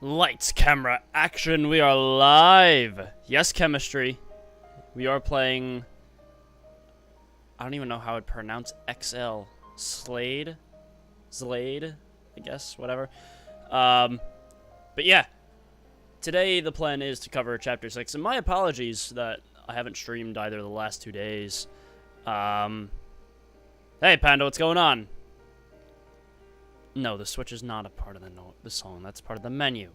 Lights, camera, action, we are live! Yes, chemistry. We are playing... I don't even know how I'd pronounce XL. Slade? Zlade? I guess, whatever. But yeah. Today the plan is to cover Chapter 6, and my apologies that I haven't streamed either the last 2 days. Hey Panda, what's going on? No, the Switch is not a part of the song. That's part of the menu.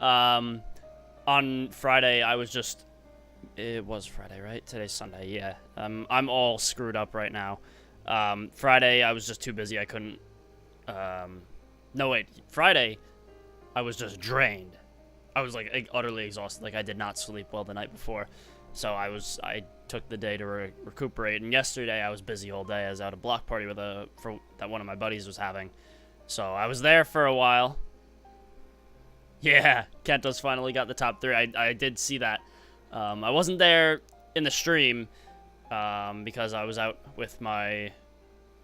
On Friday, I was just... It was Friday, right? Today's Sunday, yeah. I'm all screwed up right now. Friday, I was just too busy. I couldn't... No, wait. Friday, I was just drained. I was, like, utterly exhausted. Like, I did not sleep well the night before. So I took the day to recuperate, and yesterday I was busy all day. I was at a block party that one of my buddies was having, so I was there for a while. Yeah, Kento's finally got the top 3. I did see that. I wasn't there in the stream because I was out with my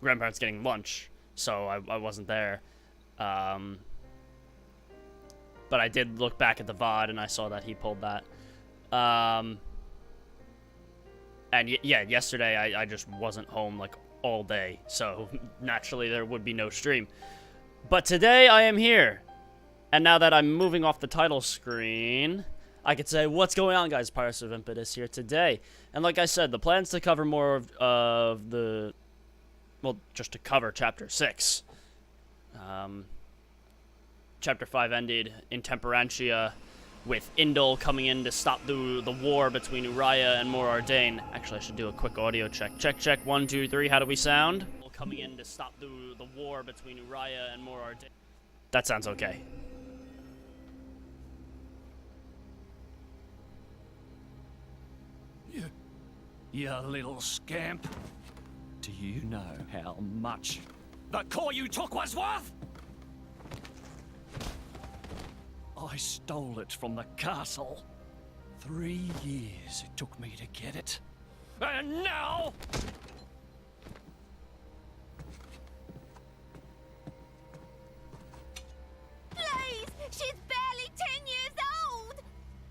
grandparents getting lunch, so I wasn't there. But I did look back at the VOD and I saw that he pulled that. And yeah, yesterday I just wasn't home like all day, so naturally there would be no stream. But today I am here, and now that I'm moving off the title screen, I could say, what's going on, guys? Pirates of Impetus here today. And like I said, the plan's to cover more of the... Well, just to cover Chapter 6. Chapter 5 ended in Temperantia, with Indol coming in to stop the war between Uriah and Morardain. Actually, I should do a quick audio check. Check, 1, 2, 3, how do we sound? Coming in to stop the war between Uriah and Morardain. That sounds okay. You little scamp. Do you know how much the core you took was worth? I stole it from the castle. 3 years it took me to get it. And now... Please! She's barely 10 years old!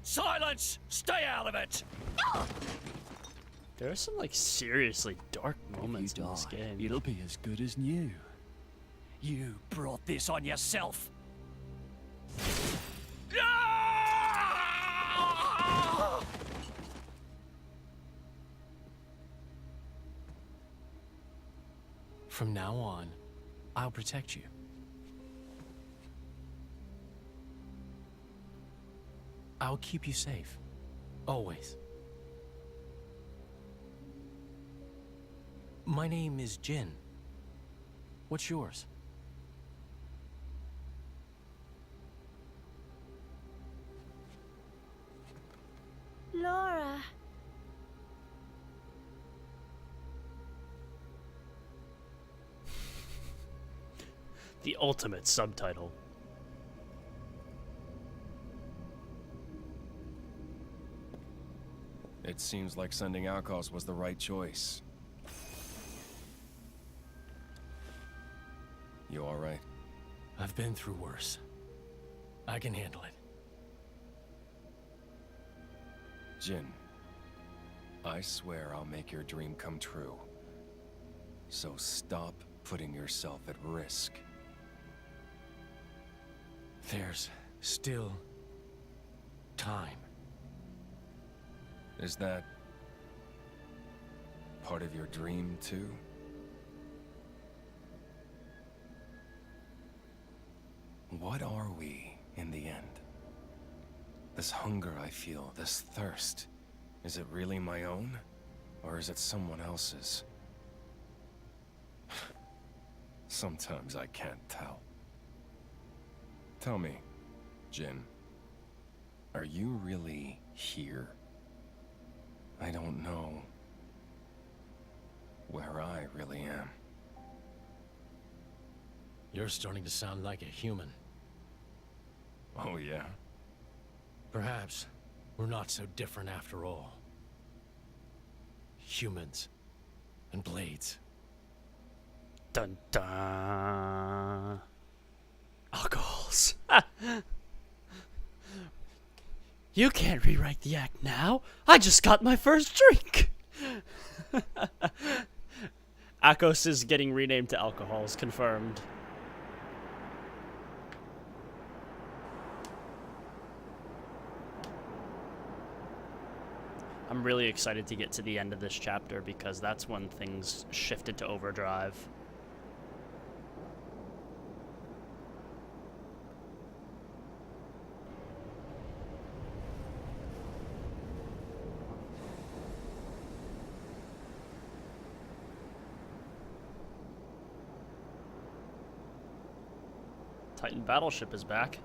Silence! Stay out of it! There are some, like, seriously dark moments in this game. It'll be as good as new. You brought this on yourself. From now on, I'll protect you. I'll keep you safe. Always. My name is Jin. What's yours? Laura. The ultimate subtitle. It seems like sending Alcos was the right choice. You alright? I've been through worse. I can handle it. Jin, I swear I'll make your dream come true. So stop putting yourself at risk. There's still time. Is that part of your dream, too? What are we, in the end? This hunger I feel, this thirst, is it really my own? Or is it someone else's? Sometimes I can't tell. Tell me, Jin, are you really here? I don't know where I really am. You're starting to sound like a human. Oh, yeah? Perhaps we're not so different after all. Humans and blades. Dun dun. Alcohols. You can't rewrite the act now. I just got my first drink. Akos is getting renamed to alcohols, confirmed. I'm really excited to get to the end of this chapter because that's when things shifted to overdrive. Titan battleship is back.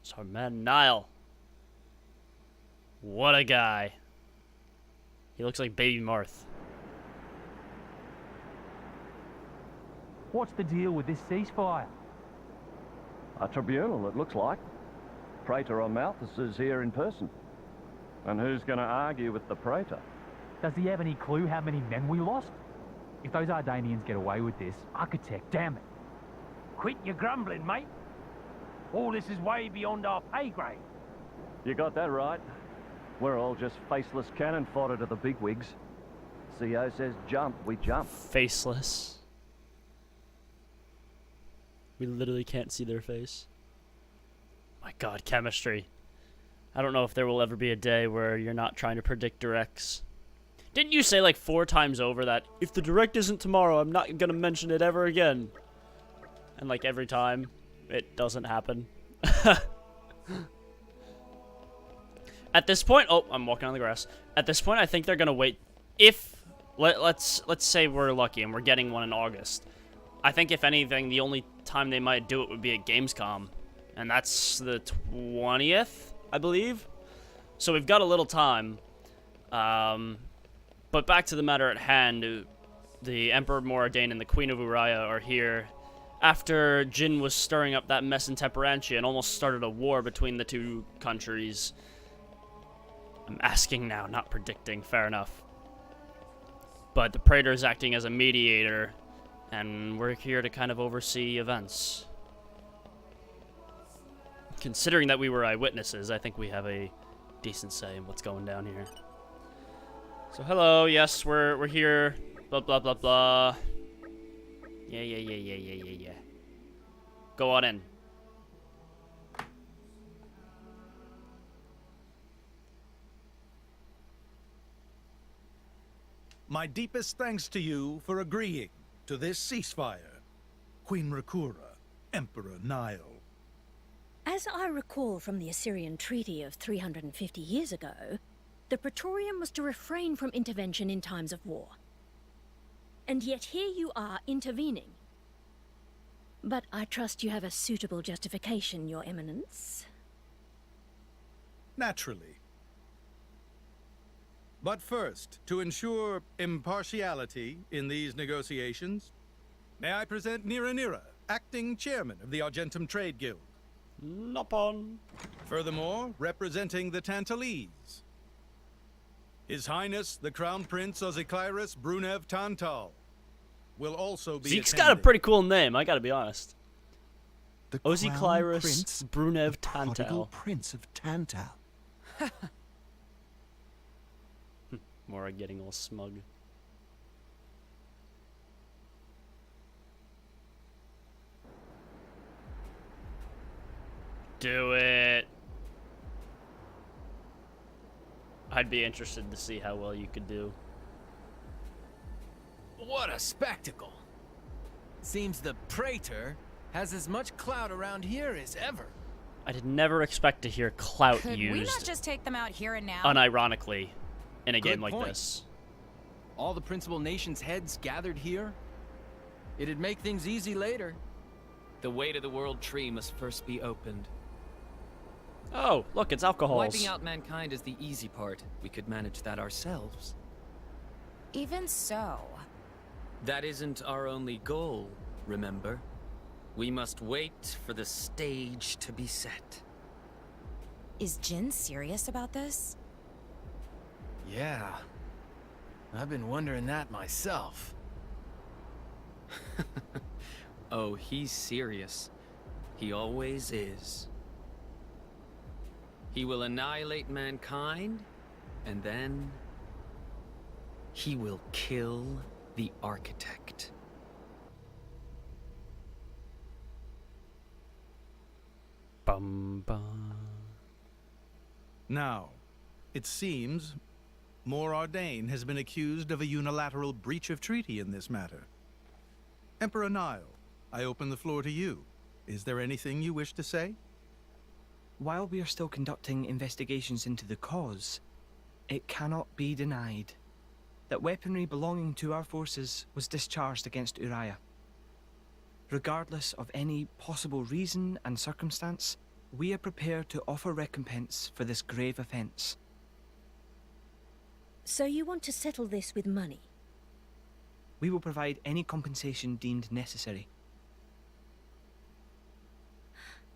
It's our man Nile. What a guy. He looks like baby Marth. What's the deal with this ceasefire? A tribunal, it looks like. Praetor on Malthus is here in person. And who's going to argue with the Praetor? Does he have any clue how many men we lost? If those Ardanians get away with this, Architect, damn it. Quit your grumbling, mate. All this is way beyond our pay grade. You got that right. We're all just faceless cannon fodder to the bigwigs. CO says jump, we jump. Faceless. We literally can't see their face. My god, chemistry. I don't know if there will ever be a day where you're not trying to predict directs. Didn't you say like 4 times over that if the direct isn't tomorrow, I'm not gonna mention it ever again? And like every time, it doesn't happen. At this point, oh, I'm walking on the grass. At this point, I think they're gonna wait. If let's say we're lucky and we're getting one in August. I think if anything, the only time they might do it would be at Gamescom, and that's the 20th, I believe. So we've got a little time. But back to the matter at hand, the Emperor Moradane and the Queen of Uraya are here after Jin was stirring up that mess in Temperantia and almost started a war between the two countries. I'm asking now, not predicting. Fair enough. But the Praetor is acting as a mediator, and we're here to kind of oversee events. Considering that we were eyewitnesses, I think we have a decent say in what's going down here. So hello, yes, we're here. Blah blah blah blah. Yeah. Go on in. My deepest thanks to you for agreeing to this ceasefire, Queen Rakura, Emperor Nile. As I recall from the Assyrian treaty of 350 years ago, the Praetorium was to refrain from intervention in times of war. And yet here you are intervening. But I trust you have a suitable justification, Your Eminence. Naturally. But first, to ensure impartiality in these negotiations, may I present Nira, acting chairman of the Argentum Trade Guild. Nopon. Furthermore, representing the Tantalese, His Highness the Crown Prince Ozikairis Brunev Tantal will also be Zeke's attending. got a pretty cool name, I gotta be honest. The Ozikairis Brunev Prodigal Tantal. Prince of Tantal. Mora getting all smug. Do it. I'd be interested to see how well you could do. What a spectacle! Seems the Praetor has as much clout around here as ever. I did never expect to hear clout Could used we not just take them out here and now? unironically in a Good game like point. this. All the principal nations' heads gathered here? It'd make things easy later. The way to the world tree must first be opened. Oh, look, it's alcohols. Wiping out mankind is the easy part. We could manage that ourselves. Even so. That isn't our only goal, remember? We must wait for the stage to be set. Is Jin serious about this? Yeah. I've been wondering that myself. Oh, he's serious. He always is. He will annihilate mankind, and then he will kill the architect. Bum bum. Now, it seems Mor Ardain has been accused of a unilateral breach of treaty in this matter. Emperor Nile, I open the floor to you. Is there anything you wish to say? While we are still conducting investigations into the cause, it cannot be denied that weaponry belonging to our forces was discharged against Uriah. Regardless of any possible reason and circumstance, we are prepared to offer recompense for this grave offense. So you want to settle this with money? We will provide any compensation deemed necessary.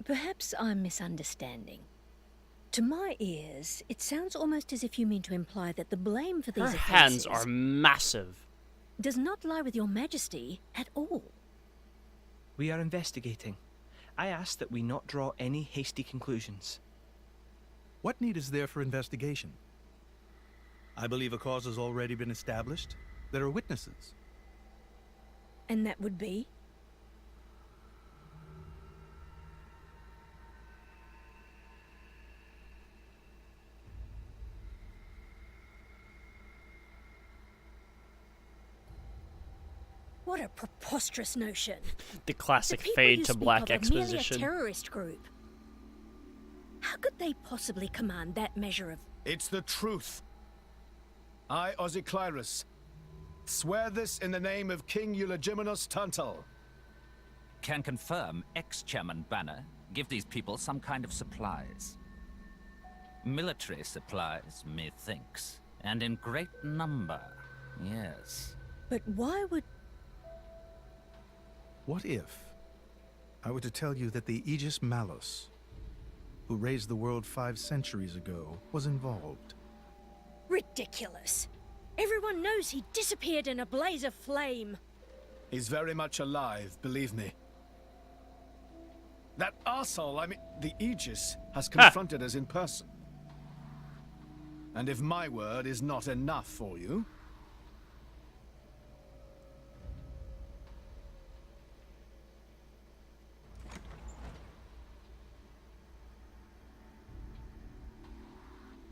Perhaps I'm misunderstanding. To my ears, it sounds almost as if you mean to imply that the blame for these Her offences hands are massive. does not lie with your majesty at all. We are investigating. I ask that we not draw any hasty conclusions. What need is there for investigation? I believe a cause has already been established. There are witnesses. And that would be? What a preposterous notion. The classic The people fade you to speak black of are merely exposition. a terrorist group. How could they possibly command that measure of... It's the truth. I, Ozyclyrus, swear this in the name of King Eulogimenus Tantal. Can confirm ex-chairman Banner give these people some kind of supplies. Military supplies, methinks, and in great number, yes. But why would... What if I were to tell you that the Aegis Malus, who raised the world 5 centuries ago, was involved? Ridiculous. Everyone knows he disappeared in a blaze of flame. He's very much alive, believe me. That arsehole, I mean, the Aegis, has confronted us in person. And if my word is not enough for you...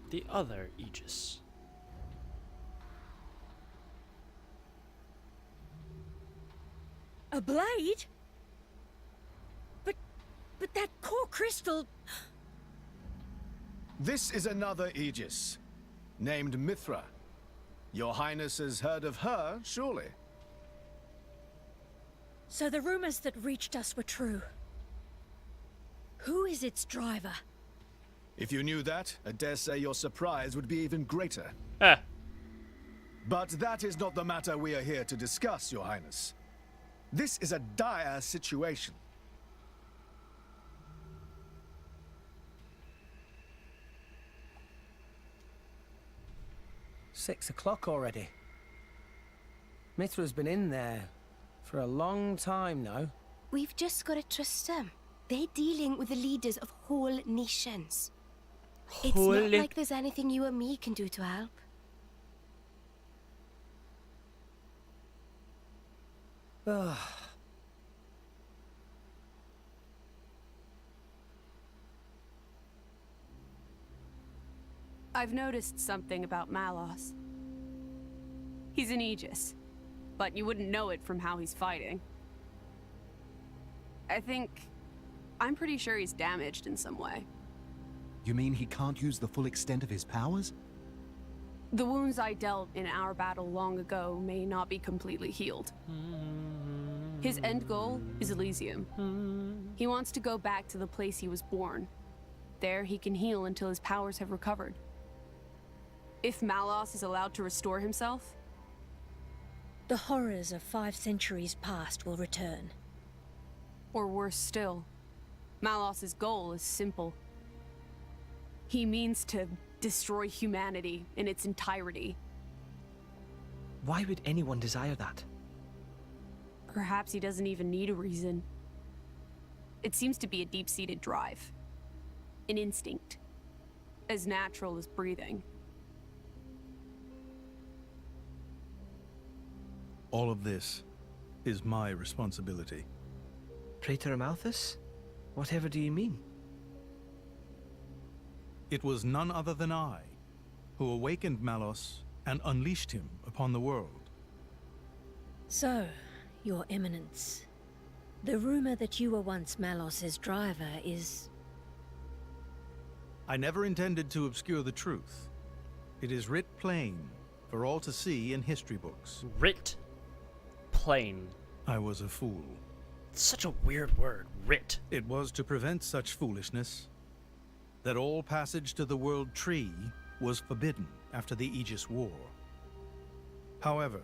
The other Aegis. A blade? But that core crystal... This is another Aegis, named Mithra. Your Highness has heard of her, surely? So the rumors that reached us were true. Who is its driver? If you knew that, I dare say your surprise would be even greater. But that is not the matter we are here to discuss, Your Highness. This is a dire situation. "6 o'clock already. Mithra's been in there for a long time now. We've just got to trust them. They're dealing with the leaders of whole nations. It's not like there's anything you or me can do to help. I've noticed something about Malos. He's an Aegis, but you wouldn't know it from how he's fighting. I'm pretty sure he's damaged in some way. You mean he can't use the full extent of his powers? The wounds I dealt in our battle long ago may not be completely healed. His end goal is Elysium. He wants to go back to the place he was born. There he can heal until his powers have recovered. If Malos is allowed to restore himself, the horrors of 5 centuries past will return. Or worse still, Malos's goal is simple. He means to destroy humanity in its entirety. Why would anyone desire that? Perhaps he doesn't even need a reason. It seems to be a deep-seated drive. An instinct. As natural as breathing. All of this is my responsibility. Praetor Amalthus? Whatever do you mean? It was none other than I who awakened Malos and unleashed him upon the world. So, Your Eminence, the rumor that you were once Malos's driver is... I never intended to obscure the truth. It is writ plain for all to see in history books. Writ plain. I was a fool. It's such a weird word, writ. It was to prevent such foolishness that all passage to the World Tree was forbidden after the Aegis War. However,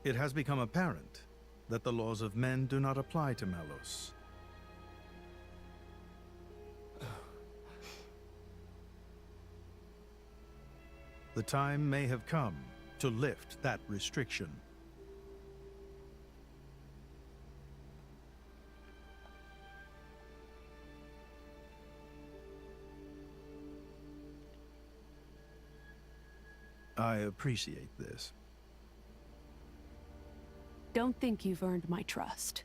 it has become apparent that the laws of men do not apply to Malos. The time may have come to lift that restriction. I appreciate this. Don't think you've earned my trust.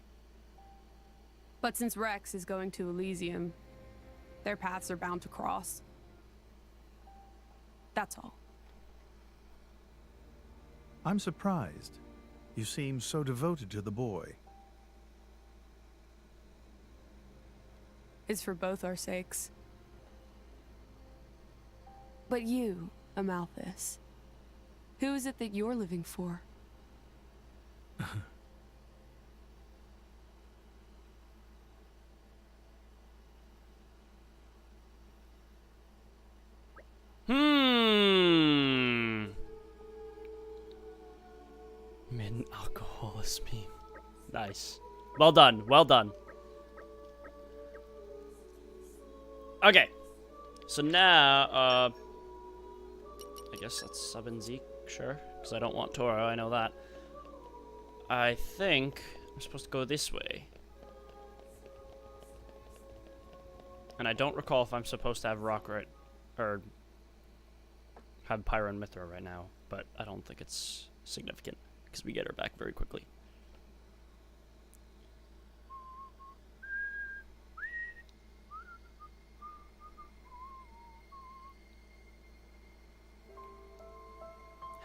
But since Rex is going to Elysium, their paths are bound to cross. That's all. I'm surprised. You seem so devoted to the boy. It's for both our sakes. But you, Amalthus, who is it that you're living for? Min alcoholis meme. Nice. Well done. Well done. Okay. So now, I guess let's sub in Zeke, sure. Because I don't want Toro, I know that. I think I'm supposed to go this way. And I don't recall if I'm supposed to have Rockrit, or have Pyro and Mithra right now, but I don't think it's significant, because we get her back very quickly.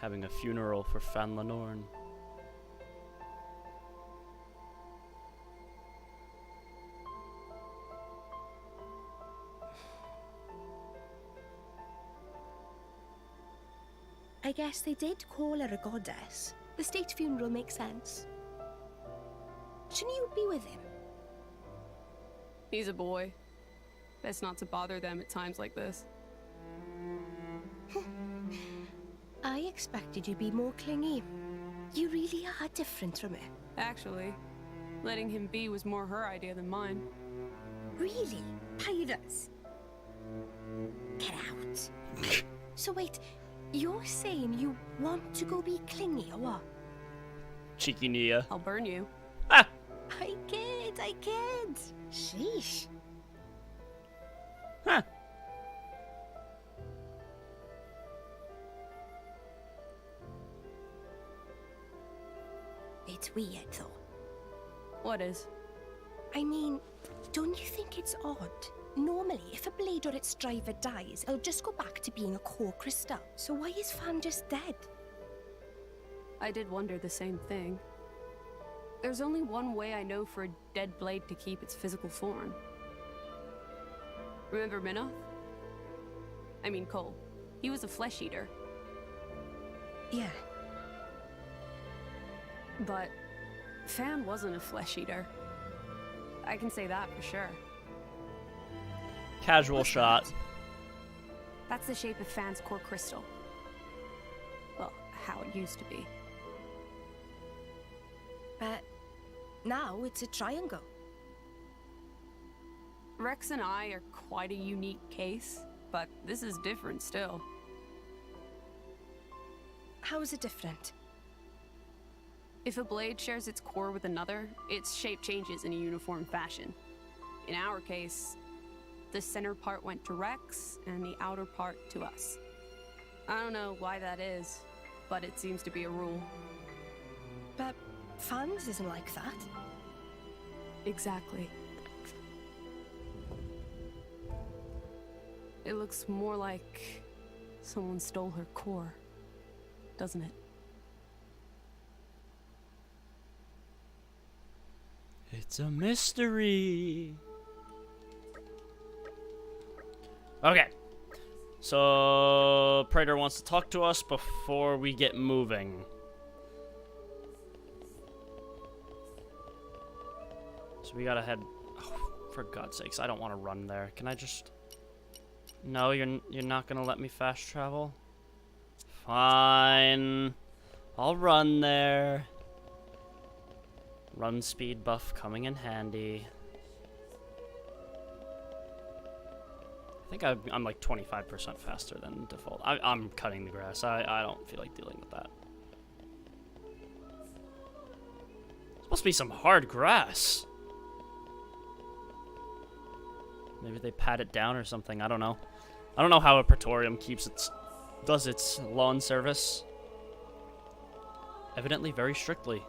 Having a funeral for Fan Lenorn. I guess they did call her a goddess. The state funeral makes sense. Shouldn't you be with him? He's a boy. Best not to bother them at times like this. I expected you to be more clingy. You really are different from her. Actually, letting him be was more her idea than mine. Really? Pyrus? Get out. So wait, you're saying you want to go be clingy or what? Cheeky Nia. I'll burn you. Ah! I kid. Sheesh. Huh. It's weird though. What is? I mean, don't you think it's odd? Normally, if a blade or its driver dies, it'll just go back to being a core crystal. So why is Fan just dead? I did wonder the same thing. There's only one way I know for a dead blade to keep its physical form. Remember Minoth? I mean Cole. He was a flesh eater. Yeah. But Fan wasn't a flesh eater. I can say that for sure. Casual shot. That's the shape of Fan's core crystal. Well, how it used to be. But now it's a triangle. Rex and I are quite a unique case, but this is different still. How is it different? If a blade shares its core with another, its shape changes in a uniform fashion. In our case, the center part went to Rex, and the outer part to us. I don't know why that is, but it seems to be a rule. But Fans isn't like that. Exactly. It looks more like someone stole her core, doesn't it? It's a mystery. Okay. So, Praetor wants to talk to us before we get moving. So we gotta head... Oh, for God's sakes, I don't want to run there. Can I just... No, you're not gonna let me fast travel? Fine. I'll run there. Run speed buff coming in handy. I think I'm like 25% faster than default. I'm cutting the grass. I don't feel like dealing with that. It's supposed to be some hard grass. Maybe they pat it down or something. I don't know. I don't know how a Praetorium does its lawn service. Evidently very strictly.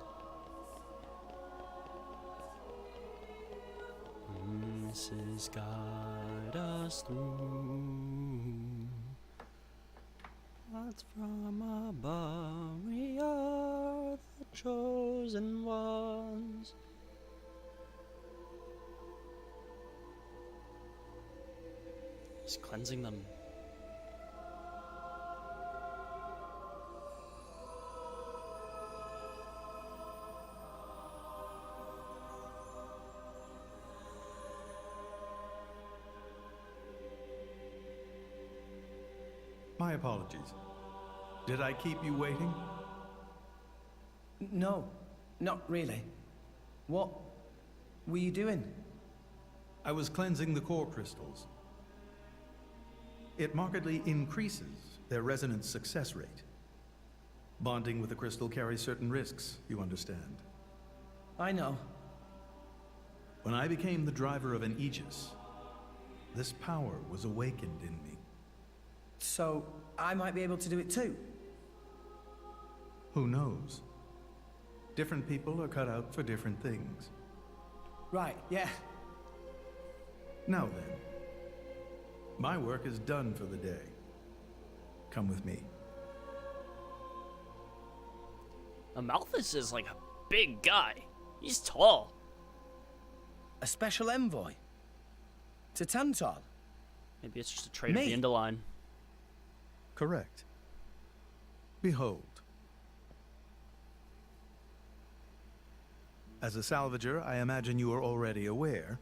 Mrs. guide us through. What's from above? We are the chosen ones. He's cleansing them. My apologies. Did I keep you waiting? No, not really. What were you doing? I was cleansing the core crystals. It markedly increases their resonance success rate. Bonding with the crystal carries certain risks, you understand. I know. When I became the driver of an Aegis, this power was awakened in me. So, I might be able to do it too? Who knows? Different people are cut out for different things. Right, yeah. Now then, my work is done for the day. Come with me. Amalthus is like a big guy. He's tall. A special envoy? To Tantal? Maybe it's just a trait of the Indoline. Correct. Behold. As a salvager, I imagine you are already aware,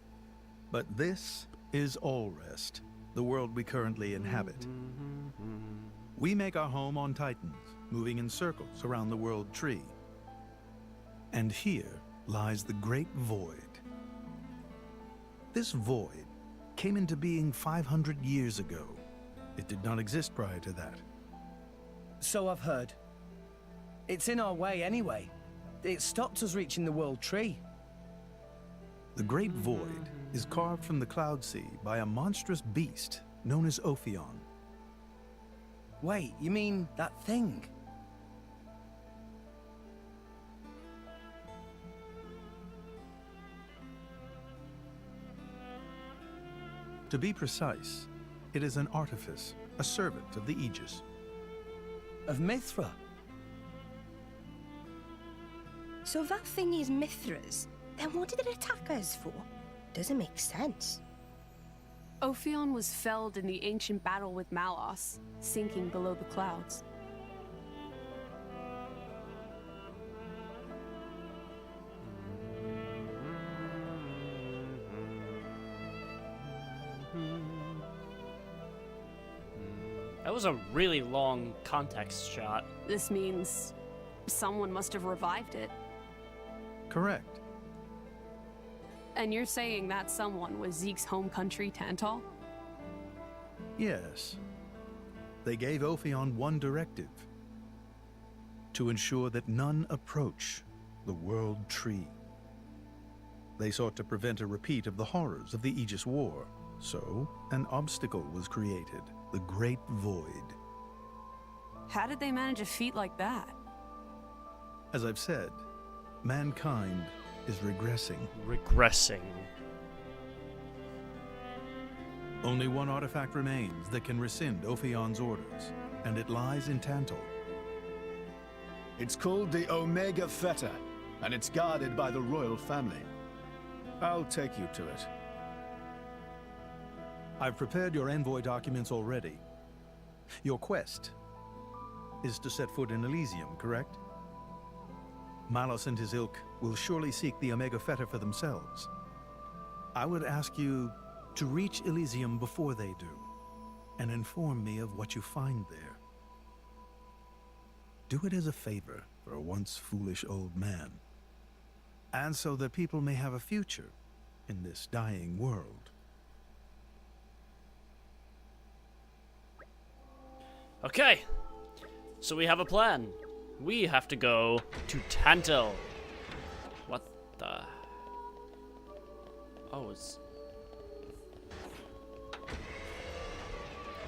but this is Allrest, the world we currently inhabit. We make our home on Titans, moving in circles around the world tree. And here lies the Great Void. This void came into being 500 years ago. It did not exist prior to that. So I've heard. It's in our way anyway. It stopped us reaching the world tree. The Great Void is carved from the Cloud Sea by a monstrous beast known as Ophion. Wait, you mean that thing? To be precise, it is an artifice, a servant of the Aegis. Of Mithra? So that thing is Mithra's. Then what did it attack us for? Doesn't make sense. Ophion was felled in the ancient battle with Malos, sinking below the clouds. That was a really long context shot. This means someone must have revived it. Correct. And you're saying that someone was Zeke's home country, Tantal? Yes. They gave Ophion one directive: to ensure that none approach the World Tree. They sought to prevent a repeat of the horrors of the Aegis War, so an obstacle was created, the Great Void. How did they manage a feat like that? As I've said, mankind is regressing. Regressing. Only one artifact remains that can rescind Ophion's orders, and it lies in Tantal. It's called the Omega Fetter, and it's guarded by the royal family. I'll take you to it. I've prepared your envoy documents already. Your quest is to set foot in Elysium, correct? Malos and his ilk will surely seek the Omega Fetter for themselves. I would ask you to reach Elysium before they do, and inform me of what you find there. Do it as a favor for a once foolish old man, and so that people may have a future in this dying world. Okay, so we have a plan. We have to go to Tantal. What the? Oh,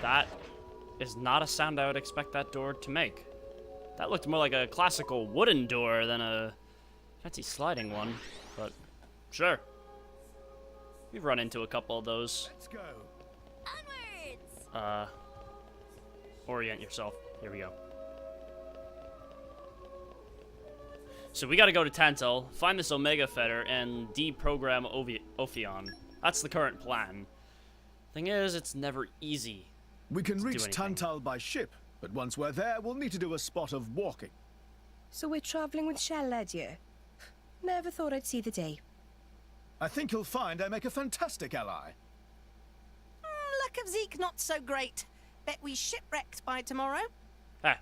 that is not a sound I would expect that door to make. That looked more like a classical wooden door than a fancy sliding one, but sure. We've run into a couple of those. Let's go. Onwards! Orient yourself. Here we go. So we gotta go to Tantal, find this Omega Fetter, and deprogram Ophion. That's the current plan. Thing is, it's never easy. We can reach Tantal by ship, but once we're there, we'll need to do a spot of walking. So we're traveling with Shell, dear? Never thought I'd see the day. I think you'll find I make a fantastic ally. Luck of Zeke not so great. Bet we shipwrecked by tomorrow. Ah.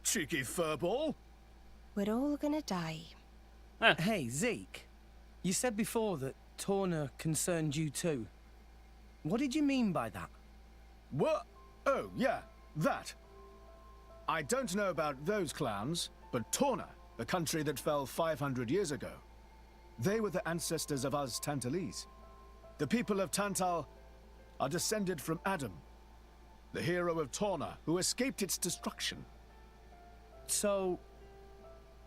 Cheeky furball. We're all gonna die. Hey, Zeke. You said before that Torna concerned you too. What did you mean by that? What? Oh, yeah, that. I don't know about those clans, but Torna, the country that fell 500 years ago, they were the ancestors of us Tantalese. The people of Tantal are descended from Adam, the hero of Torna, who escaped its destruction. So,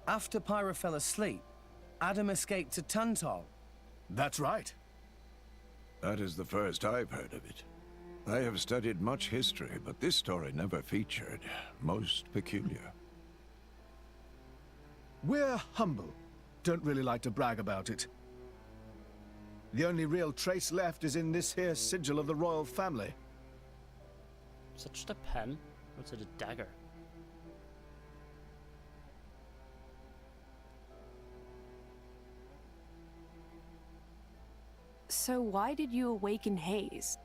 after Pyra fell asleep, Adam escaped to Tantal? That's right. That is the first I've heard of it. I have studied much history, but this story never featured. Most peculiar. We're humble. Don't really like to brag about it. The only real trace left is in this here sigil of the royal family. Is that just a pen? Or is it a dagger? So why did you awaken Hayes?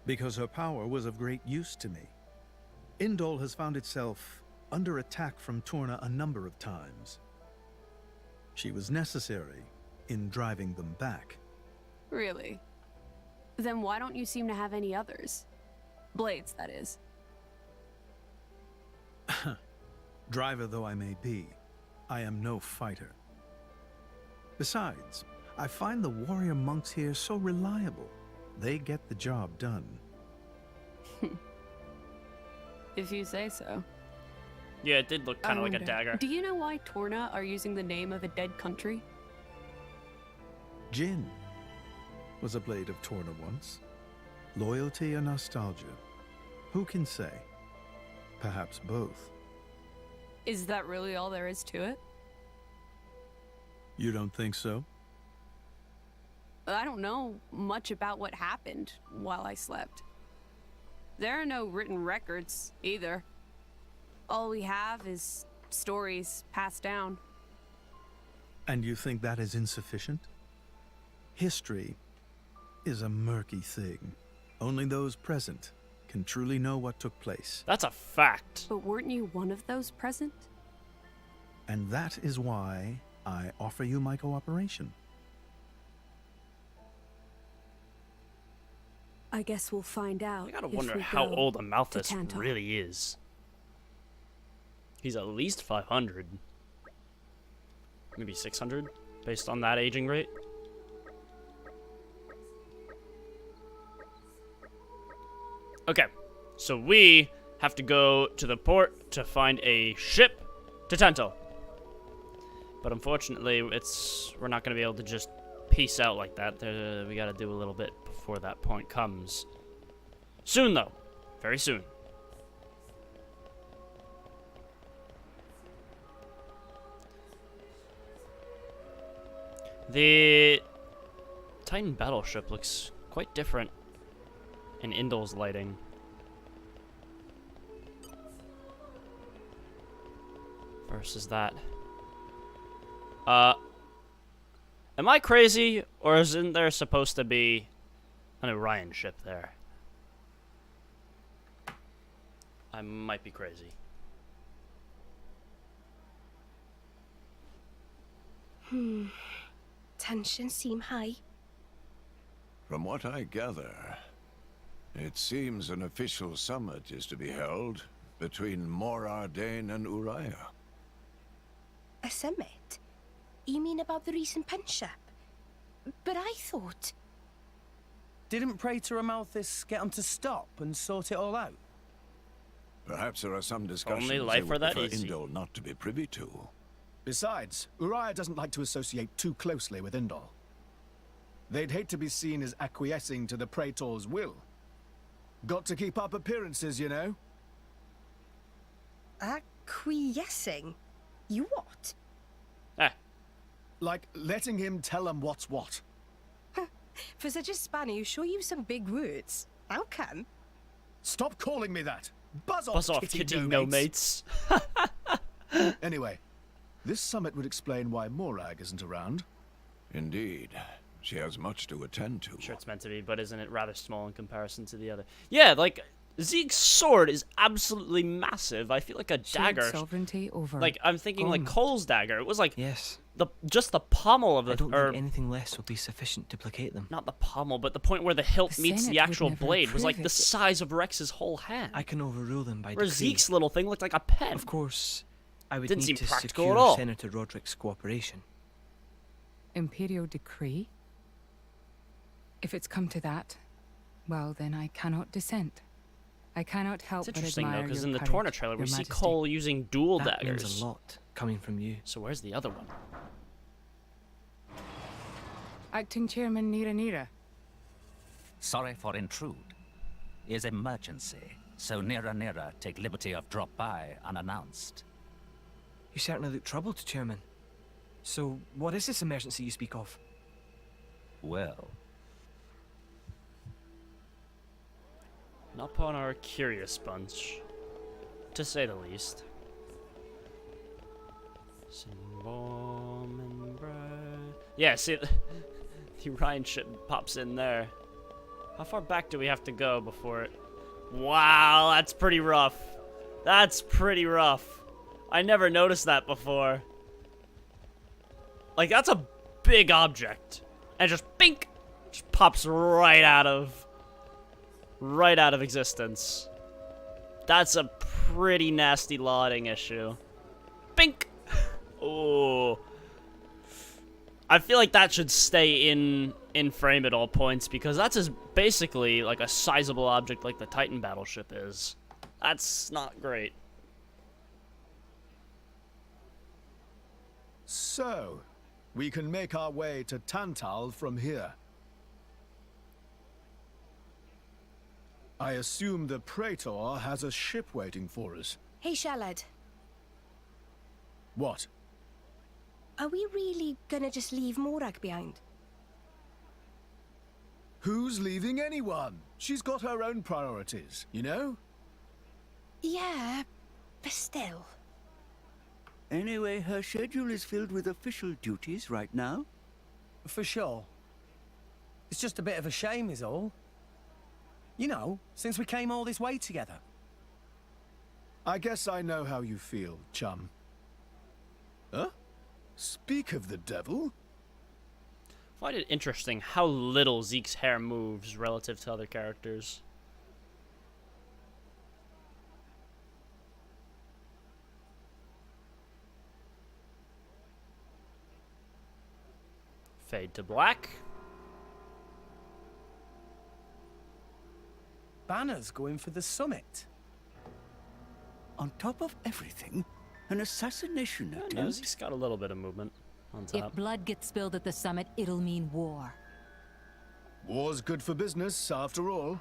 Because her power was of great use to me. Indol has found itself under attack from Torna a number of times. She was necessary in driving them back. Really? Then why don't you seem to have any others? Blades, that is. Driver though I may be, I am no fighter. Besides, I find the warrior monks here so reliable. They get the job done. If you say so. Yeah, it did look kind of like a dagger. Do you know why Torna are using the name of a dead country? Jin was a blade of Torna once. Loyalty or nostalgia? Who can say? Perhaps both. Is that really all there is to it? You don't think so? I don't know much about what happened while I slept. There are no written records, either. All we have is stories passed down. And you think that is insufficient? History is a murky thing. Only those present can truly know what took place. That's a fact. But weren't you one of those present? And that is why I offer you my cooperation. I guess we'll find out. I gotta if wonder we how go old to Amalthus Tantal. really is. He's at least 500. Maybe 600, based on that aging rate. Okay, so we have to go to the port to find a ship to Tantal. But unfortunately, we're not going to be able to just peace out like that. We got to do a little bit before that point comes. Soon, though. Very soon. The Titan battleship looks quite different in Indol's lighting. Versus that. Am I crazy, or isn't there supposed to be an Orion ship there? I might be crazy. Tensions seem high. From what I gather, it seems an official summit is to be held between Mor Ardain and Uriah. A summit? You mean about the recent penship? But I thought... Didn't Praetor Amalthus get him to stop and sort it all out? Perhaps there are some discussions Only life they for would that prefer easy. Indol not to be privy to. Besides, Uriah doesn't like to associate too closely with Indol. They'd hate to be seen as acquiescing to the Praetor's will. Got to keep up appearances, you know? Acquiescing? You what? Like letting him tell them what's what. For such a spanner, you sure use some big words. How come? Stop calling me that! Buzz off, Buzz off, kitty no mates. Anyway, this summit would explain why Morag isn't around. Indeed. She has much to attend to. I'm sure it's meant to be, but isn't it rather small in comparison to the other? Yeah, like, Zeke's sword is absolutely massive. I feel like a dagger. Sovereignty over. Like, I'm thinking like Cole's dagger. It was like yes, just the pommel of the. I don't think anything less would be sufficient to placate them. Not the pommel, but the point where the hilt The meets Senate the would actual never blade was like approve the it. size of Rex's whole hand. I can overrule them by Where decree. Zeke's little thing looked like a pen. Of course, I would Didn't need seem to practical secure at all. Senator Roderick's cooperation. Imperial decree? If it's come to that, well then I cannot dissent. I cannot help It's but interesting though, admire because your in the courage, Torna trailer we Your see Majesty. Cole using dual That daggers. means a lot coming from you. So where's the other one? Acting Chairman Nira Nira. Sorry for intrude. Is emergency, so Nira take liberty of drop by unannounced. You certainly look troubled, Chairman. So, what is this emergency you speak of? Well, Not upon our curious bunch, to say the least. Yeah, see, the Orion ship pops in there. How far back do we have to go before it? Wow, that's pretty rough. That's pretty rough. I never noticed that before. Like, that's a big object. And just, bink! Just pops right out of existence. That's a pretty nasty loading issue. Bink! Oh. I feel like that should stay in frame at all points, because that's as basically like a sizable object like the Titan battleship is. That's not great. So, we can make our way to Tantal from here. I assume the Praetor has a ship waiting for us. Hey, Shalad. What? Are we really gonna just leave Morag behind? Who's leaving anyone? She's got her own priorities, you know? Yeah, but still. Anyway, her schedule is filled with official duties right now. For sure. It's just a bit of a shame is all. You know, since we came all this way together. I guess I know how you feel, chum. Huh? Speak of the devil. I find it interesting how little Zeke's hair moves relative to other characters. Fade to black. Banner's going for the summit. On top of everything, an assassination attempt. No, Zeke's got a little bit of movement on top. If blood gets spilled at the summit, it'll mean war. War's good for business, after all.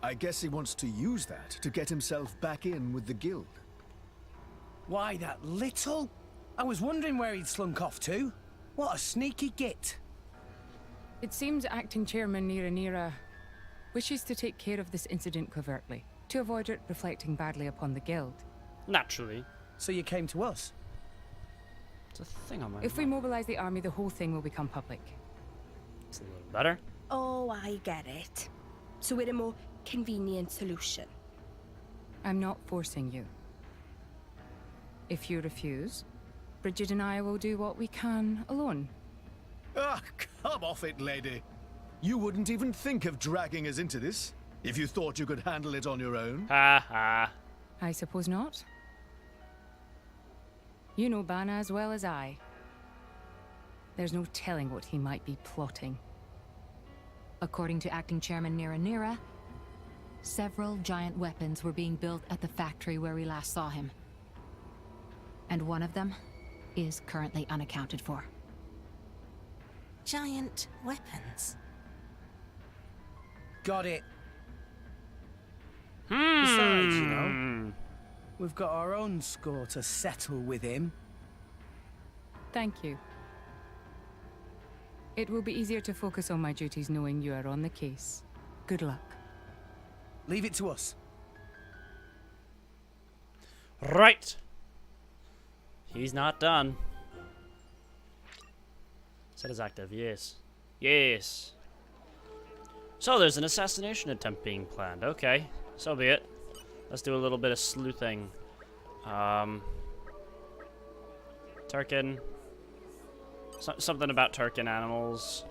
I guess he wants to use that to get himself back in with the guild. Why, that little? I was wondering where he'd slunk off to. What a sneaky git. It seems acting chairman Nira wishes to take care of this incident covertly, to avoid it reflecting badly upon the guild. Naturally. So you came to us? It's a thing on my If we mobilize the army, the whole thing will become public. It's a little better. Oh, I get it. So we're a more convenient solution. I'm not forcing you. If you refuse, Bridget and I will do what we can alone. Ah, come off it, lady. You wouldn't even think of dragging us into this, if you thought you could handle it on your own. Ha ha. I suppose not. You know Bana as well as I. There's no telling what he might be plotting. According to acting chairman Nira, several giant weapons were being built at the factory where we last saw him. And one of them is currently unaccounted for. Giant weapons. Got it. Besides, you know, we've got our own score to settle with him. Thank you. It will be easier to focus on my duties knowing you are on the case. Good luck. Leave it to us. Right. He's not done. Set is active, yes. Yes. So there's an assassination attempt being planned. Okay, so be it. Let's do a little bit of sleuthing. Turkin. Something about Turkin animals.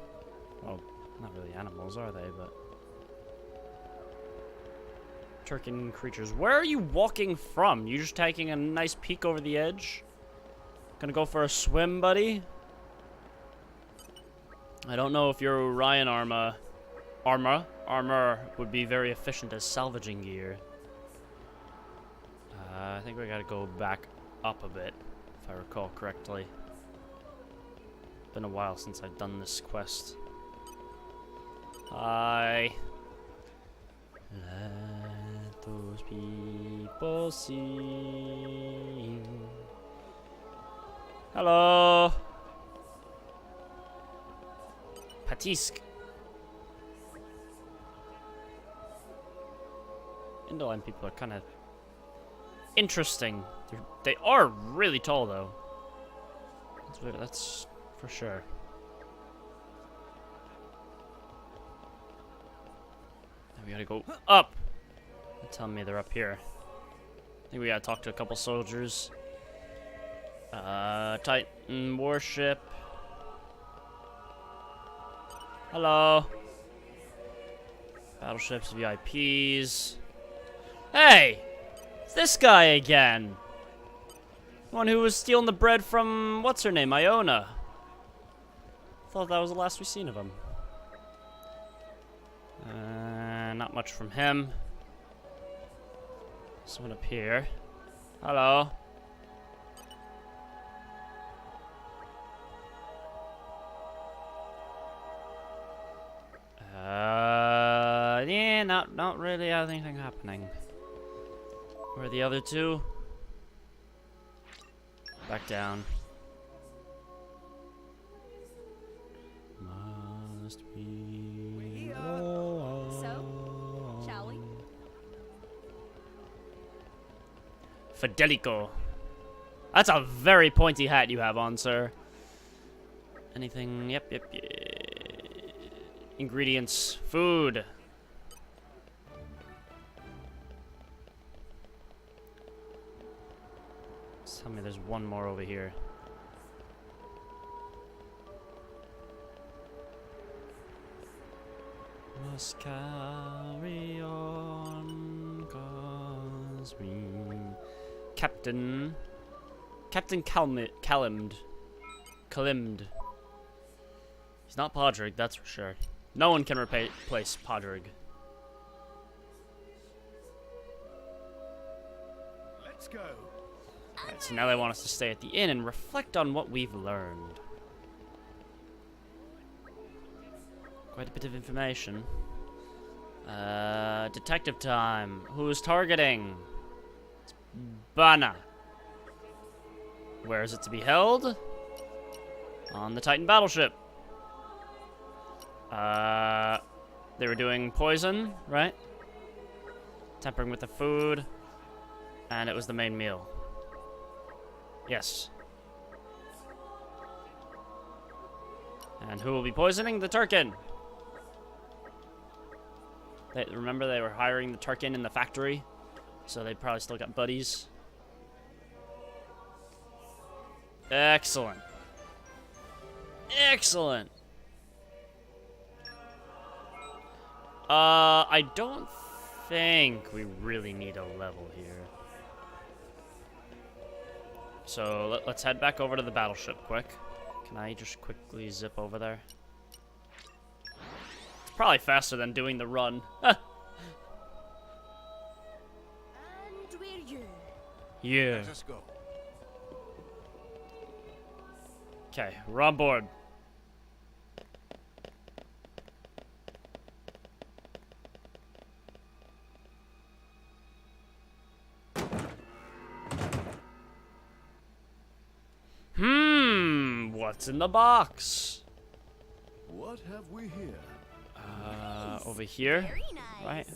Well, not really animals, are they? But Turkin creatures. Where are you walking from? You just taking a nice peek over the edge? Gonna go for a swim, buddy? I don't know if your Orion armor would be very efficient as salvaging gear. I think we gotta go back up a bit, if I recall correctly. Been a while since I've done this quest. Hi. Let those people see. Hello. Patisk. Indoline people are kind of interesting. They are really tall, though. That's for sure. Now we gotta go up. They're telling me they're up here. I think we gotta talk to a couple soldiers. Titan warship. Hello. Battleships, VIPs. Hey! It's this guy again. One who was stealing the bread from, what's her name, Iona. Thought that was the last we seen of him. Not much from him. Someone up here. Hello. Yeah, not really anything happening. Where are the other two? Back down. Must we go on? So, shall we? Fedelico. That's a very pointy hat you have on, sir. Anything? Yep. Ingredients. Food. Tell me there's one more over here. Must carry on, 'cause we... Captain Kalimd. He's not Podrick, that's for sure. No one can replace Podrick. Let's go. Alright, so now they want us to stay at the inn and reflect on what we've learned. Quite a bit of information. Detective time. Who's targeting? It's Bana. Where is it to be held? On the Titan battleship. They were doing poison, right? Tampering with the food. And it was the main meal. Yes. And who will be poisoning? The Turkin. Remember they were hiring the Turkin in the factory? So they probably still got buddies. Excellent. Excellent. I don't think we really need a level here. So let's head back over to the battleship quick. Can I just quickly zip over there? It's probably faster than doing the run. And we're you. Yeah. Let us go. Okay, we're on board. What's in the box? What have we here? Over here? Right.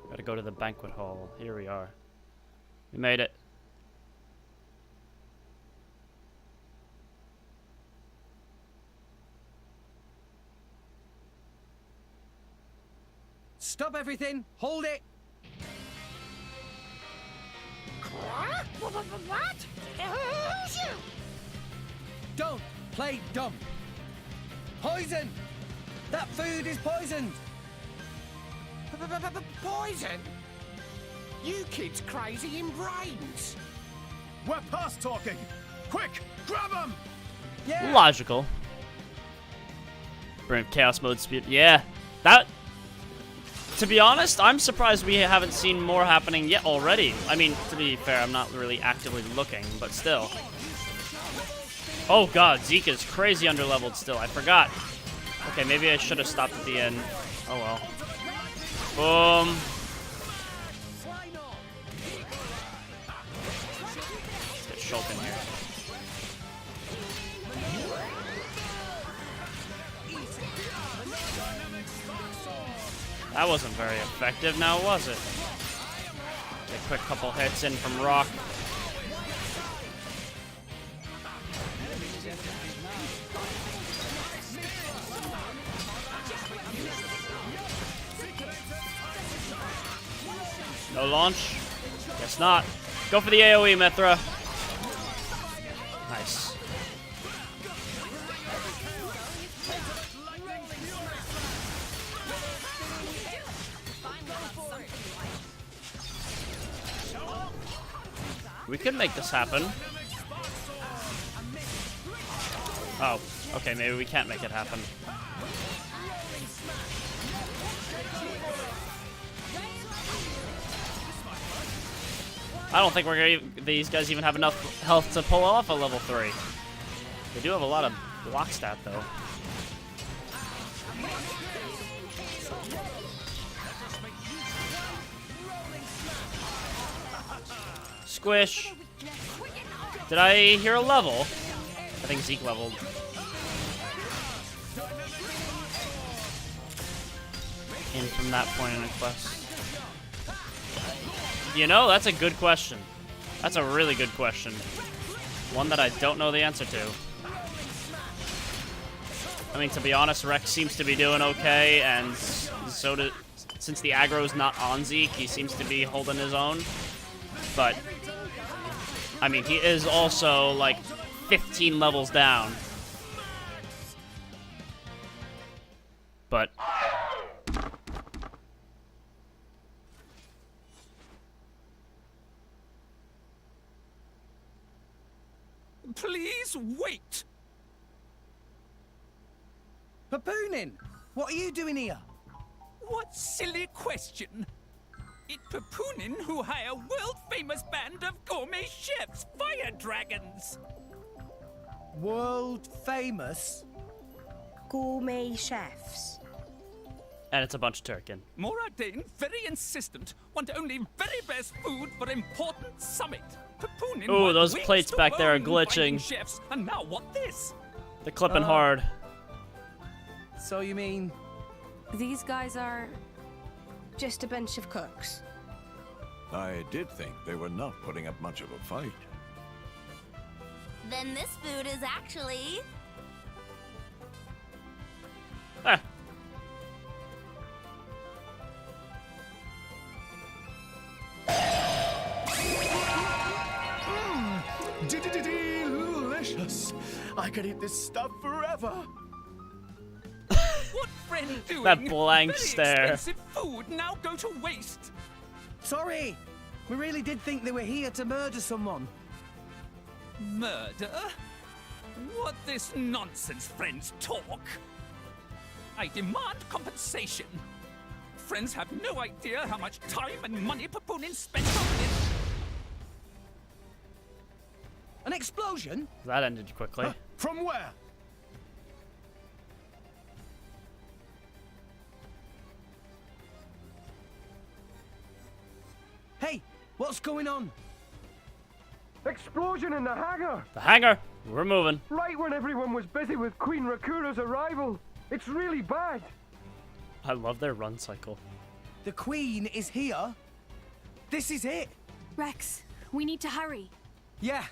Gotta go to the banquet hall. Here we are. We made it. Stop everything! Hold it! What? Who's you? Don't play dumb! Poison! That food is poisoned! Poison? You kids crazy in brains. We're past talking. Quick, grab him! Yeah. Logical. Bring chaos mode speed. Yeah, that. To be honest, I'm surprised we haven't seen more happening yet already. I mean, to be fair, I'm not really actively looking, but still. Oh god, Zeke is crazy underleveled still. I forgot. Okay, maybe I should have stopped at the end. Oh well. Boom. Let's get Shulk in here. That wasn't very effective now, was it? Get a quick couple hits in from Rock. No launch? Guess not. Go for the AoE, Mithra. Nice. We could make this happen. Oh, okay, maybe we can't make it happen. I don't think these guys even have enough health to pull off a level 3. They do have a lot of block stat though. Squish. Did I hear a level? I think Zeke leveled. In from that point in a quest. You know, that's a good question. That's a really good question. One that I don't know the answer to. I mean, to be honest, Rex seems to be doing okay, and so do, since the aggro's not on Zeke, he seems to be holding his own. But, I mean, he is also, like, 15 levels down. But, Please wait! Papoonin, what are you doing here? What silly question! It's Papoonin who hire world-famous band of gourmet chefs, fire dragons! World famous? Gourmet chefs. And it's a bunch of Turkin. Moradane, very insistent, want only very best food for important summit. Papoonin Ooh, those weeks plates to back there are bone finding glitching. Chefs, and now what this? They're clipping hard. So you mean... These guys are... Just a bunch of cooks. I did think they were not putting up much of a fight. Then this food is actually... Delicious! I could eat this stuff forever! What friend doing? That blank Very stare. expensive food now go to waste. Sorry! We really did think they were here to murder someone. Murder? What this nonsense friends talk? I demand compensation. Friends have no idea how much time and money Papoonin spent on this. An explosion? That ended quickly. From where? Hey, what's going on? Explosion in the hangar! The hangar. We're moving. Right when everyone was busy with Queen Rakura's arrival. It's really bad. I love their run cycle. The Queen is here? This is it? Rex, we need to hurry. Yeah.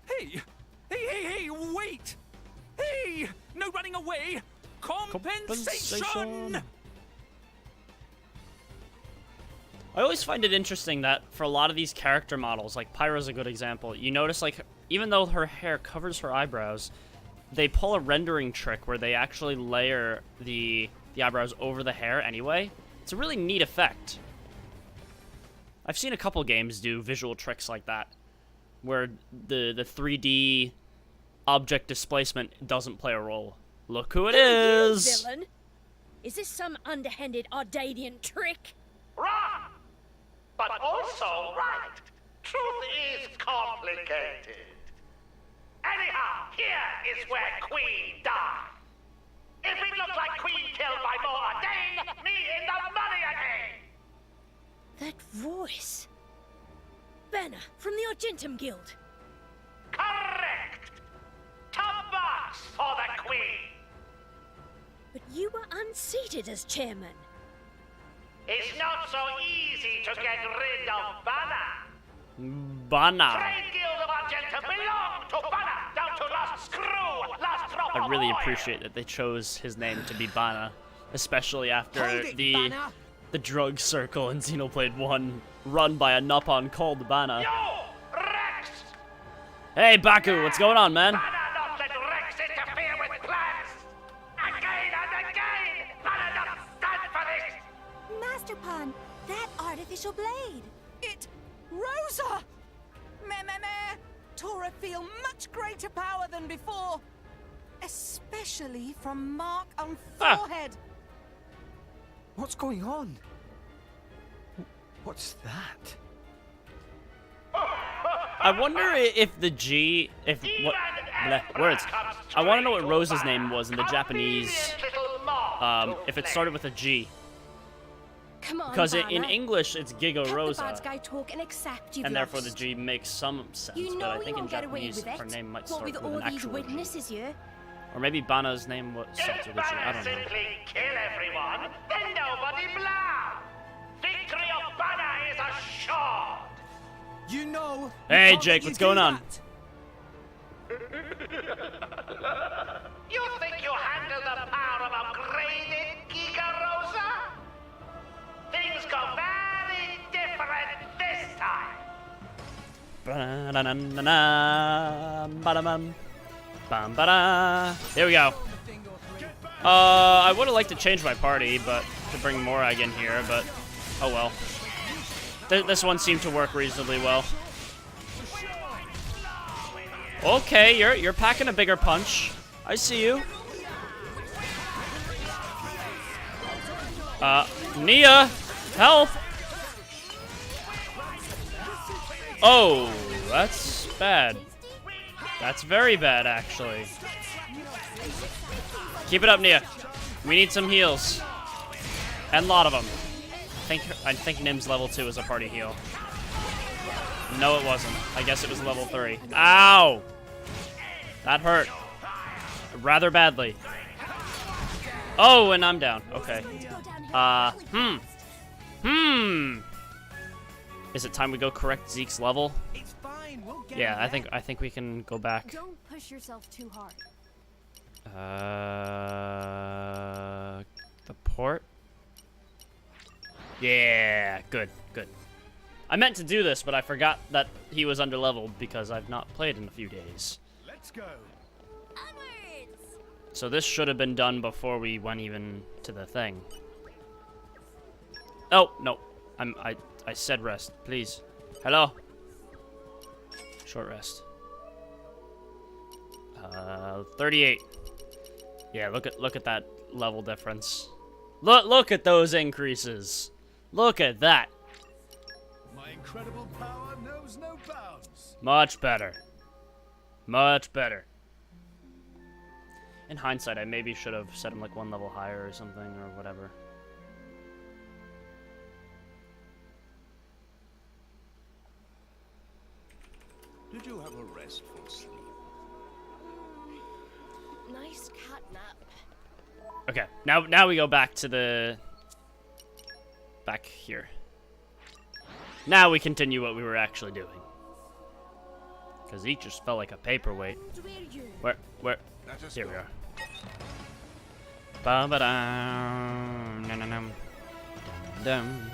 Hey! Hey, wait! Hey! No running away! Compensation! I always find it interesting that for a lot of these character models, like Pyra's a good example, you notice like even though her hair covers her eyebrows, they pull a rendering trick where they actually layer the eyebrows over the hair anyway. It's a really neat effect. I've seen a couple games do visual tricks like that, where the 3D object displacement doesn't play a role. Look who it is! Villain? Is this some underhanded Ardanian trick? Wrong! But also right. Truth is complicated. Anyhow, here is where Queen died. If it looked like Queen killed by Moradane, me in the money again! That voice. Banner from the Argentum Guild. Correct! Top marks for the Queen! But you were unseated as chairman. It's not so easy to get rid of Banner. Banner. Trade Guild of Argentum belong to Banner, down to last screw, last drop I of really oil. appreciate that they chose his name to be Banner, especially after Hold it, the Banner. drug circle in Xenoblade 1 run by a Nupon called Banner. Yo, Rex! Hey Baku, what's going on, man? Banner not let Rex interfere with plans! Again and again! Banner not stand for this! Master Pawn, that artificial blade. It... Rosa! Meh. Tora feel much greater power than before. Especially from mark on forehead. What's going on? What's that? I wonder if the G, words. I want to know what Rose's name was in the Japanese, if it started with a G. Come on, Because Banner. in English, it's Giga Cut Rosa, the bad guy talk and accept your and therefore the loss. G makes some sense, You but know I you think in won't get away Japanese, with her it. name might What start with with all an these actual G. witnesses here. Or maybe Banner's name starts If with a G, I Banner don't know. simply kill everyone, then nobody blah! Victory of Banner is assured! You know... Hey Jake, what's going on? You think you handle the power of upgraded Giga Rosa? Things go very different this time! Here we go. I would have liked to change my party, but to bring Morag in here, but oh well. This one seemed to work reasonably well. Okay, you're packing a bigger punch. I see you. Nia, help! Oh, that's bad. That's very bad, actually. Keep it up, Nia. We need some heals. And a lot of them. I think Nim's level 2 is a party heal. No, it wasn't. I guess it was level 3. Ow! That hurt. Rather badly. Oh, and I'm down. Okay. Is it time we go correct Zeke's level? Yeah, I think we can go back. Don't push yourself too hard. The port? Yeah, good. I meant to do this, but I forgot that he was underleveled because I've not played in a few days. Let's go. So this should have been done before we went even to the thing. Oh, no. I said rest, please. Hello? Short rest. 38. Yeah, look at that level difference. Look at those increases. Look at that. My incredible power knows no bounds. Much better. Much better. In hindsight, I maybe should have set him like 1 level higher or something or whatever. Did you have a restful sleep? Nice cat nap. Okay, now we go back to the... back here. Now we continue what we were actually doing. Because he just felt like a paperweight. Where? Here we are. Ba-ba-dum, na-na-num, dum.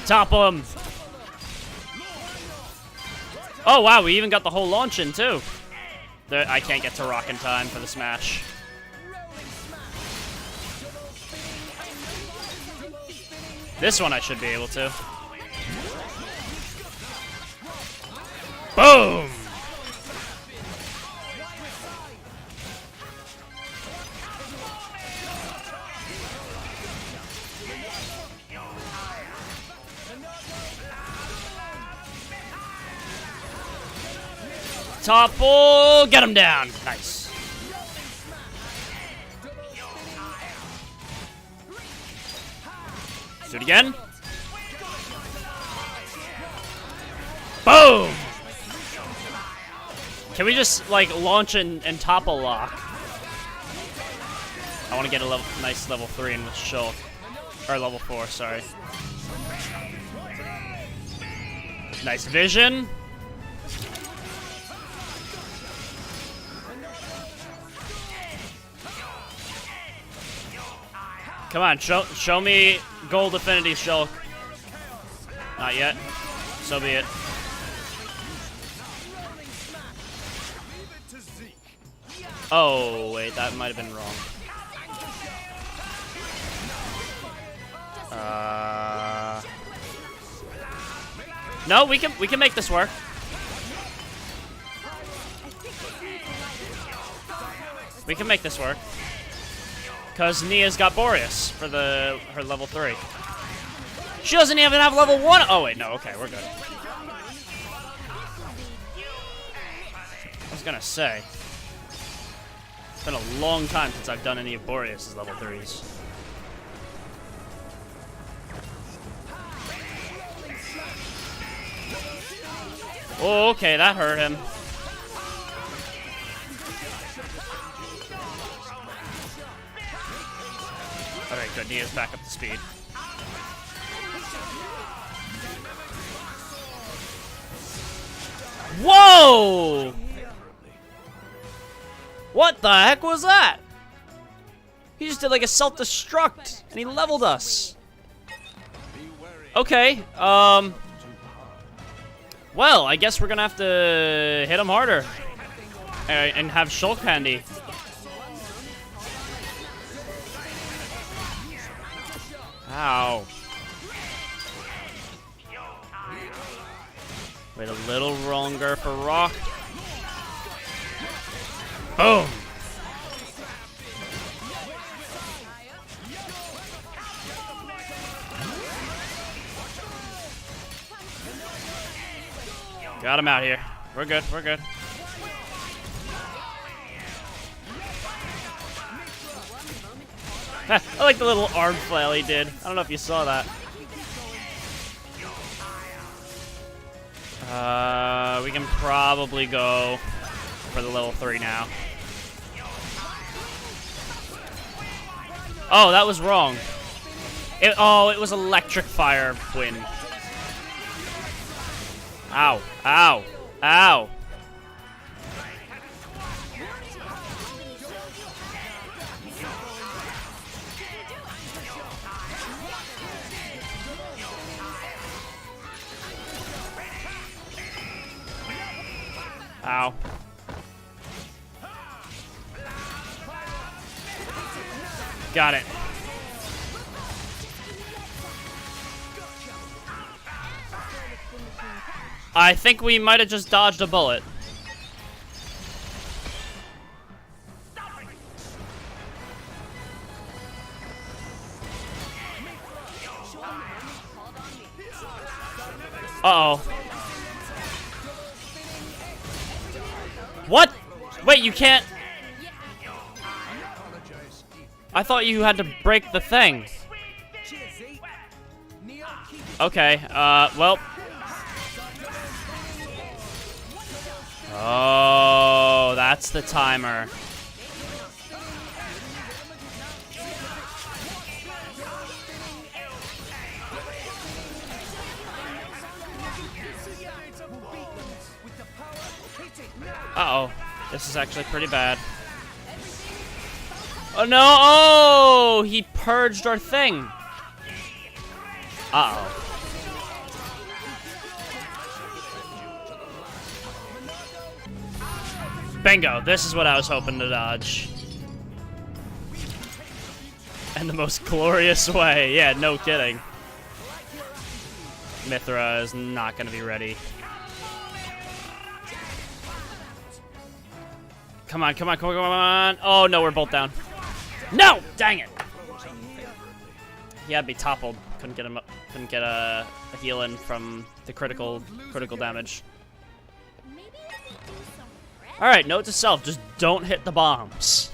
Top him! Oh wow, we even got the whole launch in too. I can't get to rock in time for the smash. This one I should be able to. Boom! Topple, get him down. Nice. Do it again. Boom! Can we just, like, launch and topple lock? I want to get a nice level 3 in with Shulk. Or level 4, sorry. Nice vision. Come on, show me gold affinity, Shulk. Not yet. So be it. Oh, wait, that might have been wrong. No, we can make this work. We can make this work. Because Nia's got Boreas for her level 3. She doesn't even have level 1. Oh, wait, no. Okay, we're good. I was going to say. It's been a long time since I've done any of Boreas' level 3s. Oh, okay, that hurt him. Alright, good. Nia's back up to speed. Whoa! What the heck was that? He just did like a self-destruct, and he leveled us. Okay, well, I guess we're gonna have to hit him harder. And have Shulk handy. Ow. Wait a little longer for rock. Boom. Got him out here. We're good, we're good. I like the little arm flail he did. I don't know if you saw that. We can probably go for the level 3 now. Oh, that was wrong. It was electric fire wind. Ow, ow, ow. Ow. Got it. I think we might have just dodged a bullet. Uh-oh. What? Wait, you can't... I thought you had to break the thing. Okay, well... Oh, that's the timer. Uh-oh. This is actually pretty bad. Oh, no! Oh! He purged our thing! Uh-oh. Bingo! This is what I was hoping to dodge. And the most glorious way. Yeah, no kidding. Mithra is not gonna be ready. Come on, come on, come on, come on. Oh, no, we're both down. No! Dang it! He had me toppled. Couldn't get him up. Couldn't get a heal in from the critical damage. Alright, note to self, just don't hit the bombs.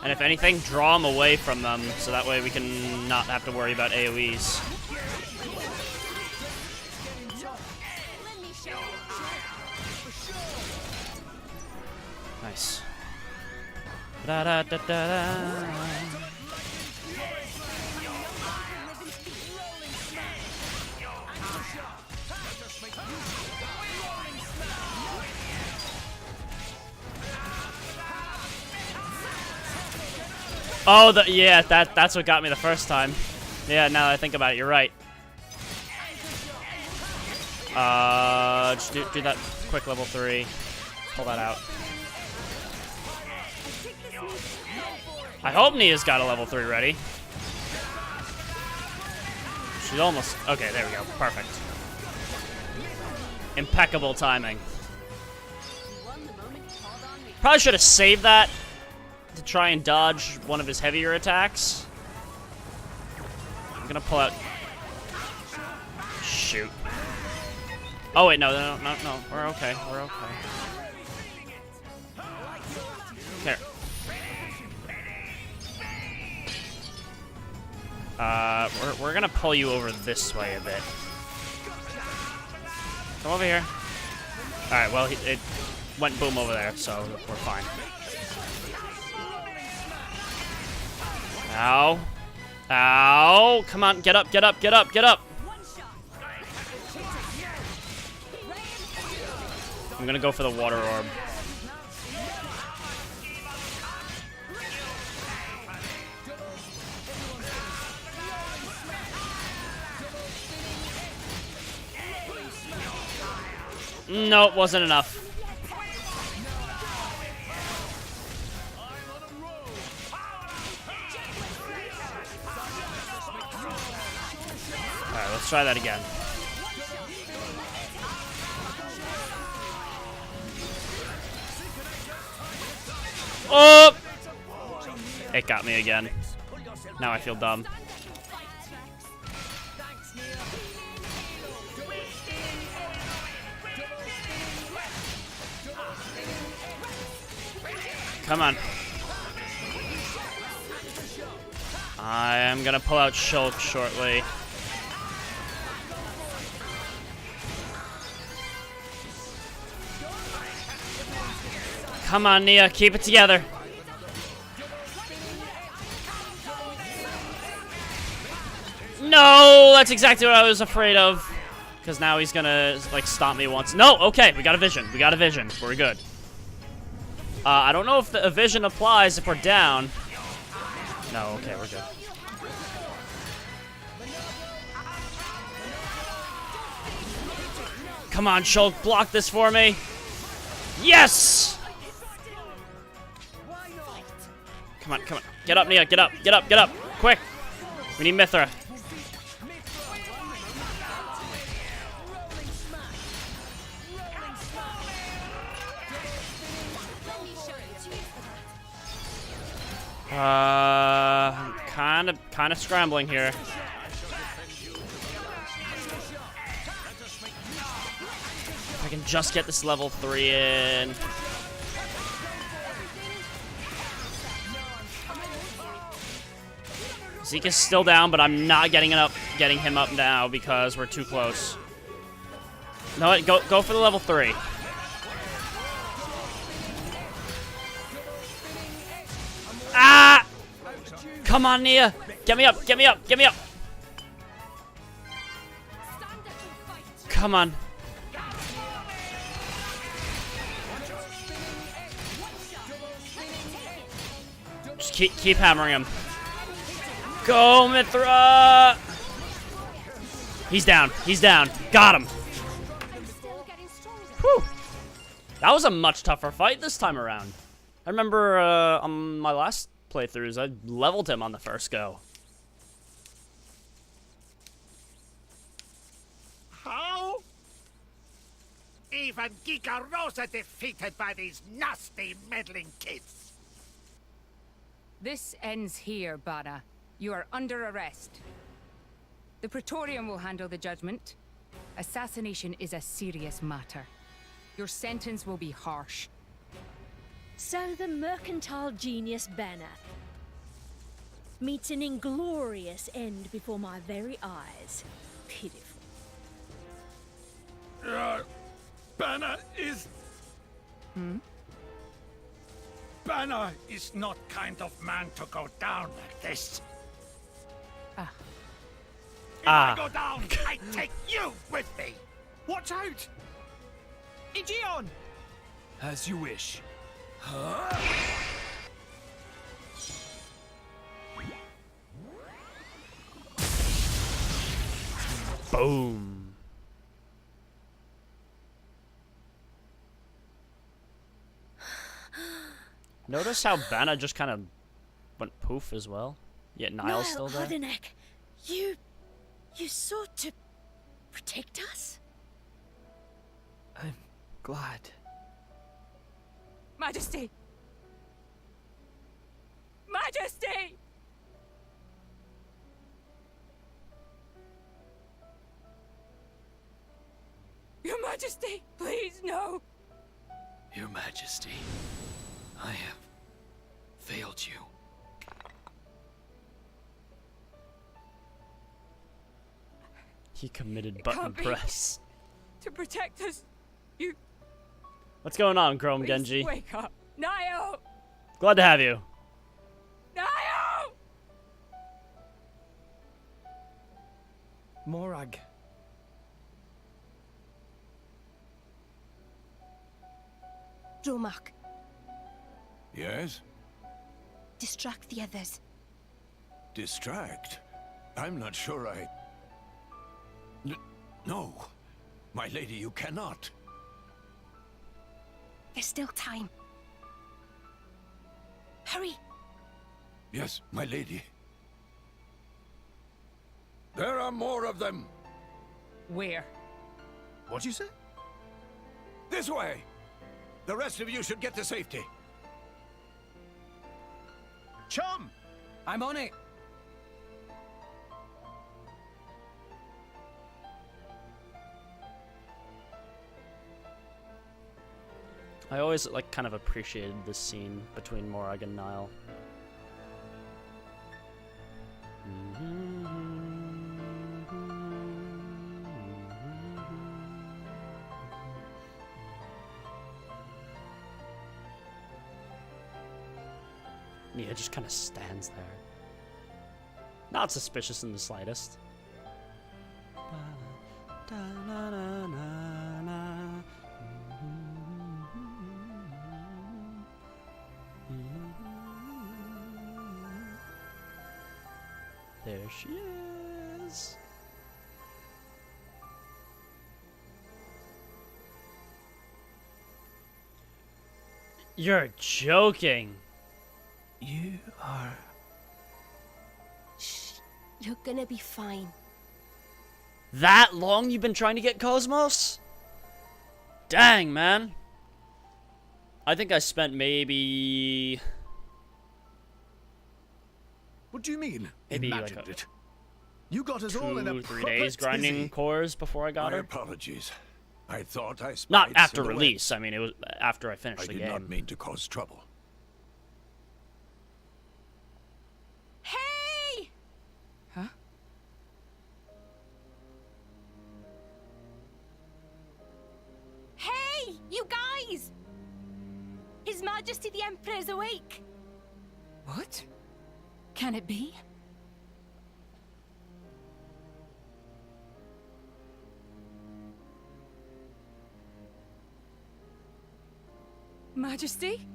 And if anything, draw them away from them, so that way we can not have to worry about AoEs. Nice. Da da da da da. Oh, yeah, that's what got me the first time. Yeah, now that I think about it, you're right. Just do that quick level 3. Pull that out. I hope Nia's got a level 3 ready. She's almost... Okay, there we go. Perfect. Impeccable timing. Probably should have saved that to try and dodge one of his heavier attacks. I'm gonna pull out... Shoot. Oh, wait, no. We're okay. We're okay. Here. We're gonna pull you over this way a bit. Come over here. Alright, well, it went boom over there, so we're fine. Ow. Ow. Come on, get up, get up, get up, get up. I'm gonna go for the water orb. Nope, wasn't enough. Alright, let's try that again. Oh! It got me again. Now I feel dumb. Come on. I am gonna pull out Shulk shortly. Come on, Nia, keep it together. No, that's exactly what I was afraid of. Because now he's gonna, like, stomp me once. No, okay, we got a vision. We got a vision. We're good. I don't know if the vision applies if we're down. No, okay, we're good. Come on, Shulk, block this for me. Yes! Come on, come on. Get up, Nia, get up, get up, get up. Quick. We need Mithra. Kind of scrambling here. If I can just get this level 3 in. Zeke is still down, but I'm not getting him up now because we're too close. No, go for the level 3. Ah! Come on, Nia. Get me up, get me up, get me up. Come on. Just keep hammering him. Go, Mithra! He's down. He's down. Got him. Whew. That was a much tougher fight this time around. I remember on my last playthroughs, I leveled him on the first go. How? Even Giga Rosa defeated by these nasty meddling kids. This ends here, Bana. You are under arrest. The Praetorium will handle the judgment. Assassination is a serious matter. Your sentence will be harsh. So the mercantile genius Banner meets an inglorious end before my very eyes. Pitiful. Banner is... Banner is not kind of man to go down like this. If I go down, I take you with me. Watch out! Aegeon! As you wish. Boom. Notice how Banna just kind of went poof as well. Yet Niall's still there. Hardenek, you sought to protect us? I'm glad. Majesty! Majesty! Your Majesty, please, no! Your Majesty, I have failed you. He committed button press. To protect us, you... What's going on, Chrome Please Genji? wake up. Niall! Glad to have you. Niall! Morag. Dromark, Yes? distract the others. Distract? I'm not sure I... No. My lady, you cannot. There's still time. Hurry! Yes, my lady. There are more of them. Where? What'd you say? This way. The rest of you should get to safety. Chum! I'm on it. I always like kind of appreciated this scene between Morag and Niall. Nia just kind of stands there. Not suspicious in the slightest. There she is. You're joking. You are... Shh. You're gonna be fine. That long you've been trying to get Cosmos? Dang, man. I think I spent maybe... What do you mean? Maybe Imagined like it. You got us all in a 3 days grinding tizzy. cores before I got My her. apologies. I thought I spied Not after silhouettes. release. I mean, it was after I finished I the did game. not mean to cause trouble. Hey! Huh? Hey, you guys! His Majesty the Emperor is awake. What? Can it be? Majesty?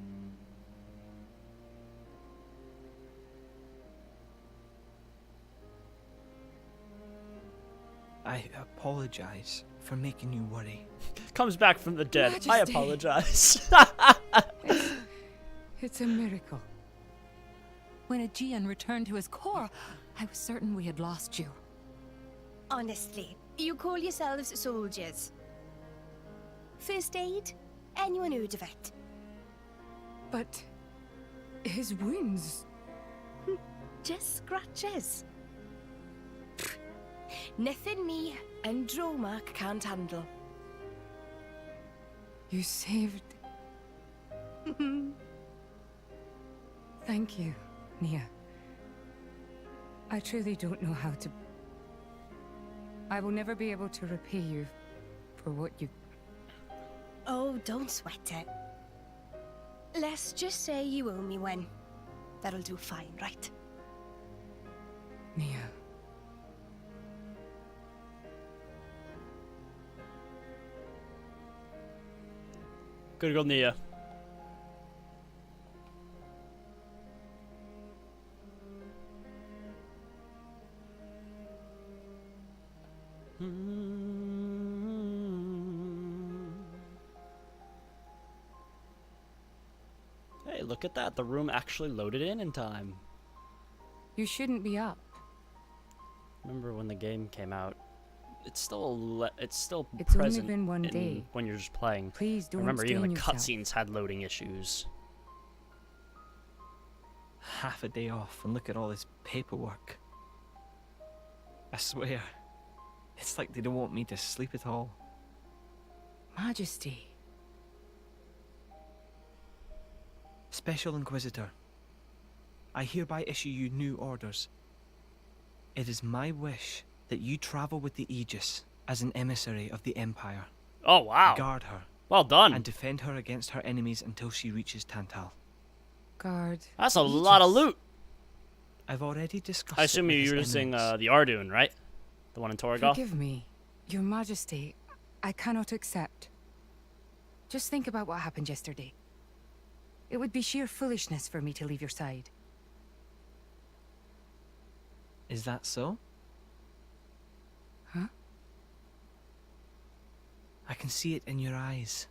I apologize for making you worry. Comes back from the dead. I Majesty. apologize. It's a miracle. When Aegean returned to his core, I was certain we had lost you. Honestly, you call yourselves soldiers. First aid? Anyone heard of it? But his wounds... Just scratches. Nothing me and Dromark can't handle. You saved... Thank you, Nia. I truly don't know how to... I will never be able to repay you for what you... Oh, don't sweat it. Let's just say you owe me one. That'll do fine, right? Nia. Good girl, Nia. Hey, look at that. The room actually loaded in time. You shouldn't be up. Remember when the game came out? It's still It's present only been one in- day. when you're just playing. Please don't Remember, even strain the yourself. cutscenes had loading issues. Half a day off and look at all this paperwork. I swear, it's like they don't want me to sleep at all. Majesty. Special Inquisitor, I hereby issue you new orders. It is my wish that you travel with the Aegis as an emissary of the Empire. Oh, wow. Guard her. Well done. And defend her against her enemies until she reaches Tantal. Guard. That's a lot of loot. I've already discussed I it assume with you're his using enemies. the Ardoon, right? The one in Torgal? Forgive me, Your Majesty. I cannot accept. Just think about what happened yesterday. It would be sheer foolishness for me to leave your side. Is that so? Huh? I can see it in your eyes.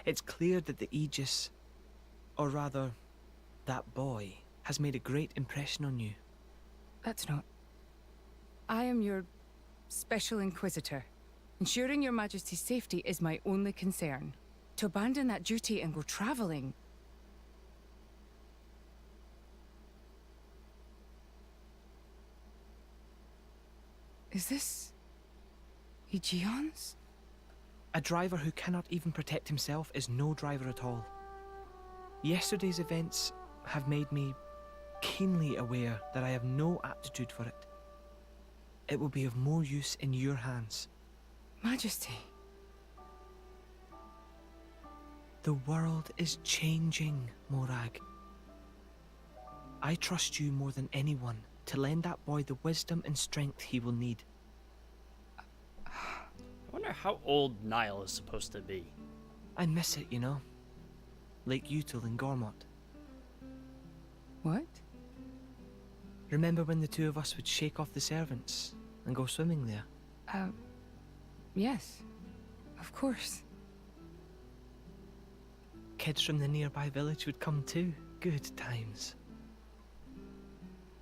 It's clear that the Aegis, or rather, that boy, has made a great impression on you. That's not... I am your Special Inquisitor. Ensuring your Majesty's safety is my only concern. To abandon that duty and go traveling... Is this... Aegeon's? A driver who cannot even protect himself is no driver at all. Yesterday's events have made me keenly aware that I have no aptitude for it. It will be of more use in your hands. Majesty. The world is changing, Morag. I trust you more than anyone to lend that boy the wisdom and strength he will need. I wonder how old Niall is supposed to be. I miss it, you know. Lake Util in Gormott. What? Remember when the two of us would shake off the servants and go swimming there? Yes. Of course. Kids from the nearby village would come too. Good times.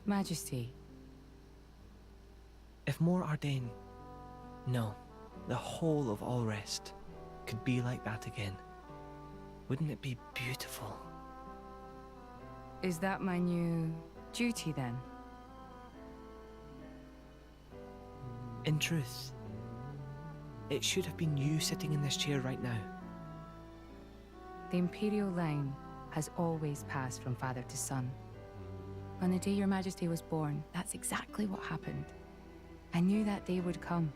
Majesty. If more Ardain... No, the whole of Allrest could be like that again. Wouldn't it be beautiful? Is that my new duty then? In truth, it should have been you sitting in this chair right now. The Imperial line has always passed from father to son. On the day your Majesty was born, that's exactly what happened. I knew that day would come.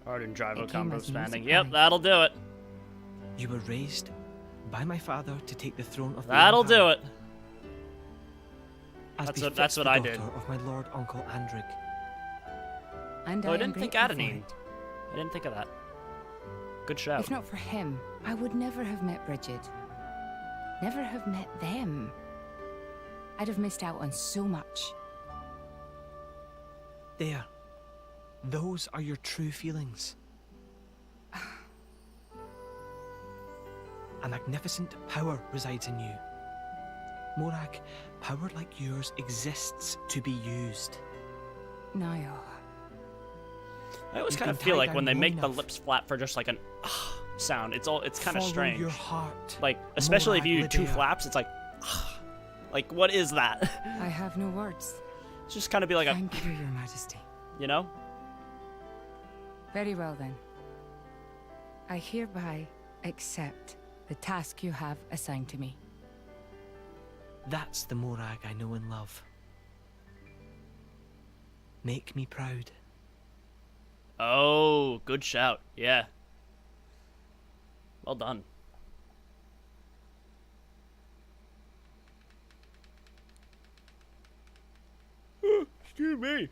Arden Drivo It came combo as no expanding. surprise. Yep, that'll do it. You were raised by my father to take the throne of the That'll Empire. do it. As That's what I did. daughter of my Lord Uncle Andric. And Oh, I am didn't think grateful for Adenine. it. I didn't think of that. Good shout. If not for him, I would never have met Bridget. Never have met them. I'd have missed out on so much. There. Those are your true feelings. A magnificent power resides in you. Morag, power like yours exists to be used. Niall. I always You kind of can feel tie like down when they long make the enough. lips flap for just like an sound, it's kind of Follow strange. your heart, Like, especially if you do Morag two Lydia. flaps, it's like, like what is that? I have no words. It's just kind of be like Thank you, Your Majesty. you know? Very well then. I hereby accept the task you have assigned to me. That's the Morag I know and love. Make me proud. Oh, good shout. Yeah. Well done. Excuse me.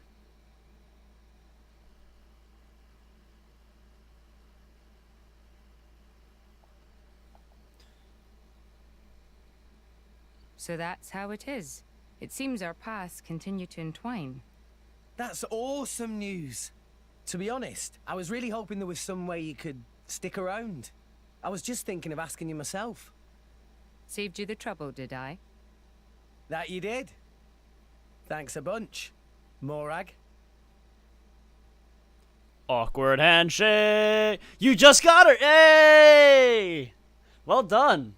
So that's how it is. It seems our paths continue to entwine. That's awesome news. To be honest, I was really hoping there was some way you could stick around. I was just thinking of asking you myself. Saved you the trouble, did I? That you did. Thanks a bunch, Morag. Awkward handshake. You just got her. Hey! Well done.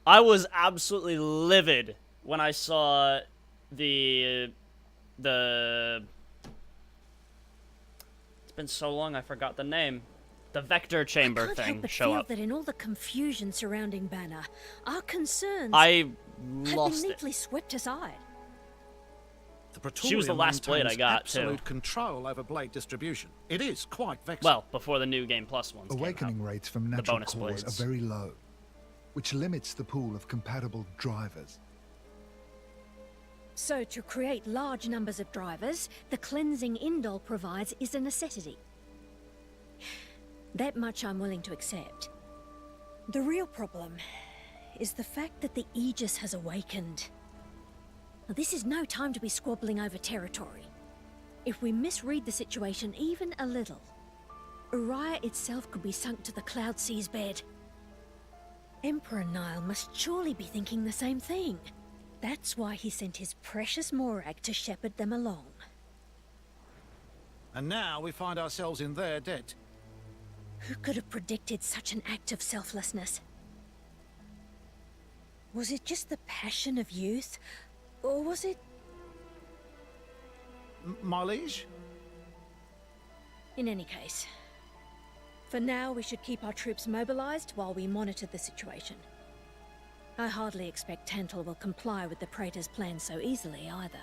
I was absolutely livid when I saw the it's been so long I forgot the name. The vector chamber I can't thing help but show feel up. that in all the confusion surrounding Banner, our concerns I have lost been it. neatly swept aside. The She was the last blade I maintains got, absolute too. control over blade distribution. It is quite vexing. Well, before the new Game Plus ones Awakening came out. rates from The natural bonus cores blades. are very low, which limits the pool of compatible drivers. So to create large numbers of drivers, the cleansing Indol provides is a necessity. That much I'm willing to accept. The real problem is the fact that the Aegis has awakened. Now, this is no time to be squabbling over territory. If we misread the situation even a little, Uriah itself could be sunk to the Cloud Sea's bed. Emperor Niall must surely be thinking the same thing. That's why he sent his precious Morag to shepherd them along. And now we find ourselves in their debt. Who could have predicted such an act of selflessness? Was it just the passion of youth? Or was it... My liege? In any case, for now we should keep our troops mobilized while we monitor the situation. I hardly expect Tantal will comply with the Praetor's plan so easily either.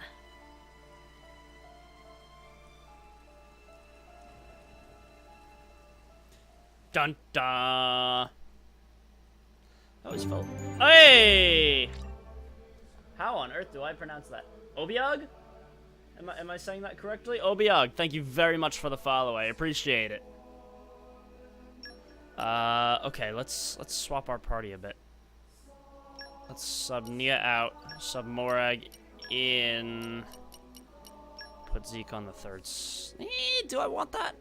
Dun dun. That was full. Hey! How on earth do I pronounce that? Obiog? Am I saying that correctly? Obiog, thank you very much for the follow. I appreciate it. Okay, let's swap our party a bit. Let's sub Nia out, sub Morag in. Put Zeke on the third. Do I want that?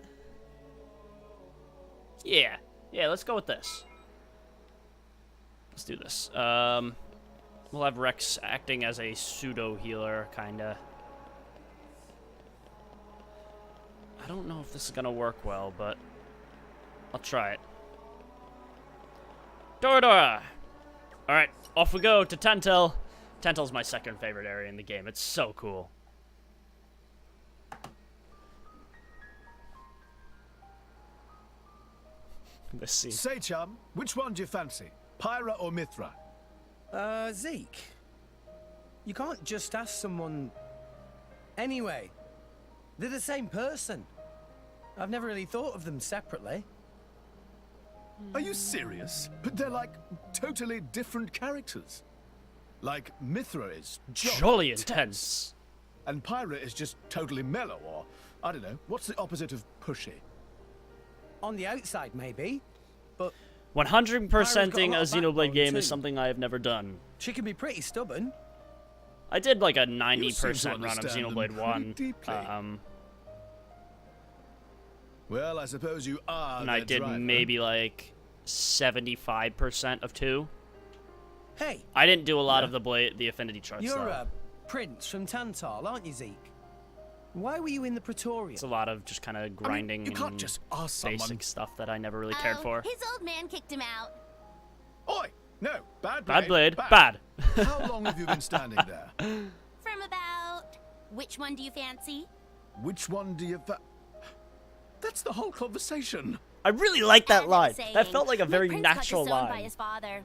Yeah, let's go with this. Let's do this. We'll have Rex acting as a pseudo healer, kinda. I don't know if this is gonna work well, but I'll try it. Dora! Alright, off we go to Tantal. Tantal's my second favorite area in the game. It's so cool. This scene. Say, chum, which one do you fancy? Pyra or Mithra? Zeke. You can't just ask someone... Anyway, they're the same person. I've never really thought of them separately. Are you serious? But they're like totally different characters. Like Mithra is jolly intense. And Pyra is just totally mellow, or I don't know, what's the opposite of pushy? On the outside, maybe, but 100%ing a Xenoblade game is something I have never done. She can be pretty stubborn. I did like a 90% run of Xenoblade 1. Well, I suppose you are. And I did maybe like 75% of 2. Hey. I didn't do a lot of the affinity charts. You're though. a prince from Tantal, aren't you, Zeke? Why were you in the Praetorium? It's a lot of just kind of grinding. You can't just ask basic someone. Stuff that I never really cared for. His old man kicked him out. Oi! No, bad blade. Bad blade. Bad. How long have you been standing there? From about... Which one do you fancy? Which one do you... That's the whole conversation. I really like that line. Saying, That felt like a very Prince natural got disowned line. by his father.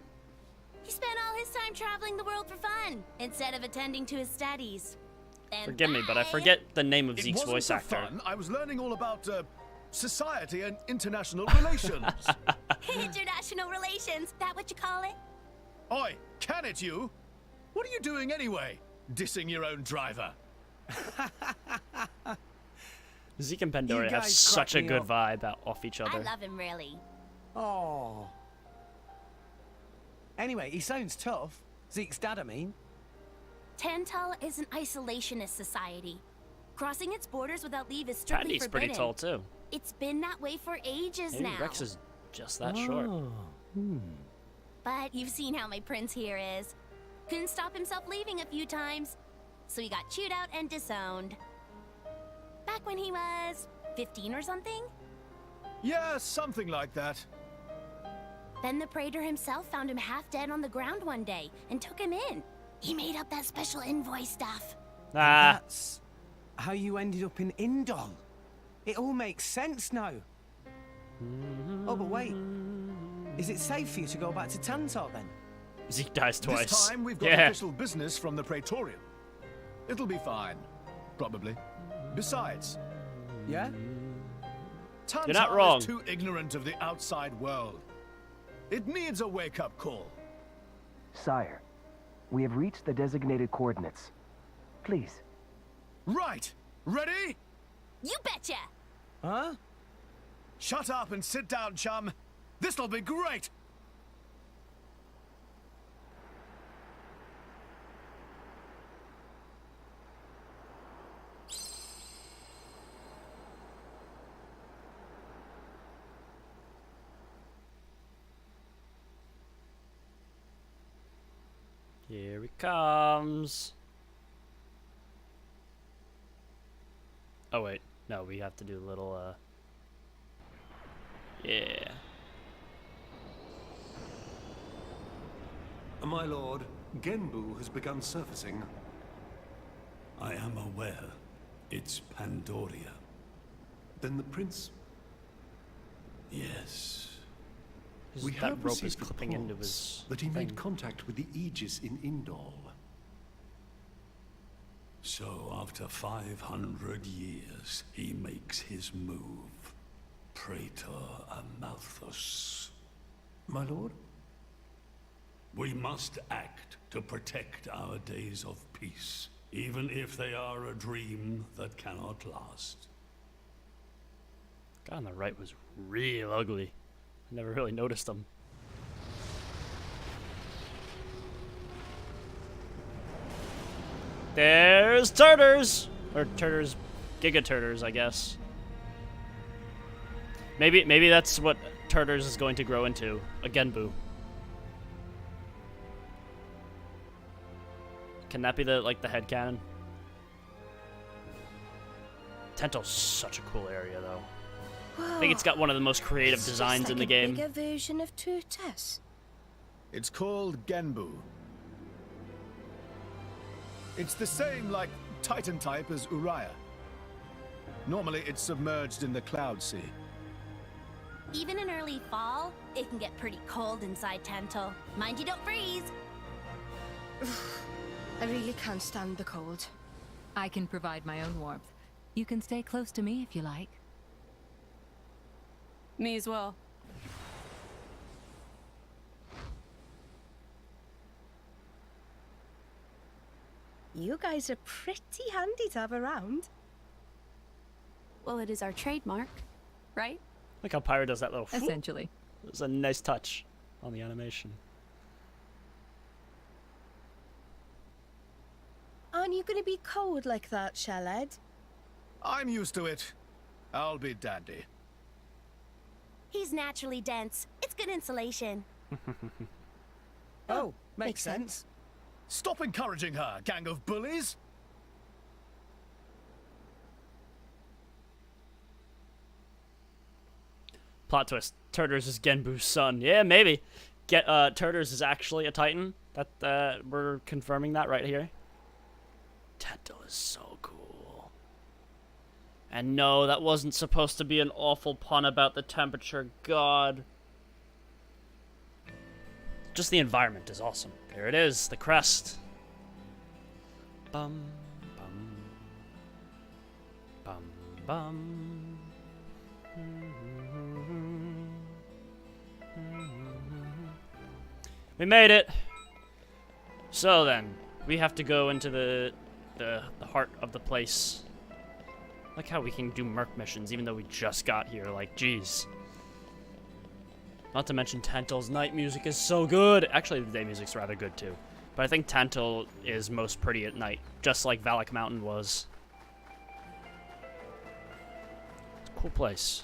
He spent all his time traveling the world for fun, instead of attending to his studies. Then Forgive me, but I forget the name of Zeke's voice for actor. Fun. I was learning all about society and international relations. International relations, that what you call it? Oi, can it you? What are you doing anyway? Dissing your own driver. Zeke and Pandora have such a good vibe off each other. I love him, really. Oh. Anyway, he sounds tough. Zeke's dad, I mean. Tantal is an isolationist society. Crossing its borders without leave is strictly Pandy's forbidden. pretty tall too. It's been that way for ages Maybe now. Rex is just that short. But you've seen how my prince here is. Couldn't stop himself leaving a few times, so he got chewed out and disowned. Back when he was 15 or something? Yeah, something like that. Then the Praetor himself found him half dead on the ground one day and took him in. He made up that special envoy stuff. That's how you ended up in Indol. It all makes sense now. Oh, but wait. Is it safe for you to go back to Tantal then? Zeke dies twice. This time we've got official business from the Praetorium. It'll be fine. Probably. Besides... Yeah? Tantal You're not wrong. is too ignorant of the outside world. It needs a wake-up call. Sire, we have reached the designated coordinates. Please. Right. Ready? You betcha! Huh? Shut up and sit down, chum. This'll be great! Here he comes. Oh wait, No, we have to do a little, yeah. My lord, Genbu has begun surfacing. I am aware. It's Pandoria. Then the prince... Yes. We That have rope is received clipping into reports his that he thing. made contact with the Aegis in Indol. So after 500 years, he makes his move. Praetor Amalthus. My lord? We must act to protect our days of peace, even if they are a dream that cannot last. Guy on the right was real ugly. I never really noticed him. There's Turters! Or Turters, Giga-Turters, I guess. Maybe that's what Turters is going to grow into. A Genbu. Can that be the head cannon? Tental's such a cool area, though. I think it's got one of the most creative It's designs just in like the a game. bigger version of Turtus. It's called Genbu. It's the same, like, Titan type as Uriah. Normally, it's submerged in the Cloud Sea. Even in early fall, it can get pretty cold inside Tantal. Mind you don't freeze. I really can't stand the cold. I can provide my own warmth. You can stay close to me if you like. Me as well. You guys are pretty handy to have around. Well, it is our trademark, right? Look how Pyro does that little... Essentially. It was a nice touch on the animation. Aren't you going to be cold like that, Shellhead? I'm used to it. I'll be dandy. He's naturally dense. It's good insulation. Oh, makes sense. Stop encouraging her, gang of bullies! Plot twist. Turters is Genbu's son. Yeah, maybe. Turters is actually a Titan. That we're confirming that right here. Tental is so cool. And no, that wasn't supposed to be an awful pun about the temperature. God. Just the environment is awesome. There it is, the crest. Bum, bum. Bum, bum. We made it. So then, we have to go into the heart of the place. Like how we can do merc missions even though we just got here. Like, jeez. Not to mention Tantal's night music is so good. Actually, the day music's rather good too. But I think Tantal is most pretty at night, just like Valak Mountain was. It's a cool place.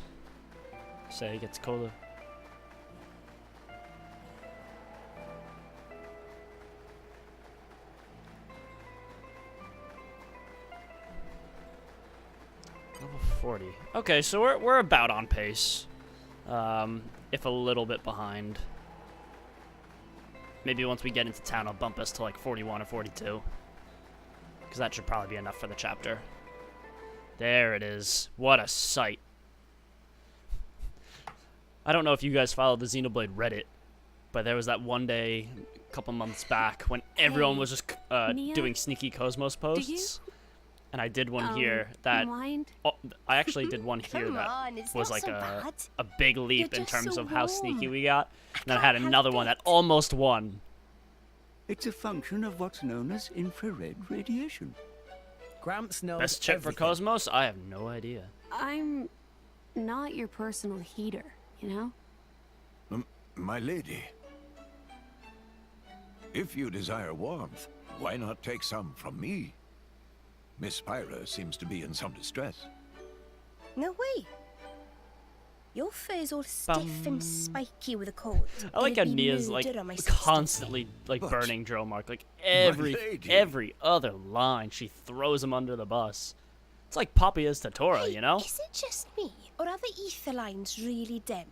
Say it gets colder. Level 40. Okay, so we're about on pace. If a little bit behind. Maybe once we get into town, I'll bump us to like 41 or 42. Because that should probably be enough for the chapter. There it is. What a sight. I don't know if you guys followed the Xenoblade Reddit, but there was that one day, a couple months back, when everyone was just doing sneaky Cosmos posts. And I did one here that... Oh, I actually did one here that was like a big leap in terms of how sneaky we got. And then I had another one that almost won. It's a function of what's known as infrared radiation. Gramps knows Best chip for Cosmos? I have no idea. I'm not your personal heater, you know? My lady. If you desire warmth, why not take some from me? Miss Pyra seems to be in some distress. No way. Your fur's all stiff and spiky with a cold. I like how It'd be Nia's like murder on my constantly like burning Drill Mark. Like every other line, she throws him under the bus. It's like Poppy is to Tora, you know? Is it just me, or are the ether lines really dim?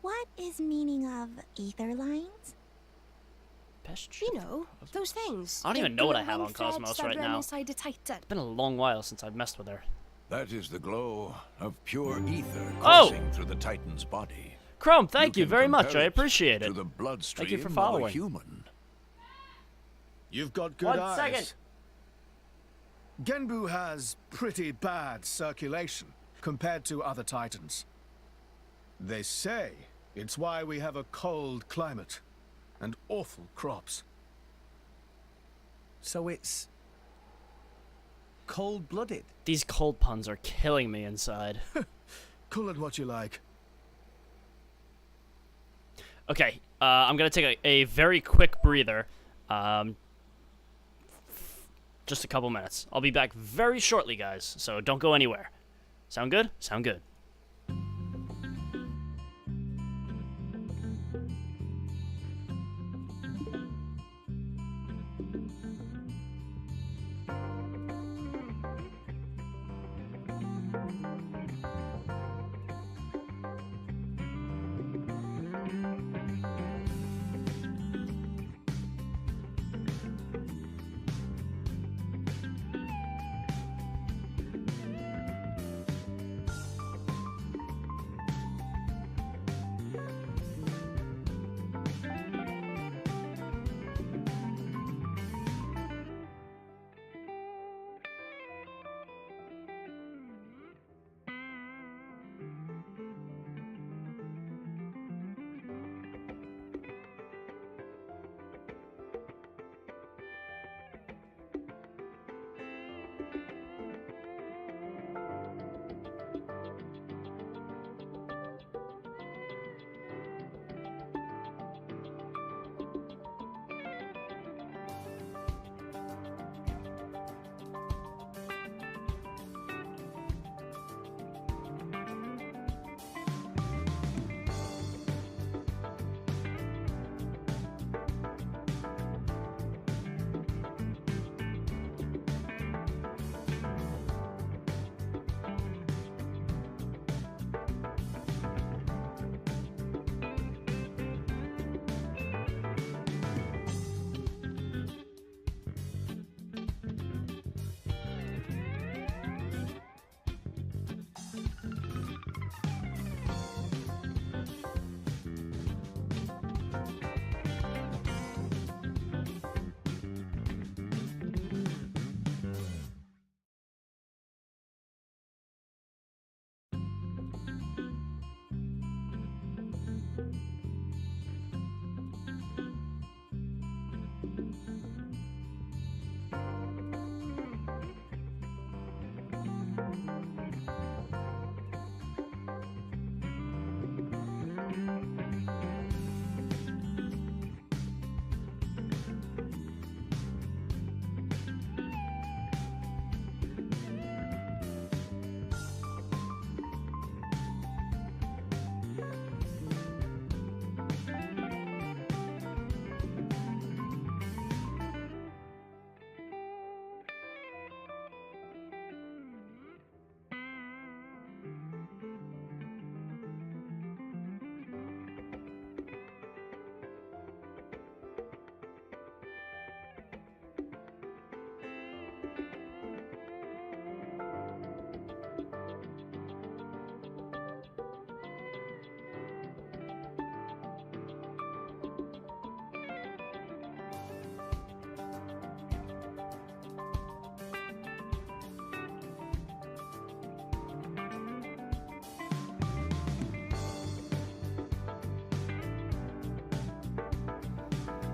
What is meaning of ether lines? You know, those things. I don't even know what I have on glowing Cosmos threads that right run now. inside a Titan. It's been a long while since I've messed with her. That is the glow of pure ether Oh! coursing through the Titan's body. Chrome, thank you can very much. compare I it appreciate it. To the bloodstream Thank you for of a following. human. You've got good 1 eyes. second. Genbu has pretty bad circulation compared to other Titans. They say it's why we have a cold climate and awful crops. So it's cold-blooded. These cold puns are killing me inside. Call it what you like. Okay, I'm gonna take a very quick breather. Just a couple minutes. I'll be back very shortly, guys, so don't go anywhere. Sound good? Sound good.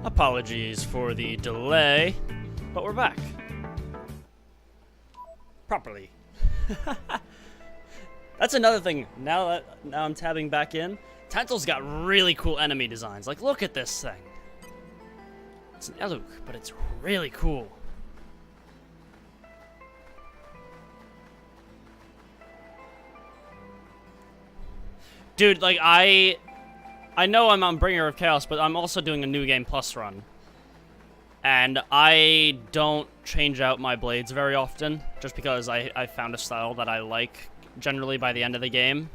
Apologies for the delay, but we're back. Properly. That's another thing. Now I'm tabbing back in. Tentle's got really cool enemy designs. Like, look at this thing. It's an Eluk, but it's really cool. Dude, like, I know I'm on Bringer of Chaos, but I'm also doing a New Game Plus run. And I don't change out my blades very often, just because I found a style that I like generally by the end of the game.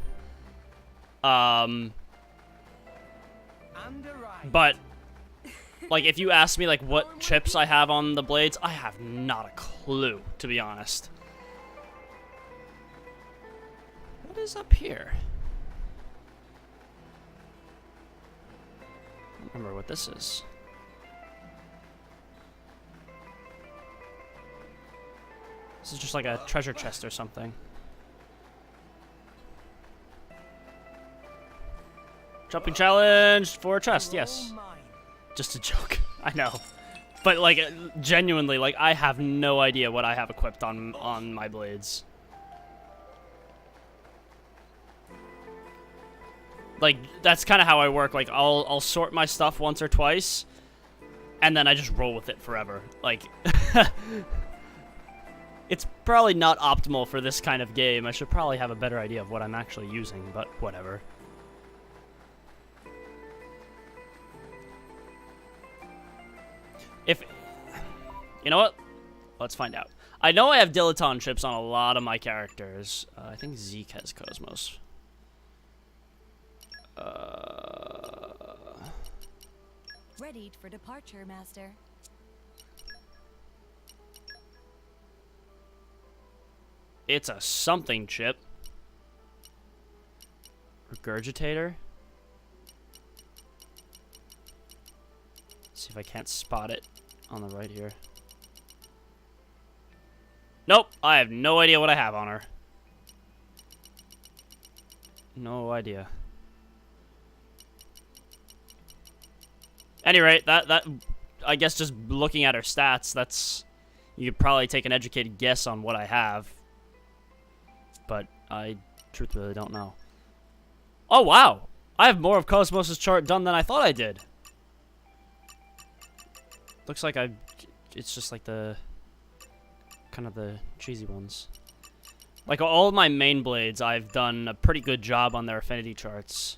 But, like, if you ask me, like, what chips I have on the blades, I have not a clue, to be honest. What is up here? I don't remember what this is. This is just like a treasure chest or something. Jumping challenge for a chest, yes. Just a joke, I know. But like, genuinely, like, I have no idea what I have equipped on my blades. Like, that's kind of how I work. Like, I'll sort my stuff once or twice, and then I just roll with it forever. Like, it's probably not optimal for this kind of game. I should probably have a better idea of what I'm actually using, but whatever. If, you know what? Let's find out. I know I have Dilettante chips on a lot of my characters. I think Zeke has Cosmos. Readied for departure, Master. It's a something chip. Regurgitator. See if I can't spot it on the right here. Nope, I have no idea what I have on her. No idea. Any rate, that I guess just looking at her stats, that's, you could probably take an educated guess on what I have. But I truthfully don't know. Oh wow! I have more of Cosmos' chart done than I thought I did. Looks like it's just like the, kind of the cheesy ones. Like all of my main blades, I've done a pretty good job on their affinity charts.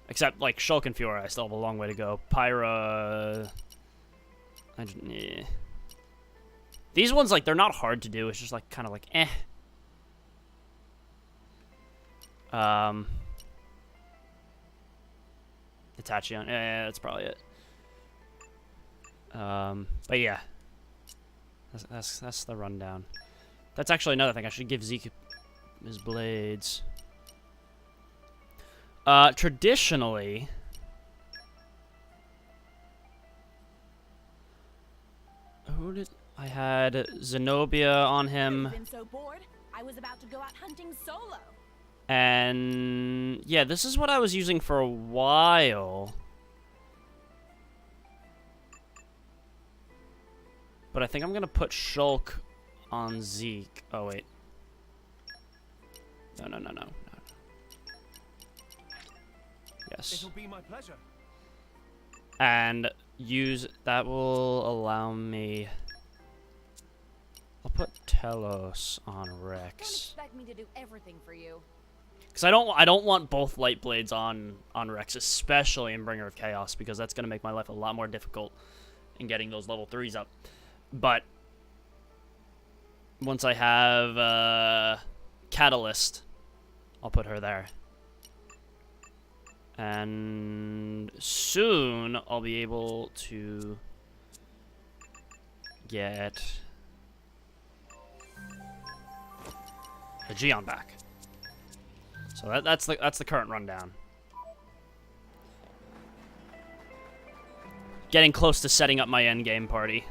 Except like Shulk and Fiora, I still have a long way to go. Pyra, yeah. These ones, like, they're not hard to do. It's just like kind of like eh. Itachion, yeah, that's probably it. But yeah, that's the rundown. That's actually another thing. I should give Zeke his blades. Traditionally, who did I had Zenobia on him? I've been so bored, I was about to go out hunting solo. And yeah, this is what I was using for a while. But I think I'm gonna put Shulk on Zeke. Oh wait. No. Yes. It'll be my pleasure. And use that will allow me. I'll put Telos on Rex. Don't expect me to do everything for you. Because I don't want both light blades on Rex, especially in Bringer of Chaos, because that's gonna make my life a lot more difficult in getting those level 3s up. But once I have Catalyst, I'll put her there. And soon I'll be able to get the Gion back. So that's the current rundown. Getting close to setting up my endgame party.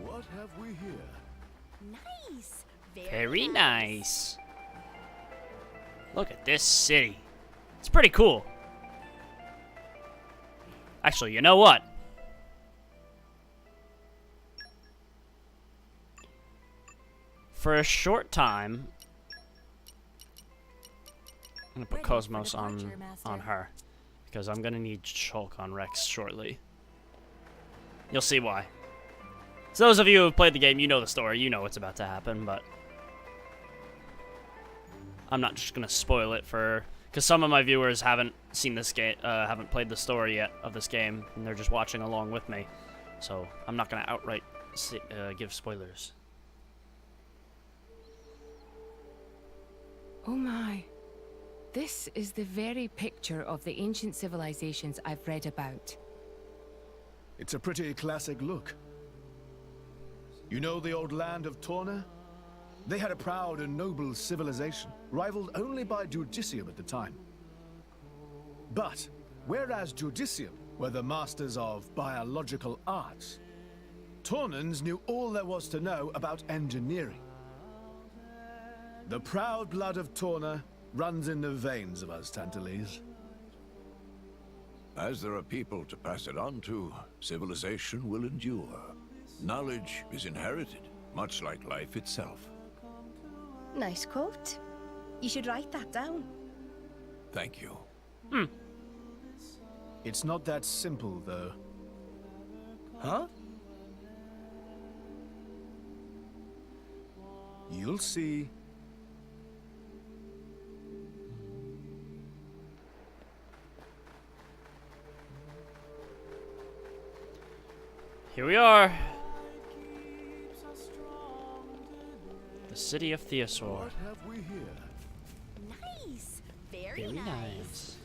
What have we here? Nice. Very nice. Look at this city. It's pretty cool. Actually, you know what? For a short time, I'm gonna put Cosmos on her, because I'm gonna need Shulk on Rex shortly. You'll see why. So those of you who have played the game, you know the story. You know what's about to happen, but I'm not just gonna spoil it for, Because some of my viewers haven't seen this game, haven't played the story yet of this game, and they're just watching along with me. So I'm not gonna outright give spoilers. Oh my. This is the very picture of the ancient civilizations I've read about. It's a pretty classic look. You know the old land of Torna? They had a proud and noble civilization, rivaled only by Judicium at the time. But, whereas Judicium were the masters of biological arts, Tornans knew all there was to know about engineering. The proud blood of Torna runs in the veins of us Tantalese. As there are people to pass it on to, civilization will endure. Knowledge is inherited, much like life itself. Nice quote. You should write that down. Thank you. It's not that simple, though. Huh? You'll see. Here we are. The city of Theosaur. What have we here? Nice. Very, Very nice. nice.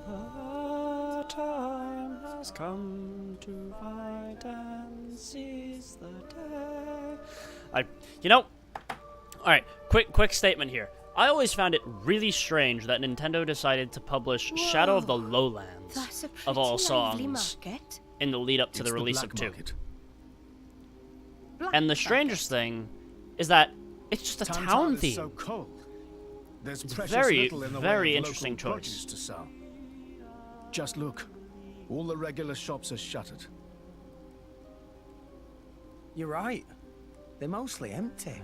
The time has come to fight and seize the day. Alright, quick statement here. I always found it really strange that Nintendo decided to publish Shadow of the Lowlands, That's a of all pretty lively songs, market. in the lead up to the It's release black of 2. market. And the strangest thing is that it's just a Tantal town is theme. so cold. There's It's precious very, little in the very way of interesting local choice. produce to sell. Just look. All the regular shops are shuttered. You're right. They're mostly empty.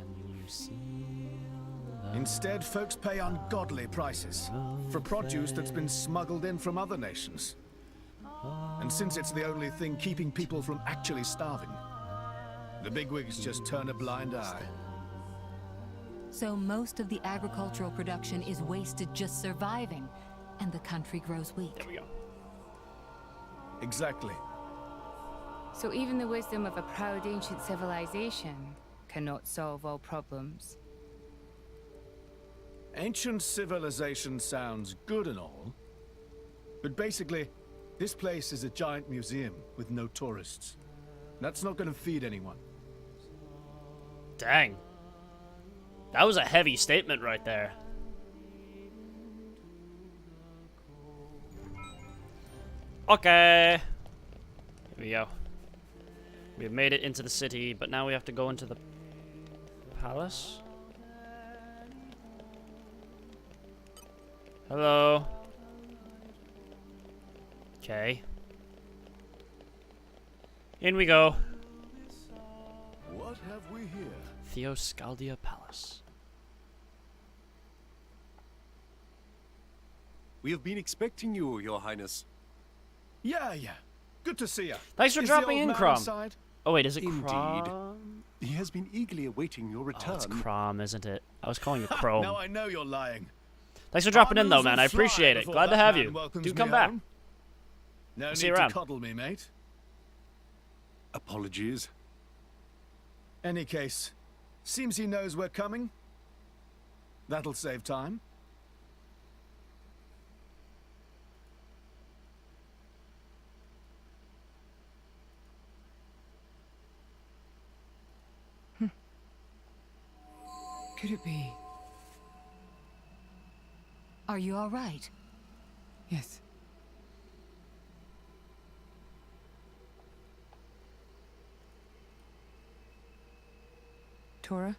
Instead, folks pay ungodly prices for produce that's been smuggled in from other nations. And since it's the only thing keeping people from actually starving, the bigwigs just turn a blind eye. So most of the agricultural production is wasted just surviving, and the country grows weak. There we go. Exactly. So even the wisdom of a proud ancient civilization cannot solve all problems. Ancient civilization sounds good and all, but basically, this place is a giant museum with no tourists. That's not going to feed anyone. Dang. That was a heavy statement right there. Okay. Here we go. We've made it into the city, but now we have to go into the palace. Hello. Okay. In we go. What have we here? Theoscaldia Palace. We have been expecting you, Your Highness. Yeah. Good to see you. Thanks for dropping in, Crom. Oh wait, is it Indeed. Crom? He has been eagerly awaiting your return. Oh, it's Crom, isn't it? I was calling it Chrome. Now I know you're lying. Thanks for dropping in, though, Our man. news I will fly appreciate it. before Glad to that have man you. welcomes Do me come back. home. No See you need around. to coddle me, mate. Apologies. Any case, seems he knows we're coming. That'll save time. Could it be? Are you all right? Yes. Tora?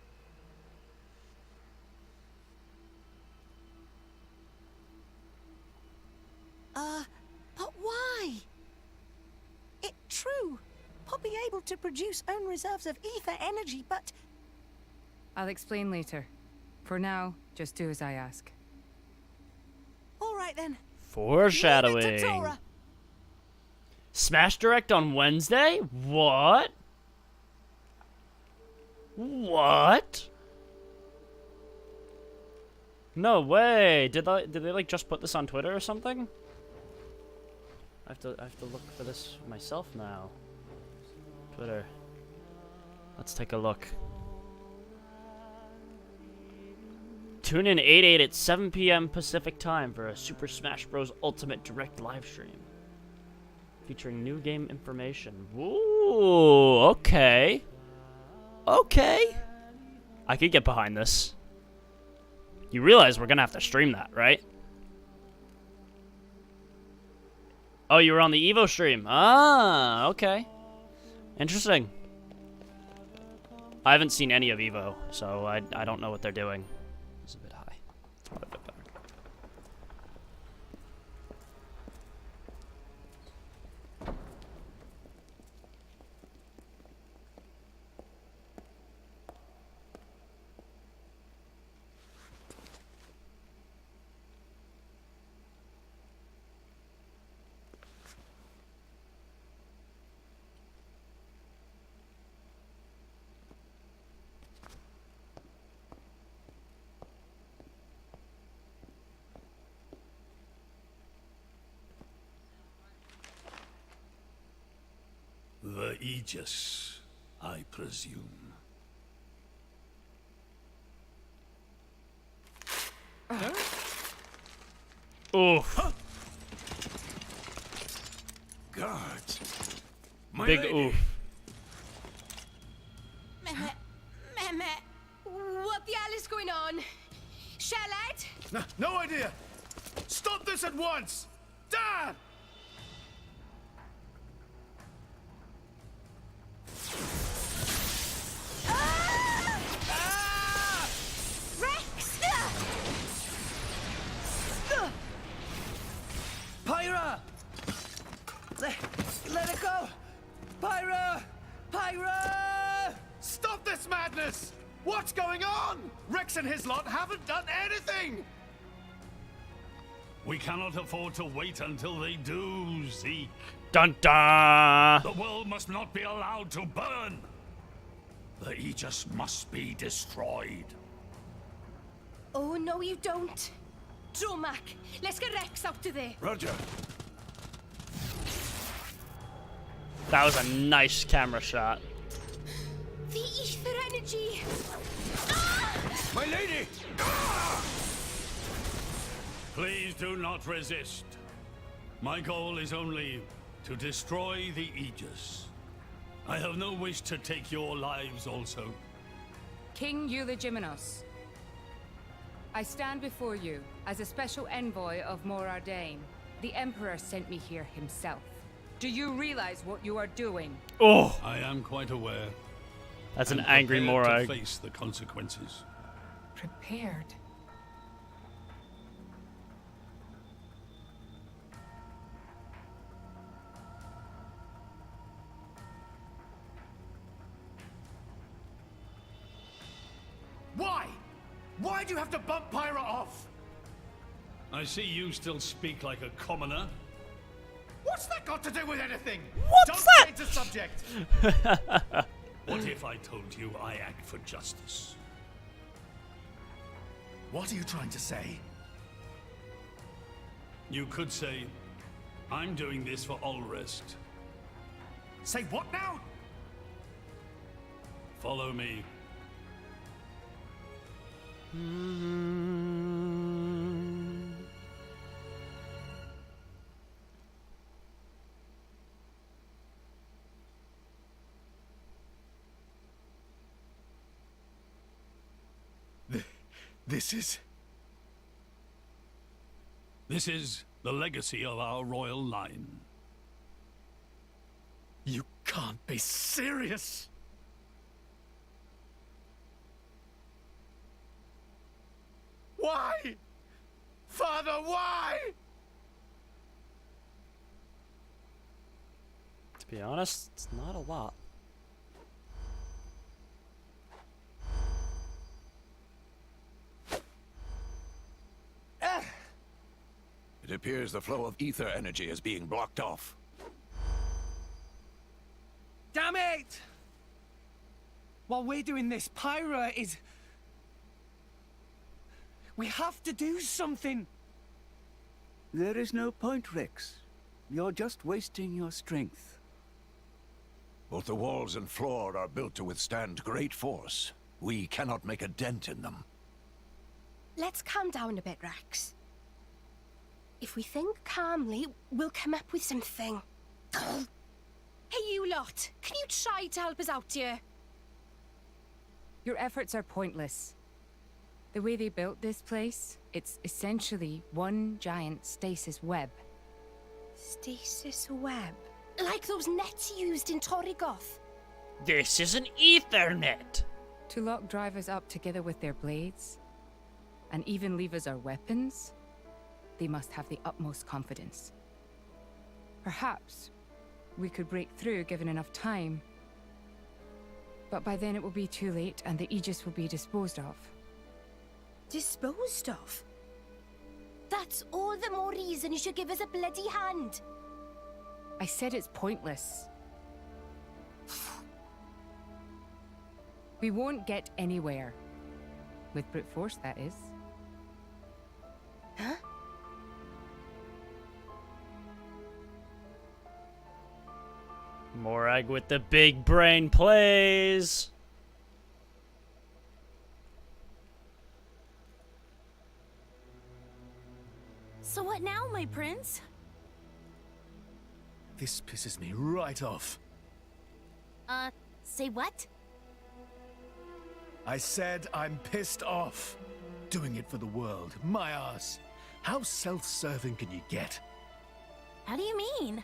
But why? It true. Pot be able to produce own reserves of ether energy, but I'll explain later. For now, just do as I ask. all right then. Foreshadowing. Tora. Smash Direct on Wednesday? What? What? No way! Did they like just put this on Twitter or something? I have to look for this myself now. Twitter. Let's take a look. Tune in 8/8 at 7 p.m. Pacific time for a Super Smash Bros. Ultimate Direct live stream. Featuring new game information. Ooh, okay. Okay. I could get behind this. You realize we're gonna have to stream that, right? Oh, you were on the Evo stream. Ah, okay. Interesting. I haven't seen any of Evo, so I don't know what they're doing. It's a bit high. It's quite a bit better. The Aegis, I presume. Oof. Guards. Big oof. Mehmet, what the hell is going on? Charlotte? No idea! Stop this at once! Dad! Rex! Pyra! Let it go! Pyra! Pyra! Stop this madness! What's going on? Rex and his lot haven't done anything! We cannot afford to wait until they do, Zeke. Dun dun! The world must not be allowed to burn. The Aegis must be destroyed. Oh, no, you don't. Dromac, let's get Rex out of there. Roger. That was a nice camera shot. The ether energy. My lady! Please do not resist. My goal is only to destroy the Aegis. I have no wish to take your lives also. King Eulogimenos, I stand before you as a special envoy of Morardain. The Emperor sent me here himself. Do you realize what you are doing? Oh! I am quite aware. That's an and angry prepared Morag. to face the consequences. Prepared. Why? Why do you have to bump Pyra off? I see you still speak like a commoner. What's that got to do with anything? What's Don't that? change the subject. What if I told you I act for justice? What are you trying to say? You could say, I'm doing this for Ulrist. Say what now? Follow me. This is... This is the legacy of our royal line. You can't be serious! Why? Father, why? To be honest, it's not a lot. It appears the flow of ether energy is being blocked off. Damn it! While we're doing this, Pyra is... We have to do something! There is no point, Rex. You're just wasting your strength. Both the walls and floor are built to withstand great force. We cannot make a dent in them. Let's calm down a bit, Rex. If we think calmly, we'll come up with something. Hey, you lot! Can you try to help us out here? Your efforts are pointless. The way they built this place, it's essentially one giant stasis web. Stasis web? Like those nets used in Torrigoth? This is an Ethernet! To lock drivers up together with their blades, and even leave us our weapons, they must have the utmost confidence. Perhaps we could break through given enough time, but by then it will be too late and the Aegis will be disposed of. Disposed of? That's all the more reason you should give us a bloody hand. I said it's pointless. We won't get anywhere. With brute force, that is. Huh? Morag with the big brain plays. So what now, my prince? This pisses me right off. Say what? I said I'm pissed off. Doing it for the world, my ass. How self-serving can you get? How do you mean?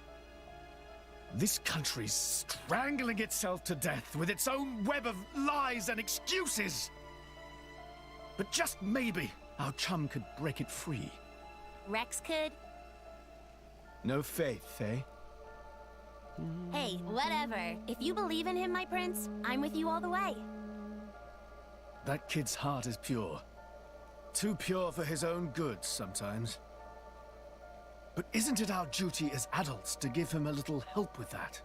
This country's strangling itself to death with its own web of lies and excuses. But just maybe our chum could break it free. Rex could? No faith, eh? Hey, whatever. If you believe in him, my prince, I'm with you all the way. That kid's heart is pure. Too pure for his own good sometimes. But isn't it our duty as adults to give him a little help with that?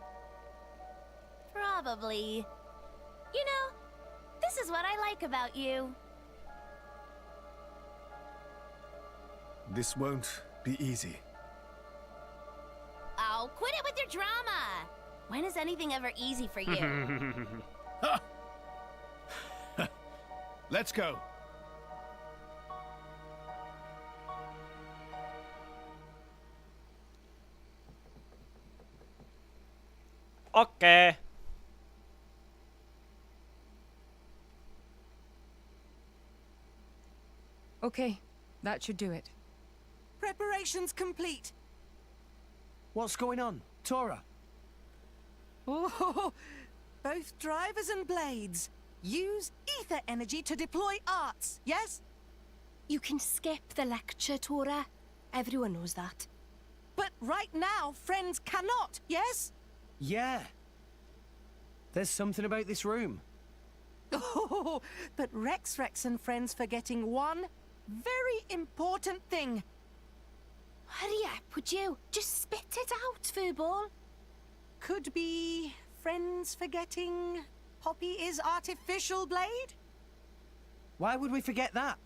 Probably. You know, this is what I like about you. This won't be easy. Oh, quit it with your drama! When is anything ever easy for you? Let's go. Okay. Okay, that should do it. Preparations complete. What's going on, Tora? Oh, both drivers and blades. Use ether energy to deploy arts, yes? You can skip the lecture, Tora. Everyone knows that. But right now, friends cannot, yes? Yeah. There's something about this room. Oh, but Rex and friends forgetting one very important thing. Hurry up, would you? Just spit it out, Furball. Could be friends forgetting Poppy is artificial blade? Why would we forget that?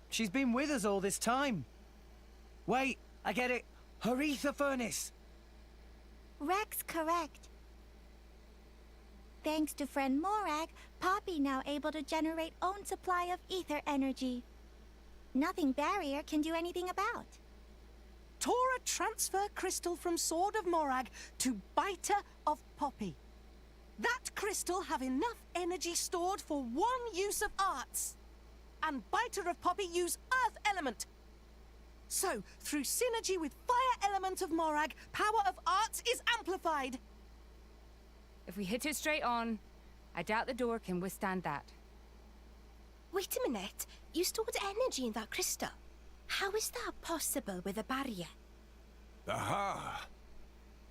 She's been with us all this time. Wait, I get it. Her ether furnace. Rex correct. Thanks to friend Morag, Poppy now able to generate own supply of ether energy. Nothing barrier can do anything about. Tora transfer crystal from Sword of Morag to Biter of Poppy. That crystal have enough energy stored for one use of arts. And Biter of Poppy use Earth element. So, through synergy with Fire element of Morag, power of arts is amplified. If we hit it straight on, I doubt the door can withstand that. Wait a minute. You stored energy in that crystal. How is that possible with a barrier? Aha!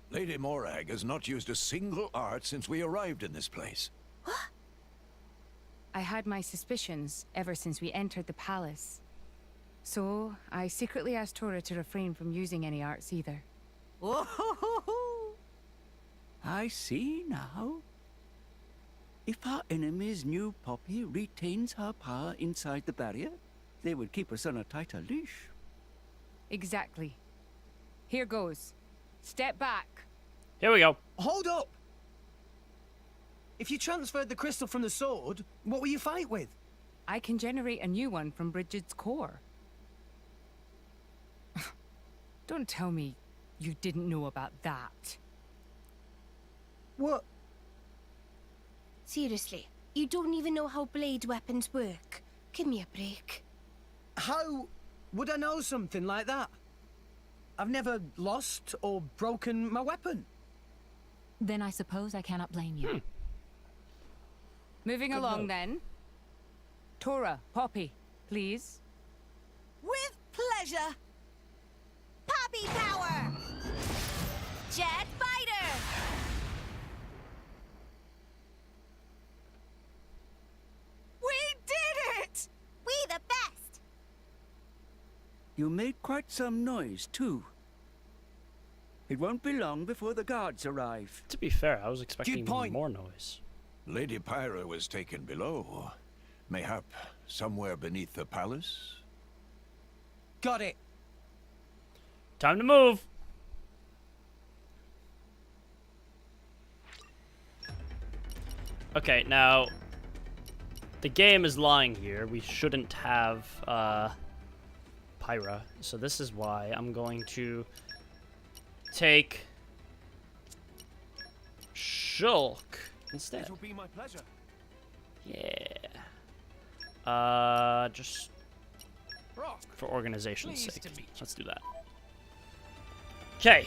Lady Morag has not used a single art since we arrived in this place. What? I had my suspicions ever since we entered the palace. So, I secretly asked Tora to refrain from using any arts either. I see now. If our enemy's new Poppy retains her power inside the barrier, they would keep us on a tighter leash. Exactly. Here goes. Step back. Here we go. Hold up! If you transferred the crystal from the sword, what will you fight with? I can generate a new one from Bridget's core. Don't tell me you didn't know about that. What? Seriously, you don't even know how blade weapons work. Give me a break. How would I know something like that? I've never lost or broken my weapon. Then I suppose I cannot blame you. Moving along then. Tora, Poppy, please. With pleasure. Poppy power! Jet fighter! We did it! We the best! You made quite some noise, too. It won't be long before the guards arrive. To be fair, I was expecting more noise. Lady Pyra was taken below. Mayhap somewhere beneath the palace? Got it. Time to move. Okay, now the game is lying here. We shouldn't have Pyra, so this is why I'm going to take Shulk instead. It will be my pleasure. Yeah. Just for organization's sake. Let's do that. Okay.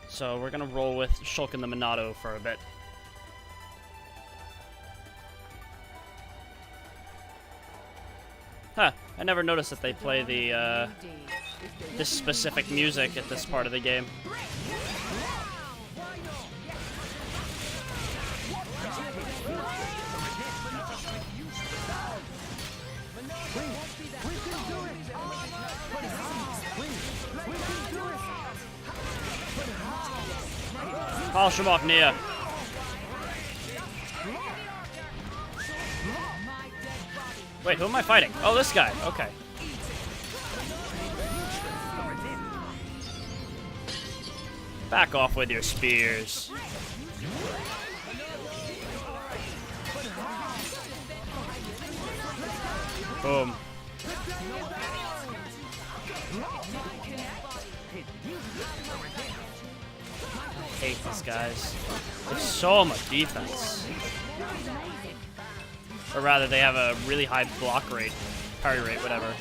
So we're gonna roll with Shulk and the Minato for a bit. Huh, I never noticed that they play the, this specific music at this part of the game. Palshamok Nia. Wait, who am I fighting? Oh, this guy. Okay. Back off with your spears. Boom. I hate these guys. There's so much defense. Or rather, they have a really high block rate, parry rate, whatever.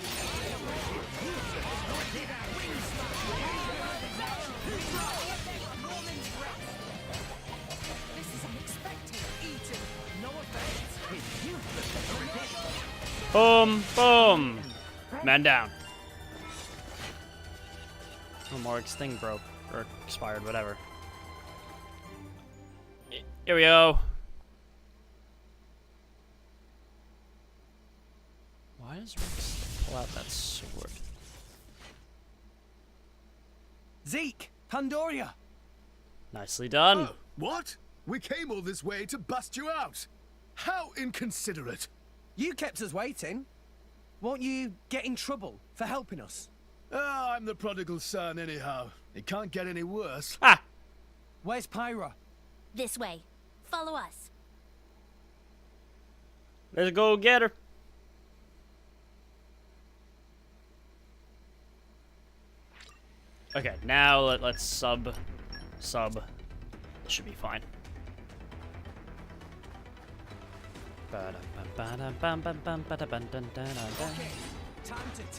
Boom, boom. Man down. Oh, Morg's thing broke. Or expired, whatever. Here we go. Why does Rex pull out that sword? Zeke! Pandoria! Nicely done. What? We came all this way to bust you out. How inconsiderate. You kept us waiting. Won't you get in trouble for helping us? Oh, I'm the prodigal son anyhow. It can't get any worse. Ah! Where's Pyra? This way. Follow us. Let's go get her. Okay, now let's sub. Should be fine.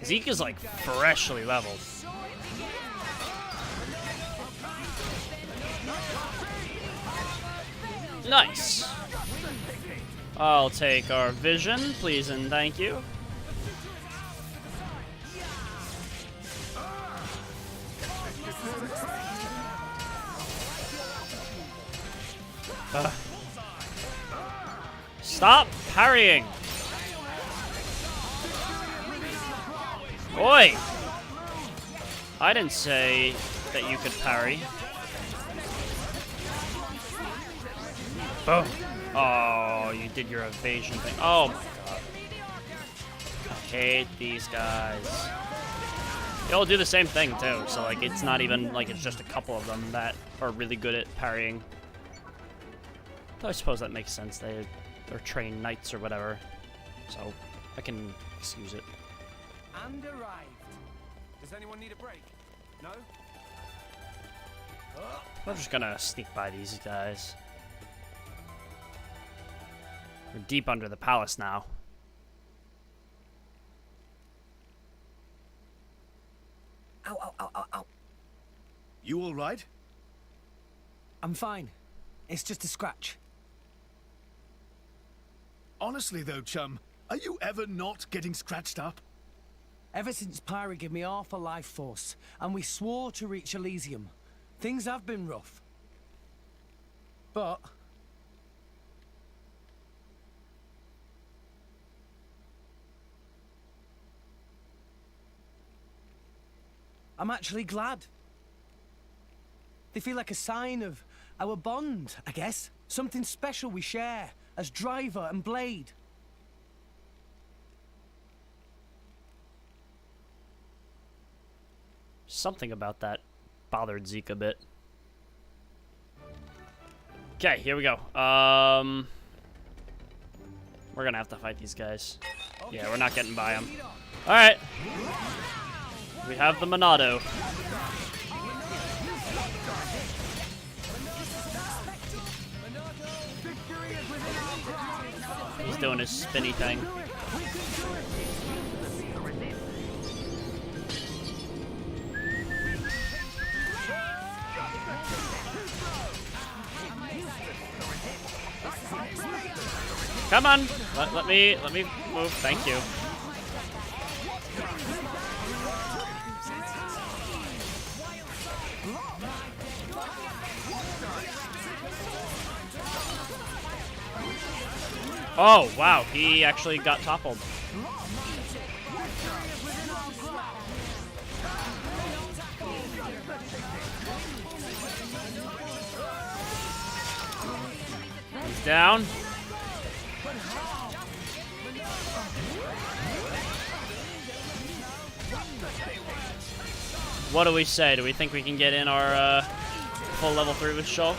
Zeke is like freshly leveled. Nice. I'll take our vision, please and thank you. Stop parrying. Oi! I didn't say that you could parry. Boom. Oh, you did your evasion thing. Oh my god. hate these guys. They all do the same thing too, so like it's not even like it's just a couple of them that are really good at parrying. Though I suppose that makes sense. They're trained knights or whatever, so I can excuse it. And arrived. Does anyone need a break? No? I'm just gonna sneak by these guys. We're deep under the palace now. Ow, ow, ow, ow, ow. You all right? I'm fine. It's just a scratch. Honestly though, chum, are you ever not getting scratched up? Ever since Pyra gave me half a life force, and we swore to reach Elysium, things have been rough. But I'm actually glad. They feel like a sign of our bond, I guess. Something special we share as driver and blade. Something about that bothered Zeke a bit. Okay, here we go. We're gonna have to fight these guys. Yeah, we're not getting by them. All right. We have the Monado. He's doing his spinny thing. Come on, let me move. Thank you. Oh wow, he actually got toppled. He's down. What do we say? Do we think we can get in our full level 3 with Shulk?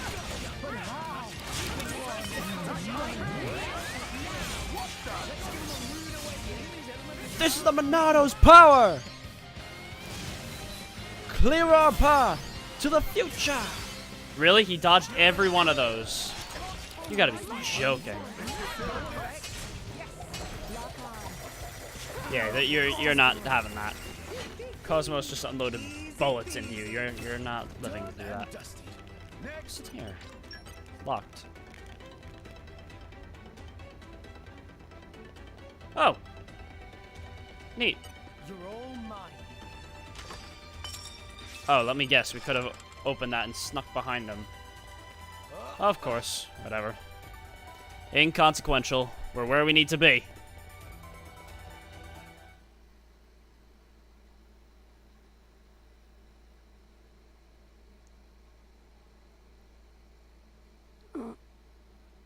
This is the Monado's power! Clear our path to the future! Really? He dodged every one of those. You gotta be joking. Yeah, you're not having that. Cosmos just unloaded bullets into you. You're not living to do that. What's here? Locked. Oh. Neat. You're all mine. Oh, let me guess. We could have opened that and snuck behind them. Of course. Whatever. Inconsequential. We're where we need to be.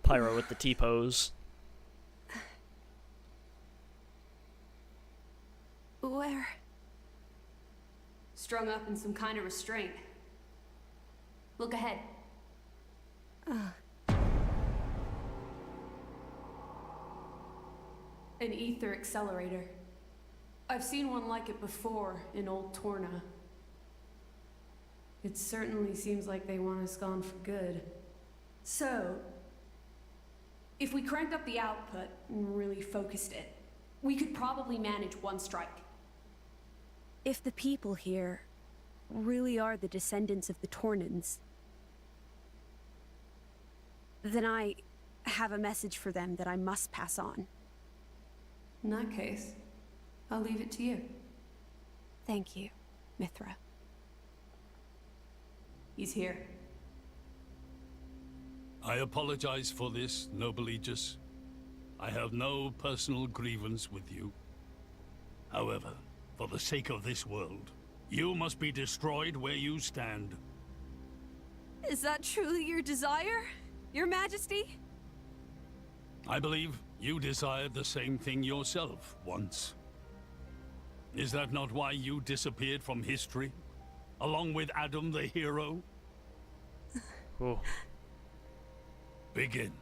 Pyro with the T-pose. Where? Strung up in some kind of restraint. Look ahead. An ether accelerator. I've seen one like it before in Old Torna. It certainly seems like they want us gone for good. So, if we cranked up the output and really focused it, we could probably manage one strike. If the people here really are the descendants of the Tornans, then I have a message for them that I must pass on. In that case, I'll leave it to you. Thank you, Mithra. He's here. I apologize for this, noble Aegis. I have no personal grievance with you. However, for the sake of this world, you must be destroyed where you stand. Is that truly your desire, Your Majesty? I believe you desired the same thing yourself once. Is that not why you disappeared from history? Along with Adam the hero? Oh. Begin.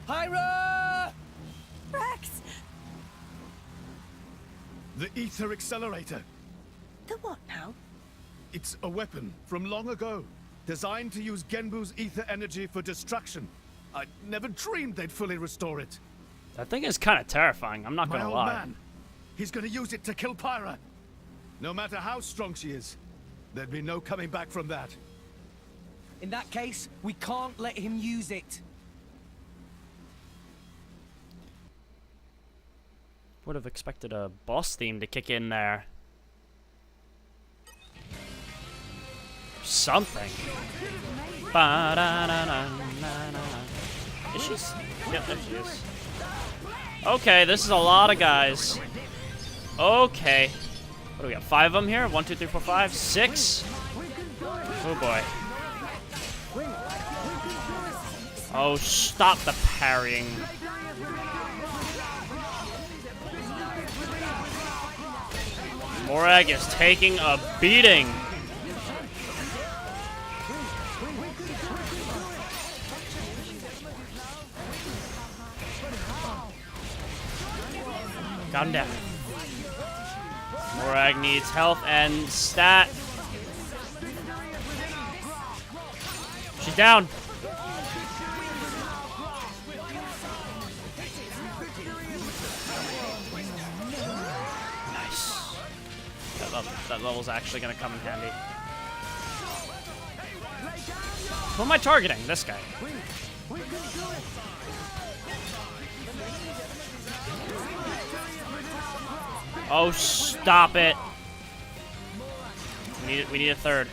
Hyra! Rex! The ether accelerator. The what now? It's a weapon from long ago, designed to use Genbu's ether energy for destruction. I never dreamed they'd fully restore it. That thing is kind of terrifying, I'm not My gonna old lie. man, he's gonna use it to kill Pyra. No matter how strong she is, there'd be no coming back from that. In that case, we can't let him use it. Would have expected a boss theme to kick in there. Something. Is she? Yep, there she is. Okay, this is a lot of guys. Okay. What do we got? 5 of them here? 1, 2, 3, 4, 5, 6. Oh boy. Oh, stop the parrying. Morag is taking a beating. Got him down. Morag needs health and stat. She's down. Nice. That level's actually gonna come in handy. Who am I targeting? This guy. Oh, stop it. We need a third.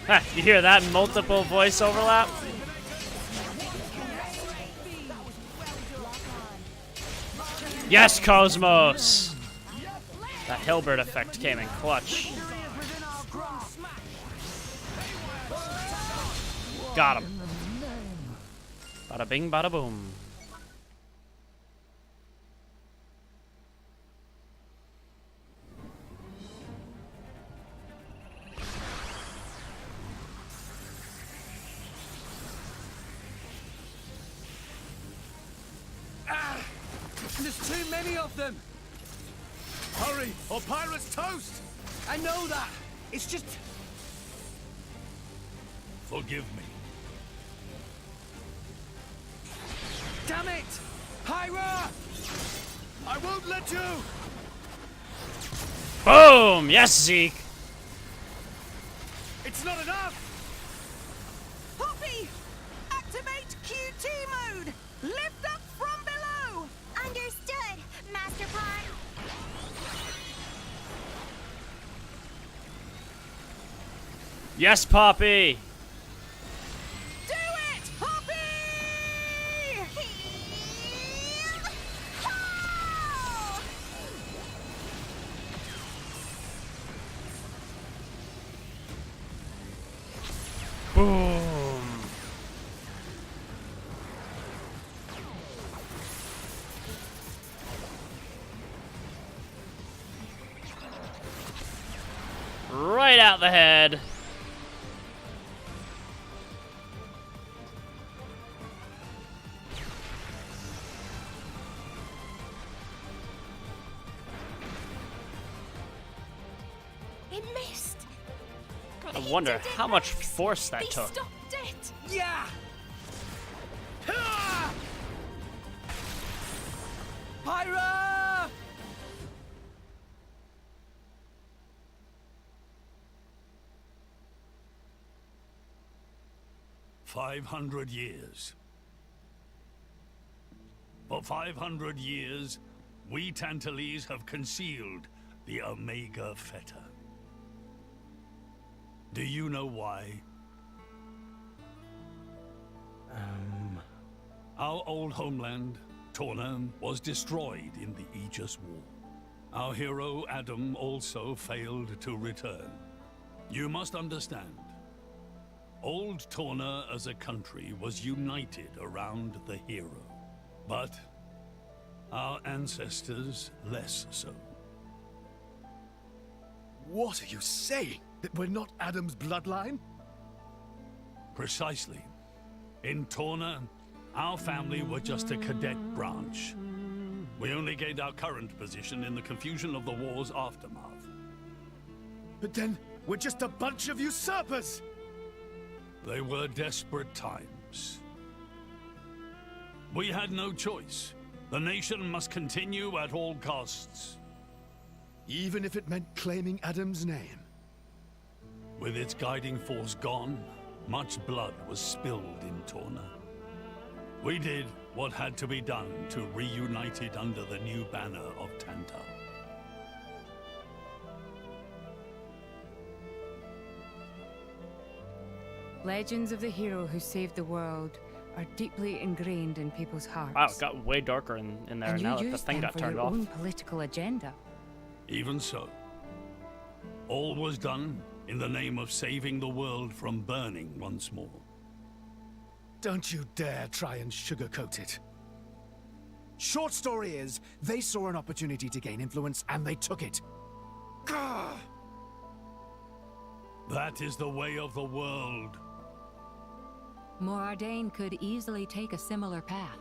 Ha, you hear that multiple voice overlap? Yes, Cosmos! That Hilbert effect came in clutch. Got him. Bada bing, bada boom. There's too many of them! Hurry, or Pyra's toast! I know that! It's just... Forgive me. Damn it! Hyra! I won't let you! Boom! Yes, Zeke! It's not enough! Poppy! Activate QT mode! Lift up from below! Understood, Master Pawn. Yes, Poppy! Do it, Poppy! Boom! Right out the head. It missed. I wonder how much force that They took. stopped it. Yeah! Pyra! 500 years. For 500 years, we Tantalese have concealed the Omega Feta. Do you know why? Our old homeland, Torna, was destroyed in the Aegis War. Our hero, Adam, also failed to return. You must understand, Old Torna as a country was united around the hero. But our ancestors less so. What are you saying? That we're not Adam's bloodline? Precisely. In Torna, our family were just a cadet branch. We only gained our current position in the confusion of the war's aftermath. But then, we're just a bunch of usurpers! They were desperate times. We had no choice. The nation must continue at all costs. Even if it meant claiming Adam's name? With its guiding force gone, much blood was spilled in Torna. We did what had to be done to reunite it under the new banner of Tanta. Legends of the hero who saved the world are deeply ingrained in people's hearts. Wow, it got way darker in there and now you that the use thing them got for turned your off. own political agenda. Even so, all was done in the name of saving the world from burning once more. Don't you dare try and sugarcoat it. Short story is, they saw an opportunity to gain influence and they took it. Gah! That is the way of the world. Morardain could easily take a similar path.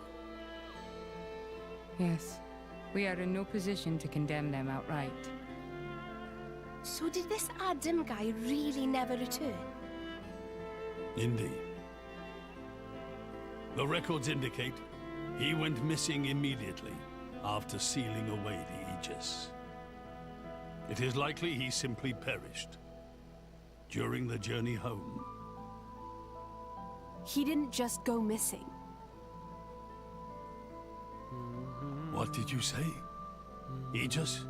Yes, we are in no position to condemn them outright. So did this Adam guy really never return? Indeed. The records indicate he went missing immediately after sealing away the Aegis. It is likely he simply perished during the journey home. He didn't just go missing. What did you say? Aegis?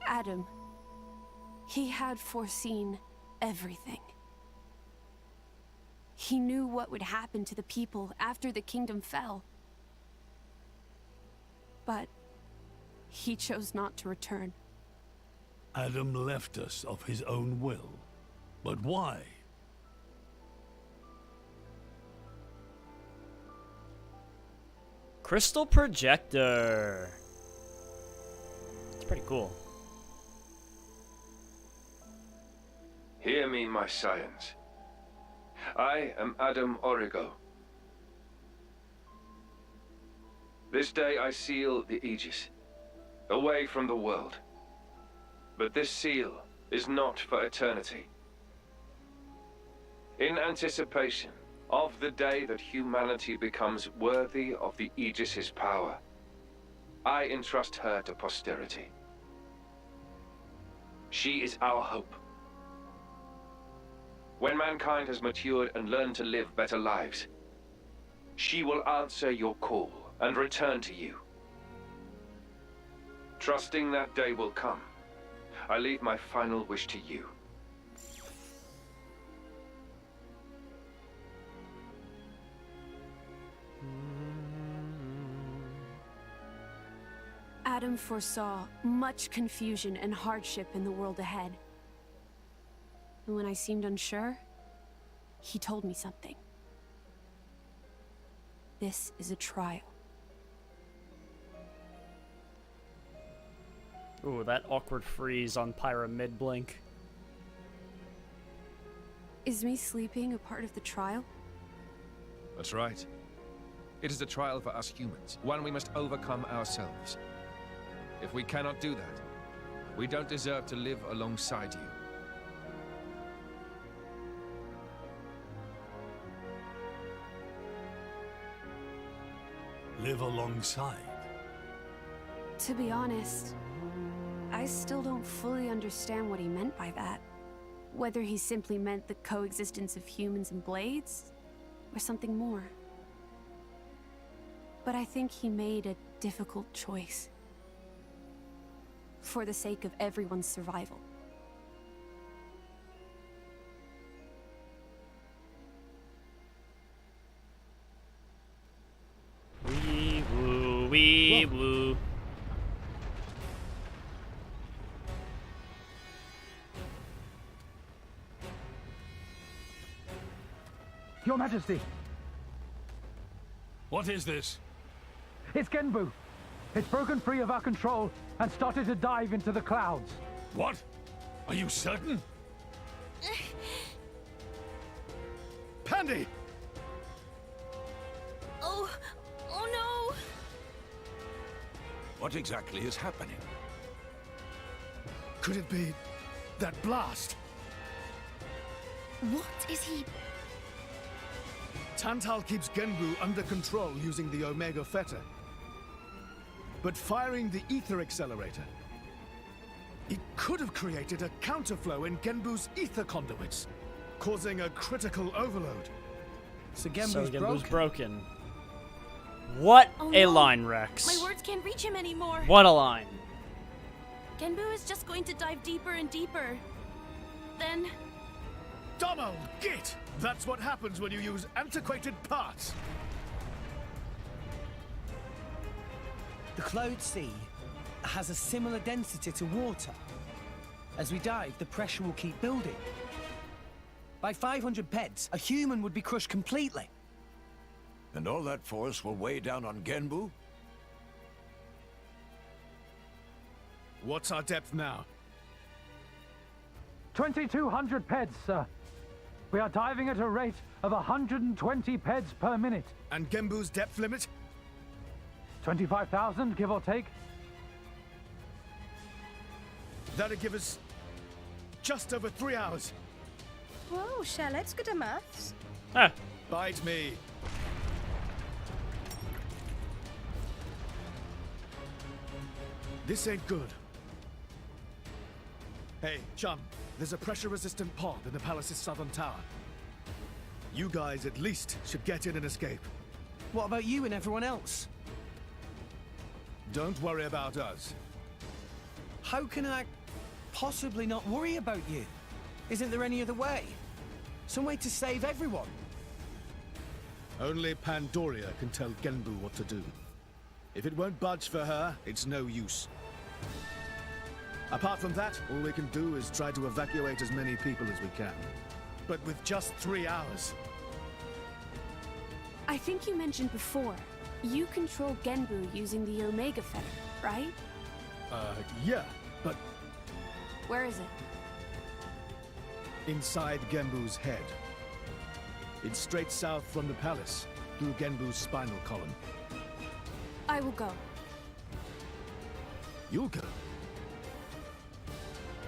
Adam, he had foreseen everything. He knew what would happen to the people after the kingdom fell. But he chose not to return. Adam left us of his own will. But why? Crystal projector. It's pretty cool. Hear me, my scions. I am Adam Origo. This day I seal the Aegis, away from the world. But this seal is not for eternity. In anticipation of the day that humanity becomes worthy of the Aegis's power, I entrust her to posterity. She is our hope. When mankind has matured and learned to live better lives, she will answer your call and return to you. Trusting that day will come, I leave my final wish to you. Adam foresaw much confusion and hardship in the world ahead. And when I seemed unsure, he told me something. This is a trial. Ooh, that awkward freeze on Pyra mid-blink. Is me sleeping a part of the trial? That's right. It is a trial for us humans, one we must overcome ourselves. If we cannot do that, we don't deserve to live alongside you. Live alongside? To be honest, I still don't fully understand what he meant by that. Whether he simply meant the coexistence of humans and blades, or something more. But I think he made a difficult choice. For the sake of everyone's survival. Wee woo, wee woo. Your Majesty. What is this? It's Genbu. It's broken free of our control and started to dive into the clouds. What? Are you certain? Pandy! Oh no! What exactly is happening? Could it be that blast? What is he? Tantal keeps Genbu under control using the Omega Fetter. But firing the ether accelerator, it could have created a counterflow in Genbu's ether conduits, causing a critical overload. So Genbu's broken. What Oh, a no. line, Rex. My words can't reach him anymore. What a line. Genbu is just going to dive deeper and deeper. Then... Domo, git! That's what happens when you use antiquated parts. The Cloud Sea has a similar density to water. As we dive, the pressure will keep building. By 500 peds, a human would be crushed completely. And all that force will weigh down on Genbu? What's our depth now? 2,200 peds, sir. We are diving at a rate of 120 peds per minute. And Genbu's depth limit? 25,000, give or take. That'd give us just over 3 hours. Whoa, Charlotte's good at maths. Ah. Bite me. This ain't good. Hey, chum, there's a pressure-resistant pod in the palace's southern tower. You guys at least should get in and escape. What about you and everyone else? Don't worry about us. How can I possibly not worry about you? Isn't there any other way? Some way to save everyone? Only Pandoria can tell Genbu what to do. If it won't budge for her, it's no use. Apart from that, all we can do is try to evacuate as many people as we can. But with just 3 hours. I think you mentioned before, you control Genbu using the Omega Fetter, right? Yeah, but Where is it? inside Genbu's head. It's straight south from the palace, through Genbu's spinal column. I will go. You'll go.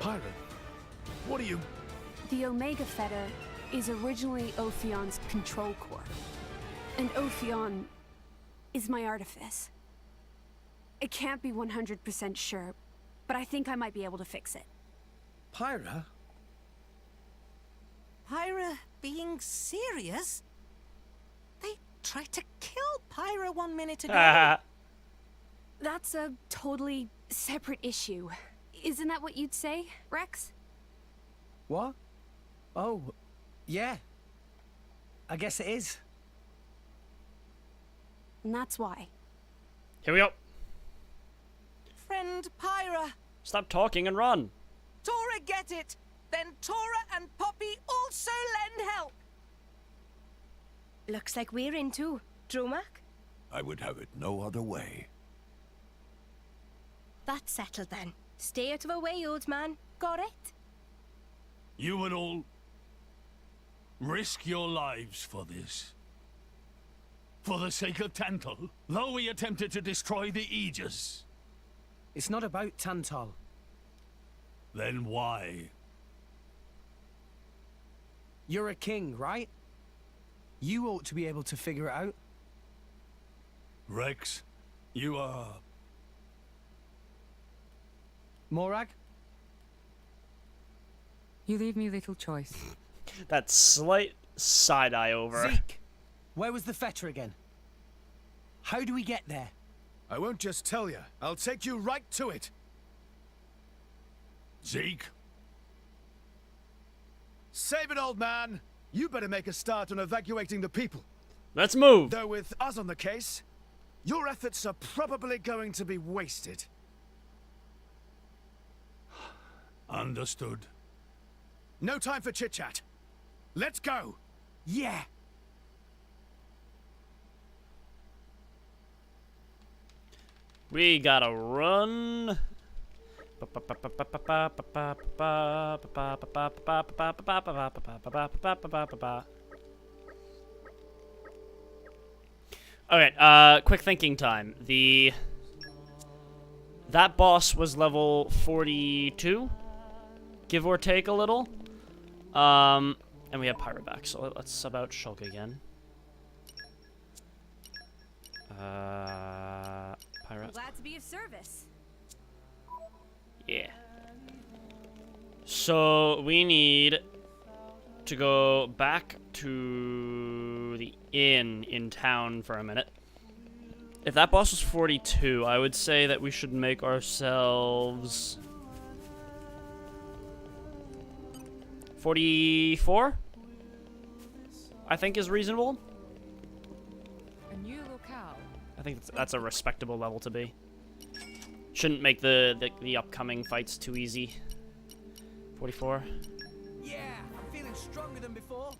Pyra, what are you... The Omega Fetter is originally Ophion's control core. And Ophion is my artifice. I can't be 100% sure, but I think I might be able to fix it. Pyra? Pyra being serious? They tried to kill Pyra 1 minute ago. That's a totally separate issue. Isn't that what you'd say, Rex? What? Oh, yeah. I guess it is. And that's why. Here we go. Friend Pyra. Stop talking and run. Tora get it. Then Tora and Poppy also lend help. Looks like we're in too. Dromak? I would have it no other way. That's settled then. Stay out of our way, old man. Got it? You would all risk your lives for this. For the sake of Tantal, though we attempted to destroy the Aegis. It's not about Tantal. Then why? You're a king, right? You ought to be able to figure it out. Rex, you are... Morag? You leave me little choice. That slight side-eye over. Zeke, where was the fetter again? How do we get there? I won't just tell you. I'll take you right to it. Zeke? Save it, old man. You better make a start on evacuating the people. Let's move. Though with us on the case, your efforts are probably going to be wasted. Understood. No time for chit-chat. Let's go. Yeah. We gotta run. Okay, quick thinking time. That boss was level 42, give or take a little. And we have Pyro back, so let's sub out Shulk again. Pyro. Glad to be of service. Yeah. So we need to go back to the inn in town for a minute. If that boss was 42, I would say that we should make ourselves 44. I think is reasonable. A new locale. I think that's a respectable level to be. Shouldn't make the upcoming fights too easy. 44. Yeah, I'm feeling stronger than before.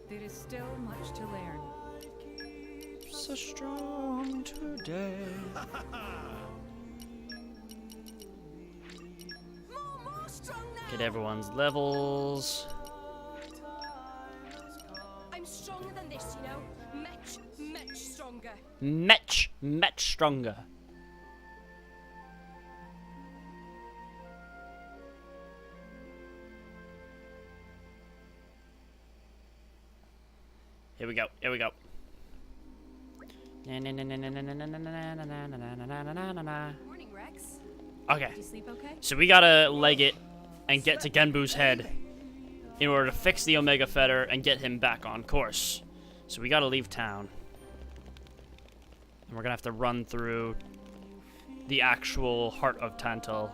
There is still much to learn. So strong today. Get everyone's levels. I'm stronger than this, you know. Much stronger. Much stronger. Here we go. Here we go. Morning, Rex. Okay. Did you sleep okay? So we gotta leg it and get to Genbu's head in order to fix the Omega Fetter and get him back on course. So we gotta leave town. And we're gonna have to run through the actual heart of Tantal.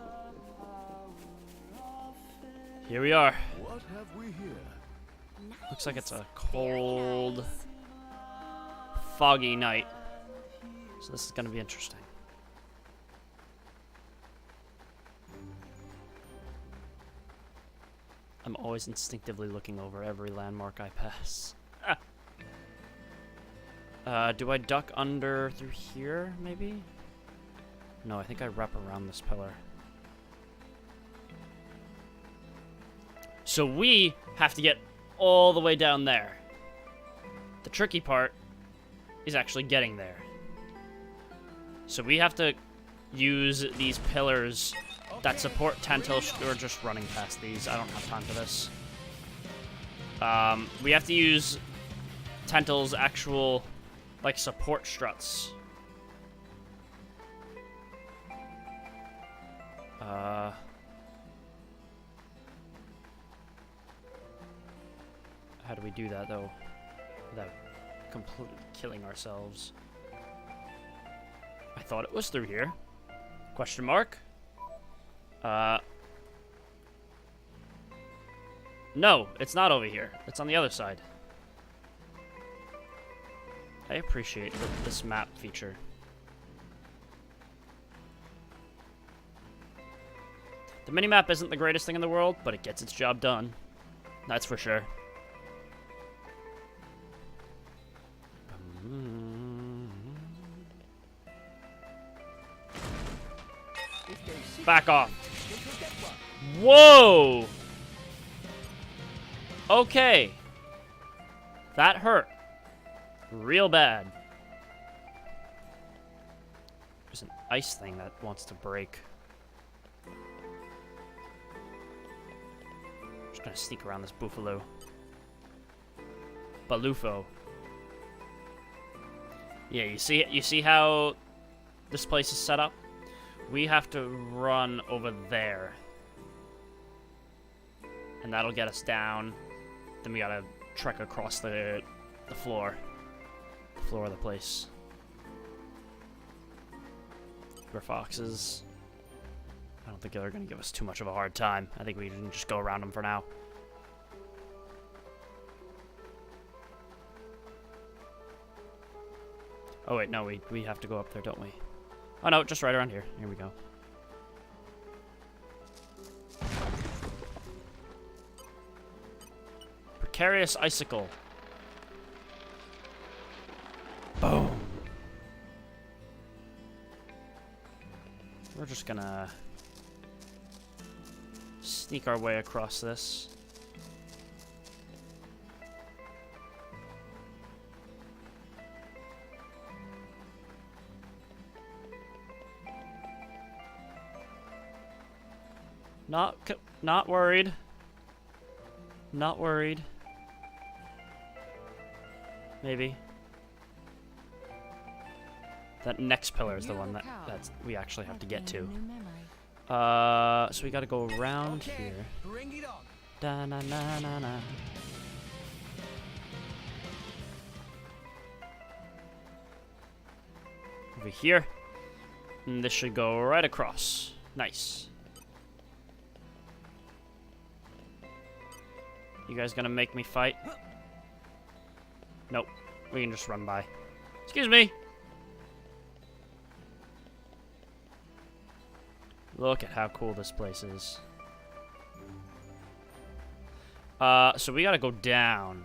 Here we are. What have we here? Looks like it's a cold, foggy night. So this is gonna be interesting. I'm always instinctively looking over every landmark I pass. Do I duck under through here, maybe? No, I think I wrap around this pillar. So we have to get all the way down there. The tricky part is actually getting there. So we have to use these pillars that support Tantal. We're just running past these. I don't have time for this. We have to use Tantal's actual, like, support struts. How do we do that, though, without completely killing ourselves? I thought it was through here. Question mark? No, it's not over here. It's on the other side. I appreciate this map feature. The minimap isn't the greatest thing in the world, but it gets its job done. That's for sure. Back off. Whoa! Okay. That hurt. Real bad. There's an ice thing that wants to break. Just gonna sneak around this buffalo. Balufo. Yeah, you see how this place is set up? We have to run over there. And that'll get us down. Then we gotta trek across the floor. The floor of the place. For foxes. I don't think they're gonna give us too much of a hard time. I think we can just go around them for now. Oh wait, no, we have to go up there, don't we? Oh no, just right around here. Here we go. Precarious icicle. Boom. We're just gonna sneak our way across this. Not worried. Not worried. Maybe. That next pillar is the one that we actually have to get to. So we gotta go around here. Da na na na na. Over here. And this should go right across. Nice. You guys gonna make me fight? Nope. We can just run by. Excuse me. Look at how cool this place is. So we gotta go down.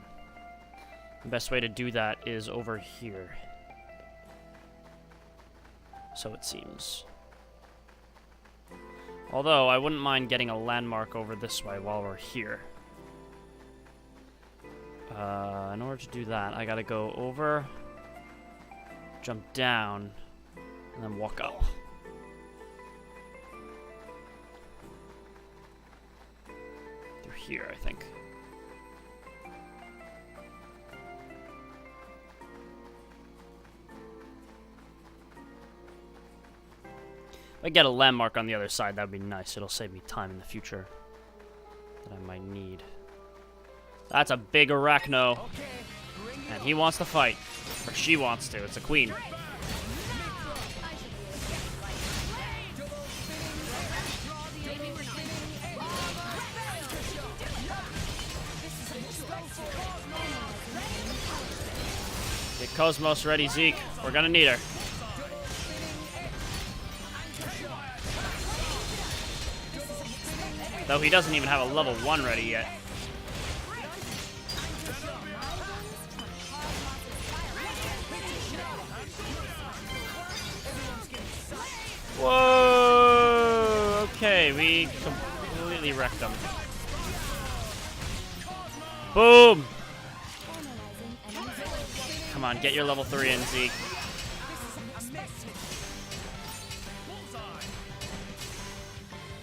The best way to do that is over here. So it seems. Although, I wouldn't mind getting a landmark over this way while we're here. In order to do that, I gotta go over, jump down, and then walk up. Through here, I think. If I get a landmark on the other side, that'd be nice. It'll save me time in the future that I might need. That's a big arachno. And he wants to fight. Or she wants to. It's a queen. Get Cosmos ready, Zeke. We're gonna need her. Though he doesn't even have a level 1 ready yet. Whoa! Okay, we completely wrecked them. Boom! Come on, get your level 3 in, Zeke.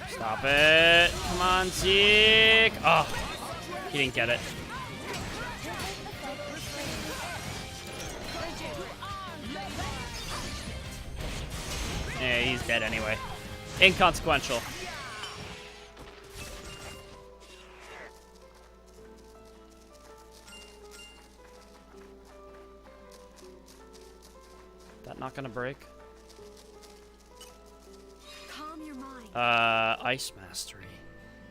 Stop it. Come on, Zeke. Oh, he didn't get it. Yeah, he's dead anyway. Inconsequential. That not gonna break? Calm your mind. Ice Mastery.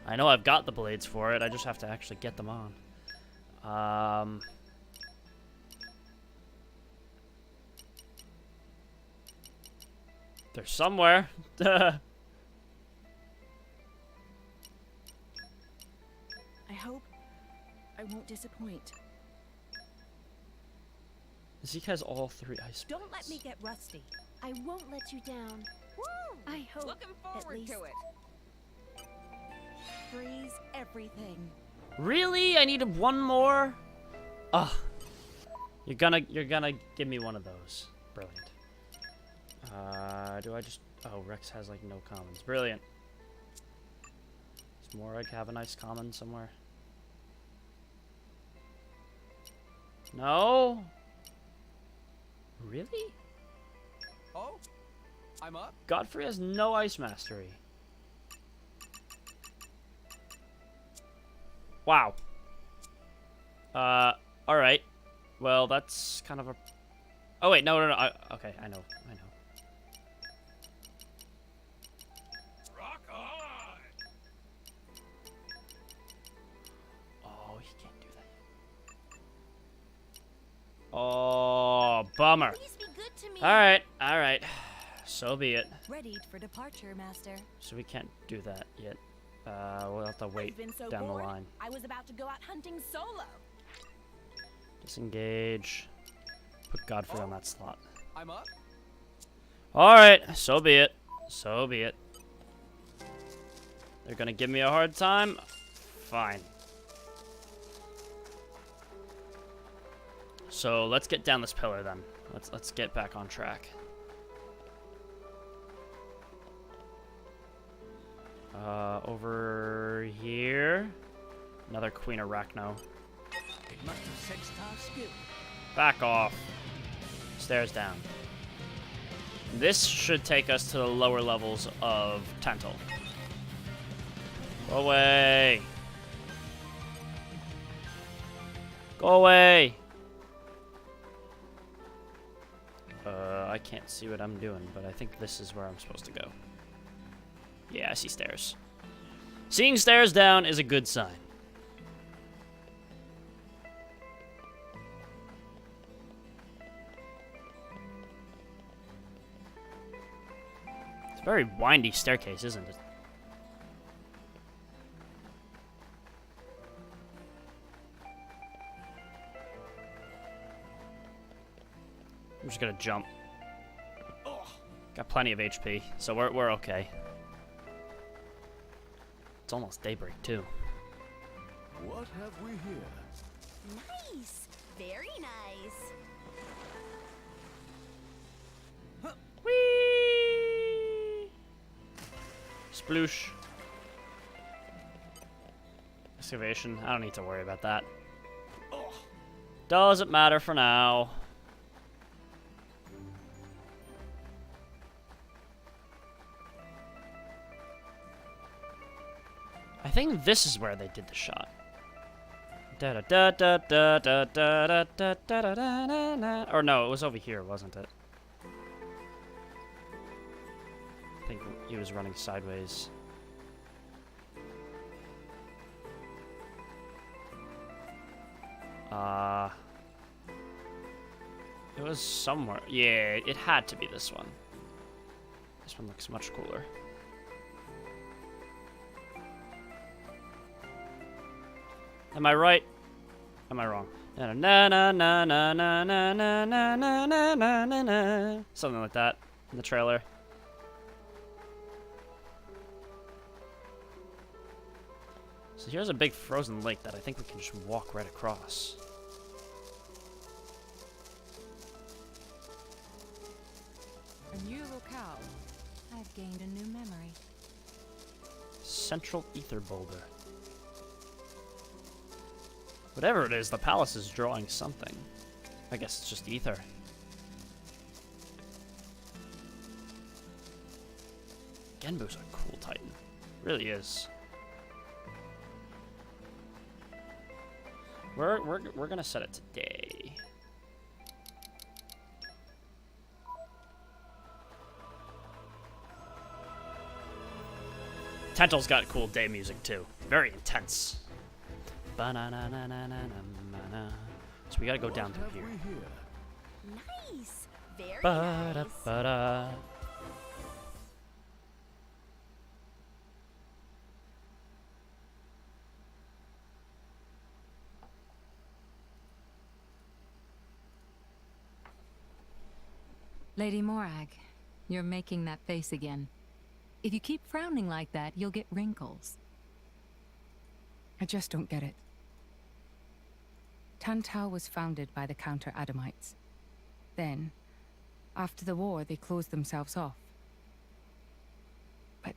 I know I've got the blades for it, I just have to actually get them on. They're somewhere. I hope I won't disappoint. Zeke has all 3 ice. Don't let me get rusty. I won't let you down. Woo! I hope. Looking forward to it. Freeze everything. Really? I needed 1 more? Ugh. You're gonna give me one of those. Brilliant. Do I just... Oh, Rex has, like, no commons. Brilliant. Does Morag have a nice common somewhere? No? Really? Oh? I'm up? Godfrey has no Ice Mastery. Wow. Alright. Well, that's kind of a... Oh, wait, no. Okay, I know. Oh, he can't do that. Oh, bummer. Please be good to me. Alright. So be it. Ready for departure, Master. So we can't do that yet. We'll have to wait I've been so down bored, the line. I was about to go out hunting solo. Disengage. Put Godfrey on that slot. I'm up. Alright, so be it. So be it. They're gonna give me a hard time? Fine. So let's get down this pillar then. Let's get back on track. Over here. Another Queen Arachno. It must have sensed our skill. Back off. Stairs down. This should take us to the lower levels of Tental. Go away. Go away. I can't see what I'm doing, but I think this is where I'm supposed to go. Yeah, I see stairs. Seeing stairs down is a good sign. It's a very windy staircase, isn't it? I'm just gonna jump. Got plenty of HP, so we're okay. It's almost daybreak too. What have we here? Nice. Very nice. Whee! Sploosh. Excavation. I don't need to worry about that. Doesn't matter for now. I think this is where they did the shot. Da da da da da da da da da da da. Or no, it was over here, wasn't it? I think he was running sideways. It was somewhere. Yeah, it had to be this one. This one looks much cooler. Am I right? Am I wrong? Na na na na na na na na na na na na na. Something like that in the trailer. So here's a big frozen lake that I think we can just walk right across. A new locale. I've gained a new memory. Central Ether Boulder. Whatever it is, the palace is drawing something. I guess it's just ether. Genbu's a cool titan. Really is. We're gonna set it today. Tental's got cool day music too. Very intense. So we gotta go down through here. Nice. Very Ba-da, nice. ba-da. Lady Morag, you're making that face again. If you keep frowning like that, you'll get wrinkles. I just don't get it. Tantal was founded by the Counter-Adamites. Then, after the war, they closed themselves off. But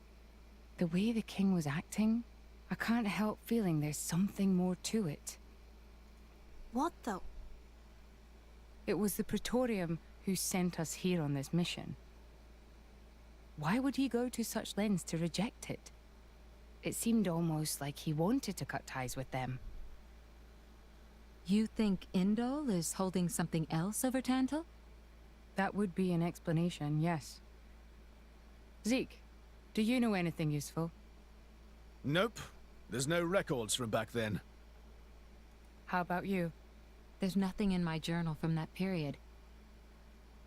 the way the king was acting, I can't help feeling there's something more to it. What though? It was the Praetorium who sent us here on this mission. Why would he go to such lengths to reject it? It seemed almost like he wanted to cut ties with them. You think Indol is holding something else over Tantal? That would be an explanation, yes. Zeke, do you know anything useful? Nope. There's no records from back then. How about you? There's nothing in my journal from that period.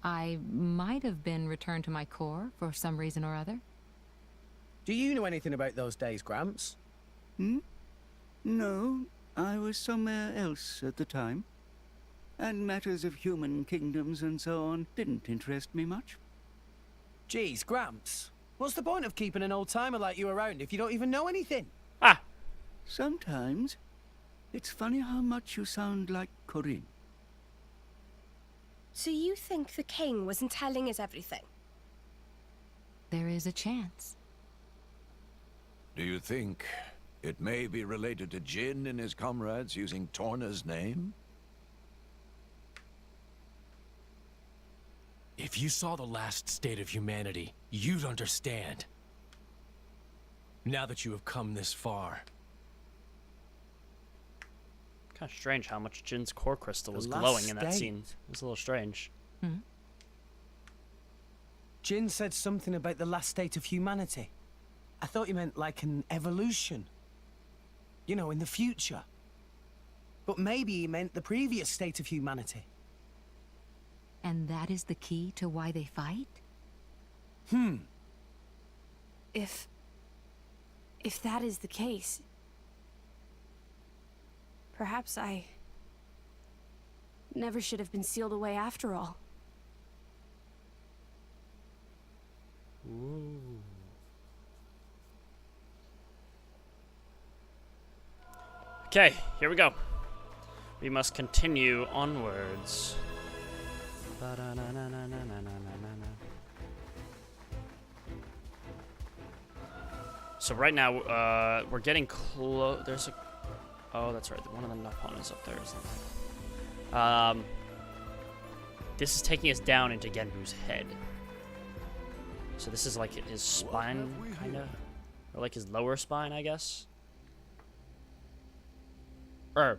I might have been returned to my core for some reason or other. Do you know anything about those days, Gramps? No, I was somewhere else at the time. And matters of human kingdoms and so on didn't interest me much. Geez, Gramps. What's the point of keeping an old-timer like you around if you don't even know anything? Ah! Sometimes, it's funny how much you sound like Corinne. So you think the king wasn't telling us everything? There is a chance. Do you think it may be related to Jin and his comrades using Torna's name? If you saw the last state of humanity, you'd understand. Now that you have come this far. Kind of strange how much Jin's core crystal was glowing in that scene. It was a little strange. Hmm? Jin said something about the last state of humanity. I thought he meant like an evolution. You know, in the future. But maybe he meant the previous state of humanity. And that is the key to why they fight? If that is the case, perhaps I never should have been sealed away after all. Ooh. Okay, here we go. We must continue onwards. So right now, we're getting close. There's a... Oh, that's right. One of the Nopon is up there, isn't it? This is taking us down into Genbu's head. So this is like his spine, kind of? Or like his lower spine, I guess? Or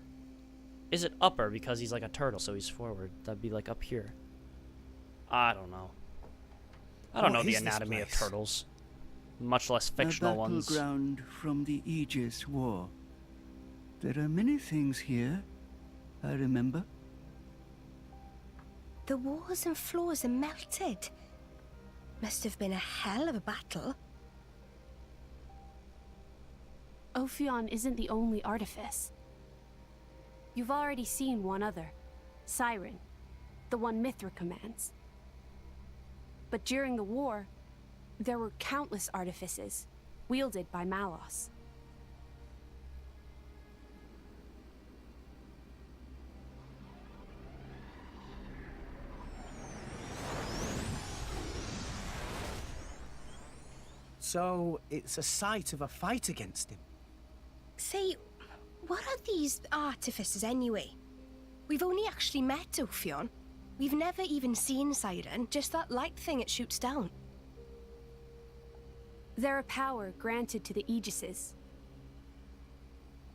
is it upper because he's like a turtle, so he's forward? That'd be like up here. I don't know. I don't know the anatomy of turtles. Much less fictional ones. A battleground from the Aegis War. There are many things here, I remember. The walls and floors are melted. Must have been a hell of a battle. Ophion isn't the only artifice. You've already seen one other, Siren, the one Mithra commands. But during the war, there were countless artifices, wielded by Malos. So, it's a site of a fight against him. Say, what are these artifices anyway? We've only actually met Ophion. We've never even seen Siren, just that light thing it shoots down. They're a power granted to the Aegises.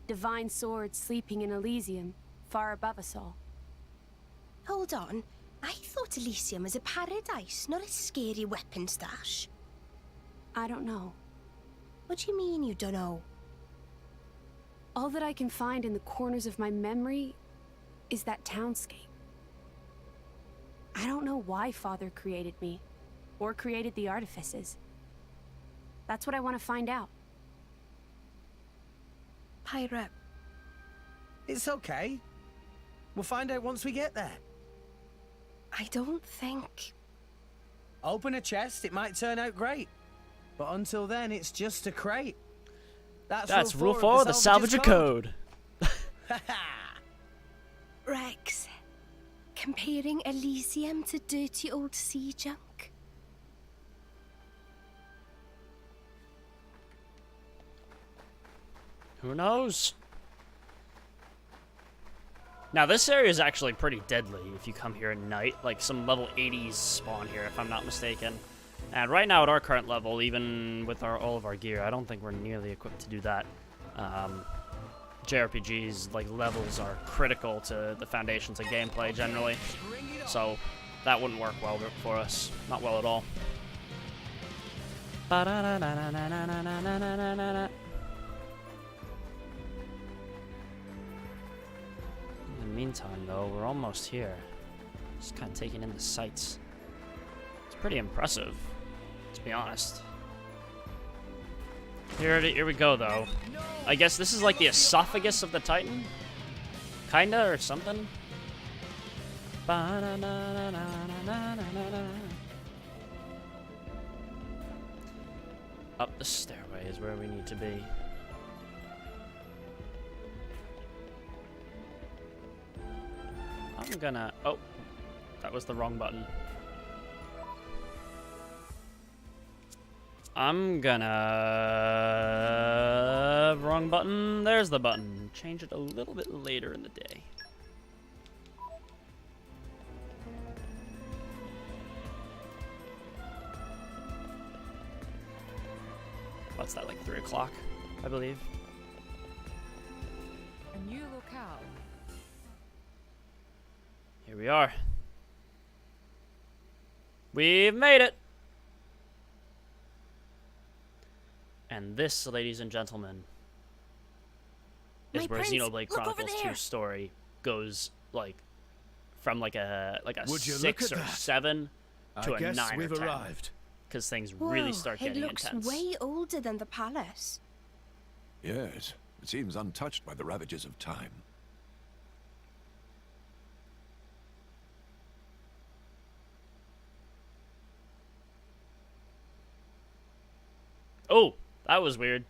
Divine swords sleeping in Elysium, far above us all. Hold on. I thought Elysium was a paradise, not a scary weapon stash. I don't know. What do you mean you don't know? All that I can find in the corners of my memory is that townscape. I don't know why Father created me, or created the artifices. That's what I want to find out. Pyra. It's okay. We'll find out once we get there. I don't think... Open a chest, it might turn out great. But until then, it's just a crate. That's rule 4 of the Salvager Code. Rex, comparing Elysium to dirty old sea junk? Who knows? Now, this area is actually pretty deadly if you come here at night. Like, some level 80s spawn here, if I'm not mistaken. And right now, at our current level, even with all of our gear, I don't think we're nearly equipped to do that. JRPGs, like, levels are critical to the foundations of gameplay, generally. So, that wouldn't work well for us. Not well at all. In the meantime, though, we're almost here. Just kind of taking in the sights. It's pretty impressive, to be honest. Here we go, though. I guess this is like the esophagus of the Titan? Kinda, or something? Up the stairway is where we need to be. I'm gonna... Oh, that was the wrong button. I'm gonna... Wrong button. There's the button. Change it a little bit later in the day. What's that, like 3 o'clock, I believe? A new locale. Here we are. We've made it! And this, ladies and gentlemen, is My where prince, Xenoblade look over Chronicles there. 2 story goes, like, from like a Would you 6 look or at that? 7 to I a guess 9 we've or 10. arrived. Because things really start getting it looks intense. way older than the palace. Yes, it seems untouched by the ravages of time. Oh, that was weird.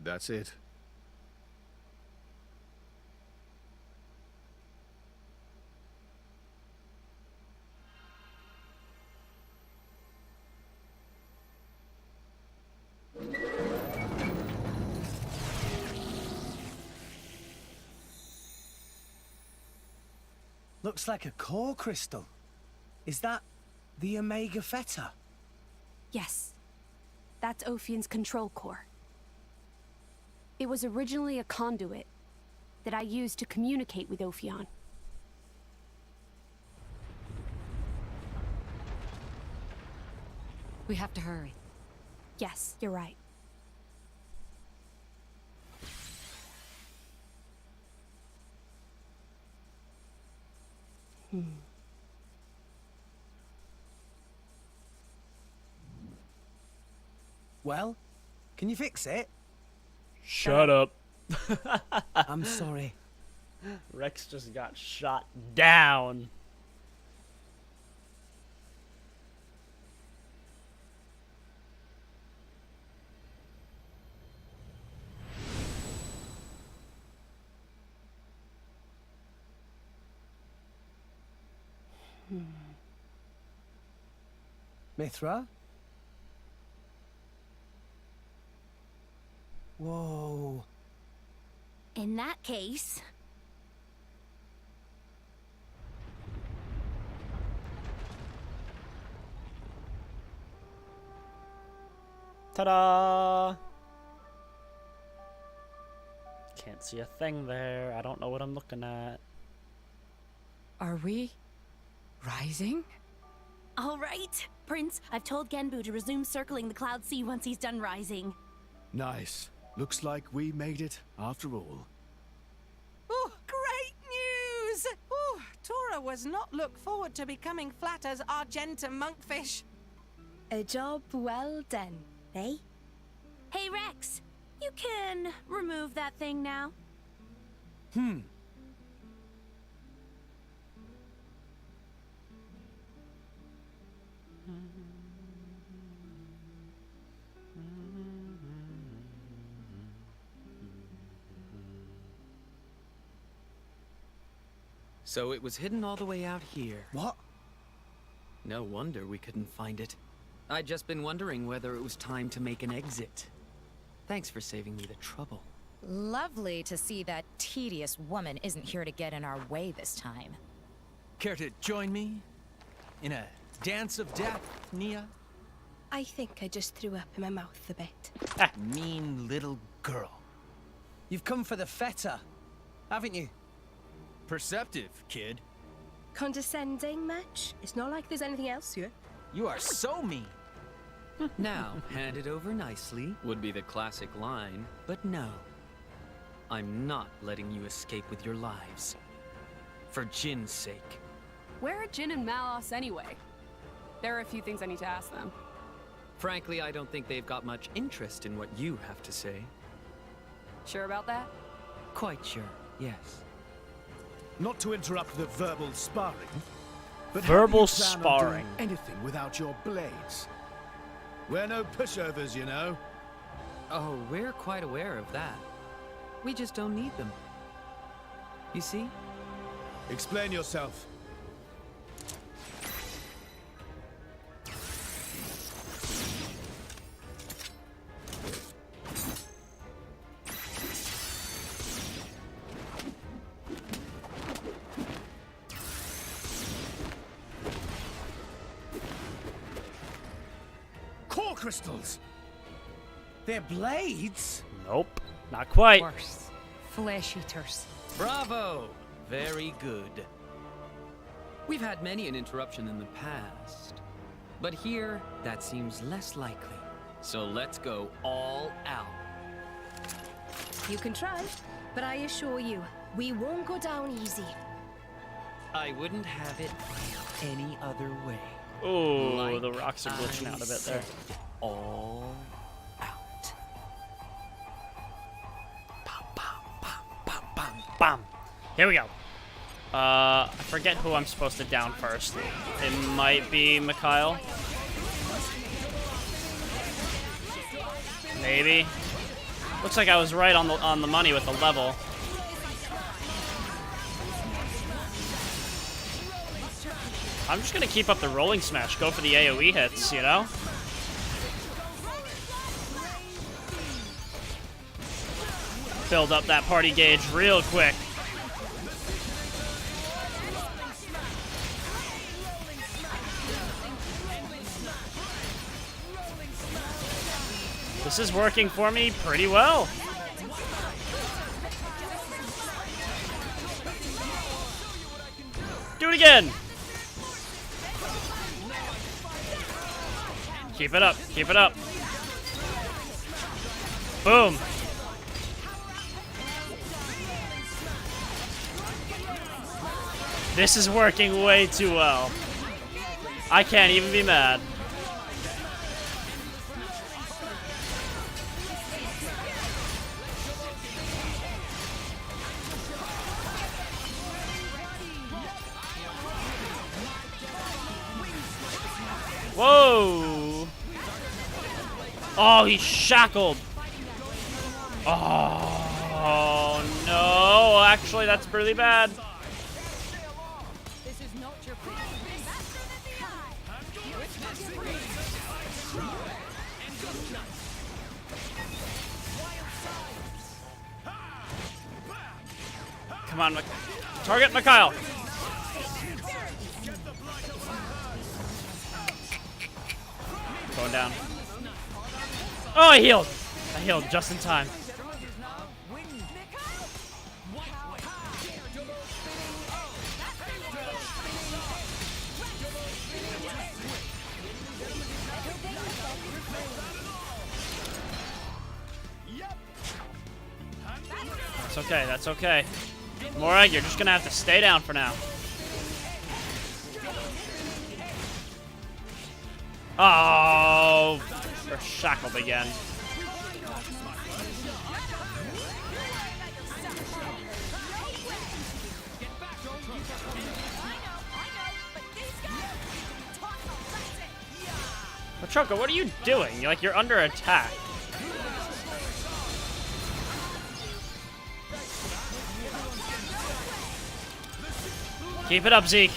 That's it. Looks like a core crystal. Is that the Omega Theta? Yes. That's Ophian's control core. It was originally a conduit that I used to communicate with Ophion. We have to hurry. Yes, you're right. Well, can you fix it? Shut up. I'm sorry. Rex just got shot down. Mithra? Whoa. In that case... Ta-da! Can't see a thing there. I don't know what I'm looking at. Are we rising? All right, Prince. I've told Genbu to resume circling the Cloud Sea once he's done rising. Nice. Looks like we made it after all. Oh, great news! Oh, Tora was not look forward to becoming flat as Argentum monkfish. A job well done, eh? Hey, Rex. You can remove that thing now. So it was hidden all the way out here. What? No wonder we couldn't find it. I'd just been wondering whether it was time to make an exit. Thanks for saving me the trouble. Lovely to see that tedious woman isn't here to get in our way this time. Care to join me in a dance of death, Nia? I think I just threw up in my mouth a bit. Mean little girl. You've come for the Theta, haven't you? Perceptive, kid. Condescending much? It's not like there's anything else here. You are so mean. Now, hand it over nicely would be the classic line, but no. I'm not letting you escape with your lives. For Jin's sake. Where are Jin and Malos anyway? There are a few things I need to ask them. Frankly, I don't think they've got much interest in what you have to say. Sure about that? Quite sure, yes. Not to interrupt the verbal sparring, but verbal how do you plan on sparring. doing anything without your blades? We're no pushovers, you know. Oh, we're quite aware of that. We just don't need them. You see? Explain yourself. Core crystals! They're blades? Nope, not quite. Worse. Flesh eaters. Bravo! Very good. We've had many an interruption in the past, but here, that seems less likely. So let's go all out. You can try, but I assure you, we won't go down easy. I wouldn't have it any other way. Oh, Like the rocks are glitching out a bit there. All Bam. Here we go. I forget who I'm supposed to down first. It might be Mikhail. Maybe. Looks like I was right on the money with the level. I'm just gonna keep up the rolling smash, go for the AoE hits, you know? Build up that party gauge real quick. This is working for me pretty well. Do it again. Keep it up, keep it up. Boom. This is working way too well. I can't even be mad. Whoa! Oh, he's shackled. Oh, no. Actually, that's really bad. Come on, target Mikhail. Going down. Oh, I healed. I healed just in time. That's okay, that's okay. Morag, you're just gonna have to stay down for now. Oh, they're shackled again. Machoka, what are you doing? You're under attack. Keep it up, Zeke.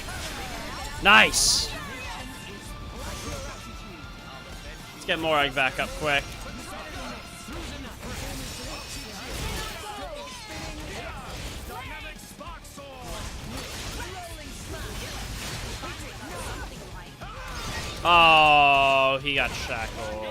Nice. Let's get Morag back up quick. Oh, he got shackled.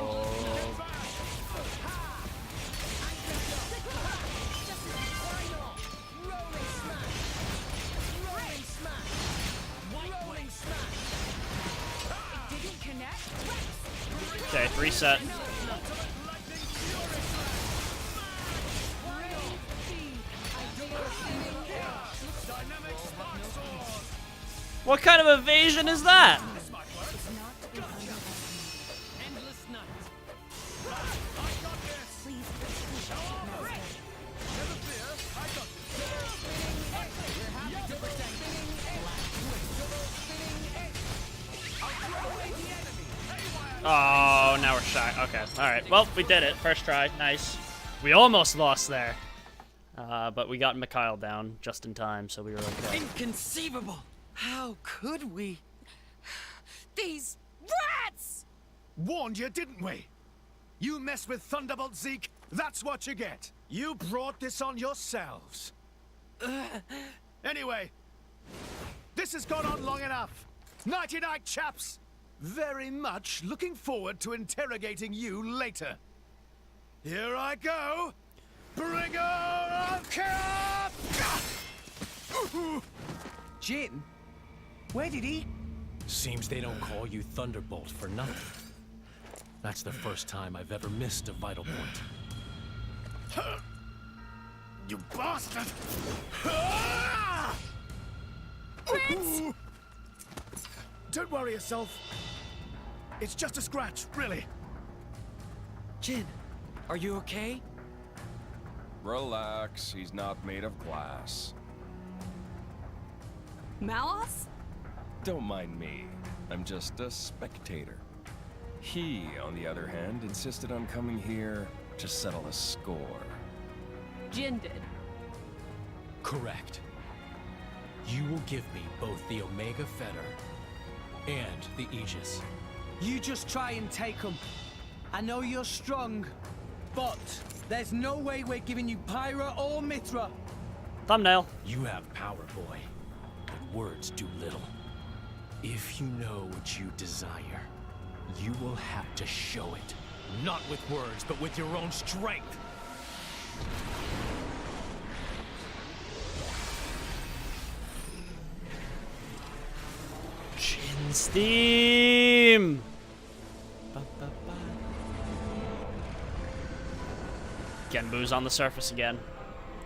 Okay, reset. What kind of evasion is that? Oh, now we're shy. Okay, alright. Well, we did it. First try. Nice. We almost lost there. But we got Mikhail down just in time, so we were okay. Inconceivable! How could we? These rats! Warned you, didn't we? You mess with Thunderbolt Zeke, that's what you get. You brought this on yourselves. Anyway, this has gone on long enough. Nighty-night, chaps. Very much looking forward to interrogating you later. Here I go. Bringer of chaos! Jin? Where did he? Seems they don't call you Thunderbolt for nothing. That's the first time I've ever missed a vital point. You bastard! Prince! Don't worry yourself. It's just a scratch, really. Jin, are you okay? Relax, he's not made of glass. Malos? Don't mind me. I'm just a spectator. He, on the other hand, insisted on coming here to settle a score. Jin did. Correct. You will give me both the Omega Fetter and the Aegis. You just try and take them. I know you're strong, but there's no way we're giving you Pyra or Mithra. Thumbnail. You have power, boy, but words do little. If you know what you desire, you will have to show it. Not with words, but with your own strength. Jin's theme. Genbu's on the surface again.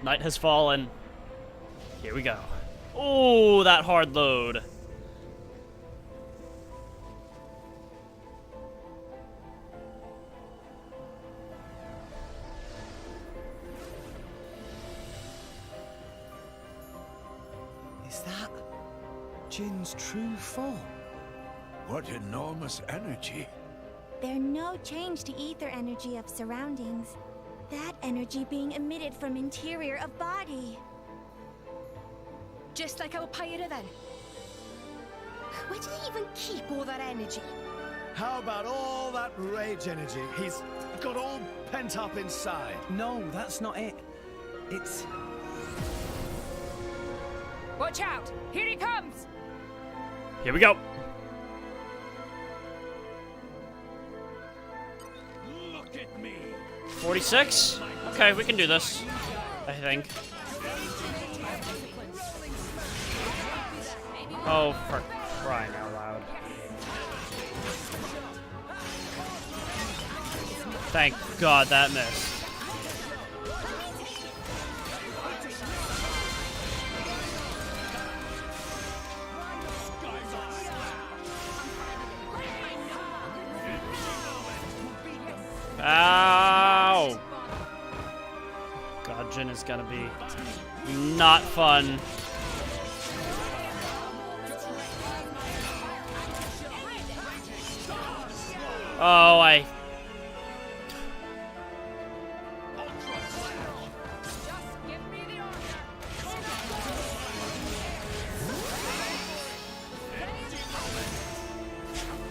Night has fallen. Here we go. Oh, that hard load. Is that Jin's true form? What enormous energy. There's no change to ether energy of surroundings. That energy being emitted from interior of body. Just like our Pyra then. Where did he even keep all that energy? How about all that rage energy he's got all pent up inside? No, that's not it. It's... Watch out! Here he comes! Here we go. Look at me. 46? Okay, we can do this. I think. Oh, for crying out loud. Thank God that missed. Ow! God, Jin is gonna be not fun. Oh,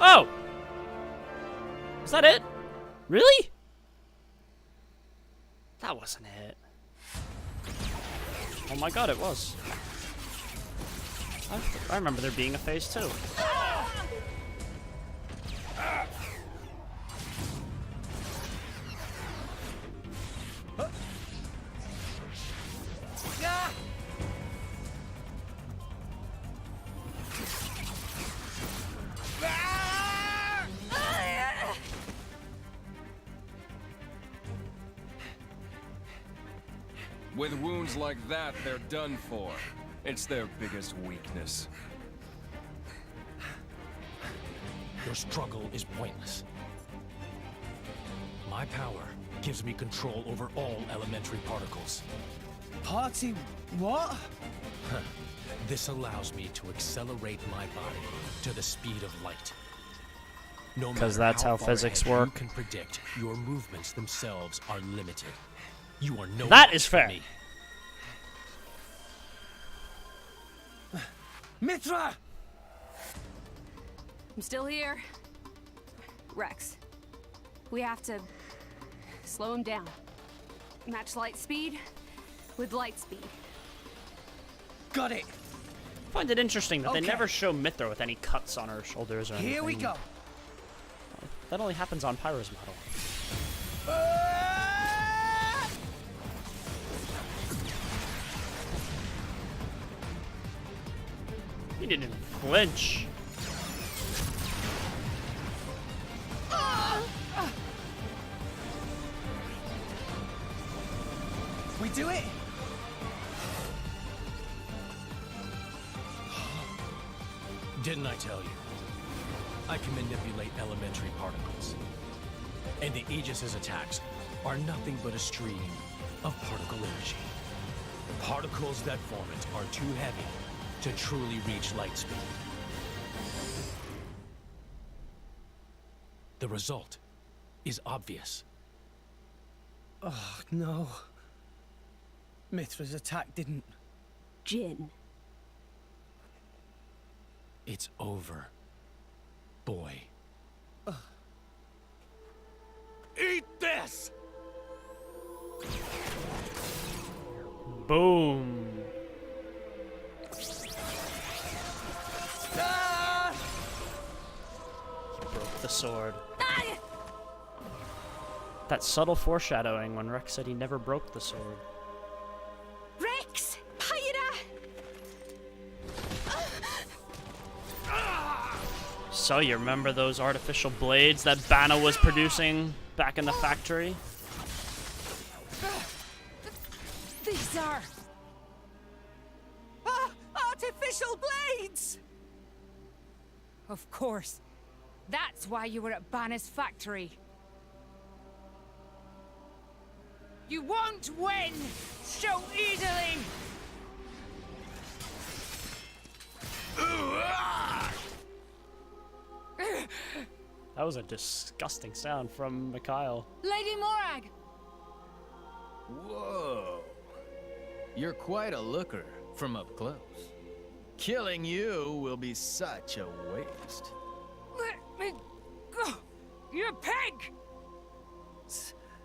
Oh! Is that it? Really? That wasn't it. Oh my God, it was. I remember there being a phase 2. With wounds like that, they're done for. It's their biggest weakness. Your struggle is pointless. My power gives me control over all elementary particles. Party what? This allows me to accelerate my body to the speed of light. No matter that's how far physics ahead work. You can predict your movements themselves are limited. You are no That match is for fair. me. Mithra! I'm still here. Rex, we have to slow him down. Match light speed with light speed. Got it. I find it interesting that they never show Mithra with any cuts on her shoulders or anything. Here we go. That only happens on Pyro's model. He didn't even flinch. We do it? Didn't I tell you? I can manipulate elementary particles. And the Aegis's attacks are nothing but a stream of particle energy. Particles that form it are too heavy to truly reach light speed. The result is obvious. Oh, no. Mithra's attack didn't... Jin. It's over, boy. Eat this! Boom. Ah! He broke the sword. That subtle foreshadowing when Rex said he never broke the sword. Rex! Pyra! So you remember those artificial blades that Banna was producing back in the factory? These are... artificial blades! Of course. That's why you were at Banna's factory. You won't win so easily! That was a disgusting sound from Mikhail. Lady Morag! Whoa. You're quite a looker from up close. Killing you will be such a waste. Let me go! You pig!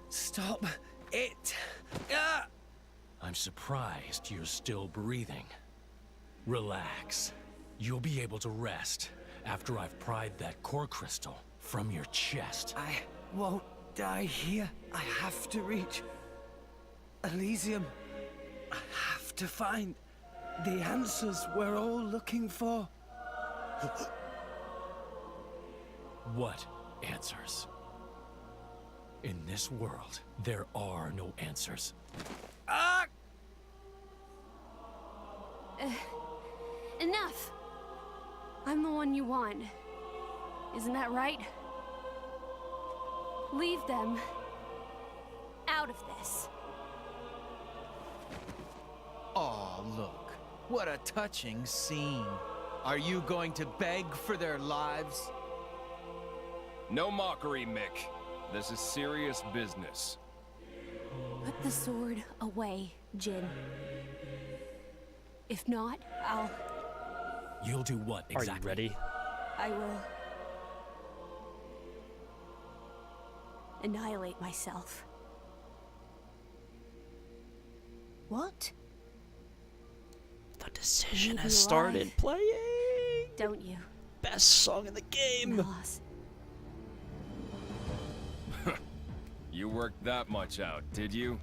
Stop it. I'm surprised you're still breathing. Relax. You'll be able to rest after I've pried that core crystal from your chest. I won't die here. I have to reach Elysium. I have to find the answers we're all looking for. What answers? In this world, there are no answers. Enough! I'm the one you want. Isn't that right? Leave them out of this. Aw, look. What a touching scene. Are you going to beg for their lives? No mockery, Mick. This is serious business. Put the sword away, Jin. If not, I'll... You'll do what exactly? Are you ready? I will... annihilate myself. What? The decision Leave has me started alive. playing. Don't you? Best song in the game. Loss. You worked that much out, did you?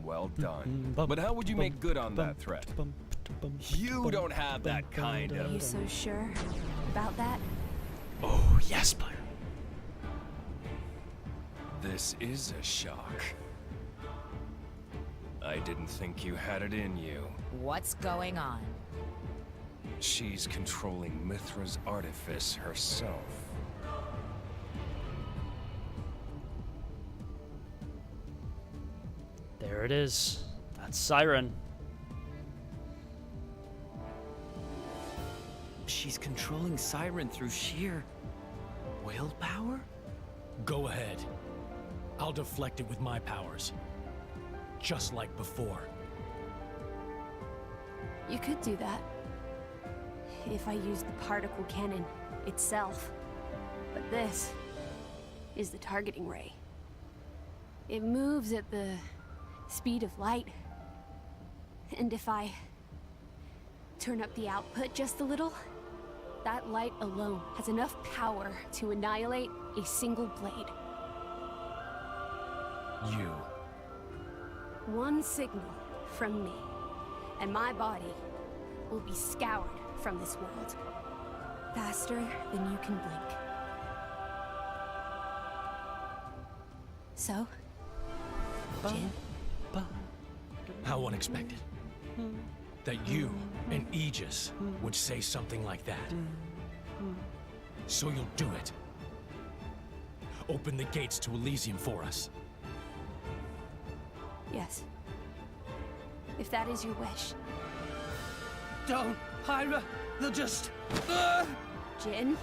Well done. But how would you make good on that threat? You don't have that kind Are you of... so sure about that? Oh, yes, Byron. This is a shock. I I didn't think you had it in you. What's going on? She's controlling Mithra's artifice herself. There it is. That's Siren. She's controlling Siren through sheer willpower? Go ahead. I'll deflect it with my powers. Just like before. You could do that. If I used the particle cannon itself. But this is the targeting ray. It moves at the speed of light. And if I turn up the output just a little, that light alone has enough power to annihilate a single blade. You. One signal from me, and my body will be scoured from this world. Faster than you can blink. So, Jin? How unexpected. That you and Aegis would say something like that. So you'll do it. Open the gates to Elysium for us. Yes. If that is your wish. Don't, Hyra! They'll just... Jin?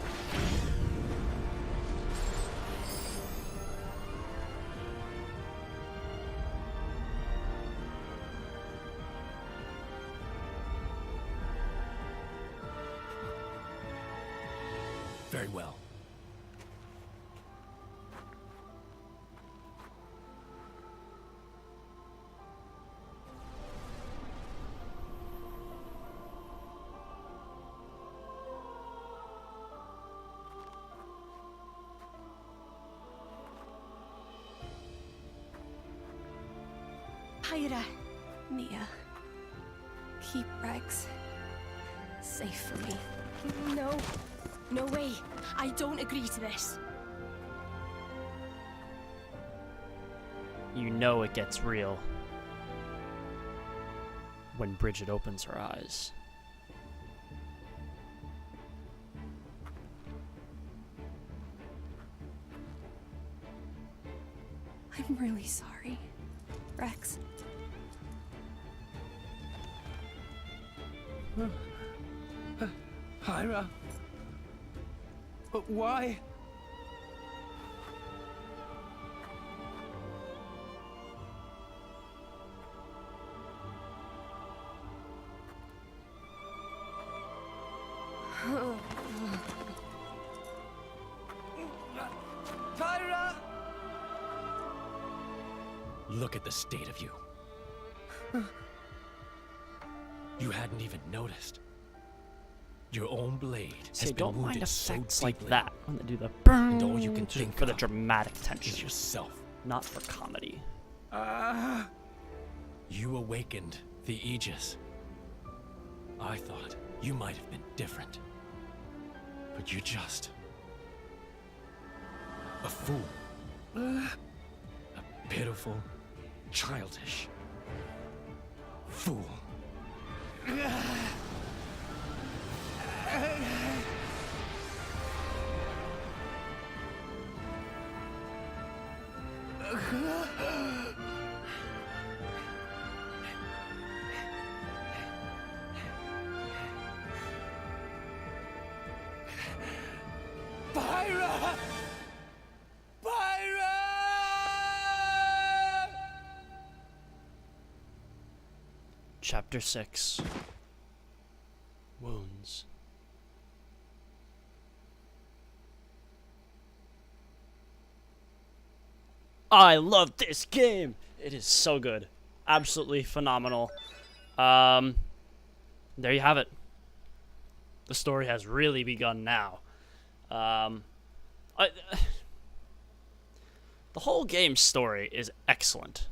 Very well. Hyra. Mia. Keep Rex safe for me. No. No way. I don't agree to this. You know it gets real when Bridget opens her eyes. I'm really sorry, Rex. Hyra? But why? Hyra! Look at the state of you. You hadn't even noticed. Your own blade has been wounded so effects like deeply. that when they do the And all you can think for the of dramatic tension is yourself. Not for comedy. You awakened the Aegis. I thought you might have been different. But you're just... a fool. A pitiful, childish fool. Byra! Byra! Chapter 6. Wounds. I love this game. It is so good. Absolutely phenomenal. There you have it. The story has really begun now. The whole game's story is excellent.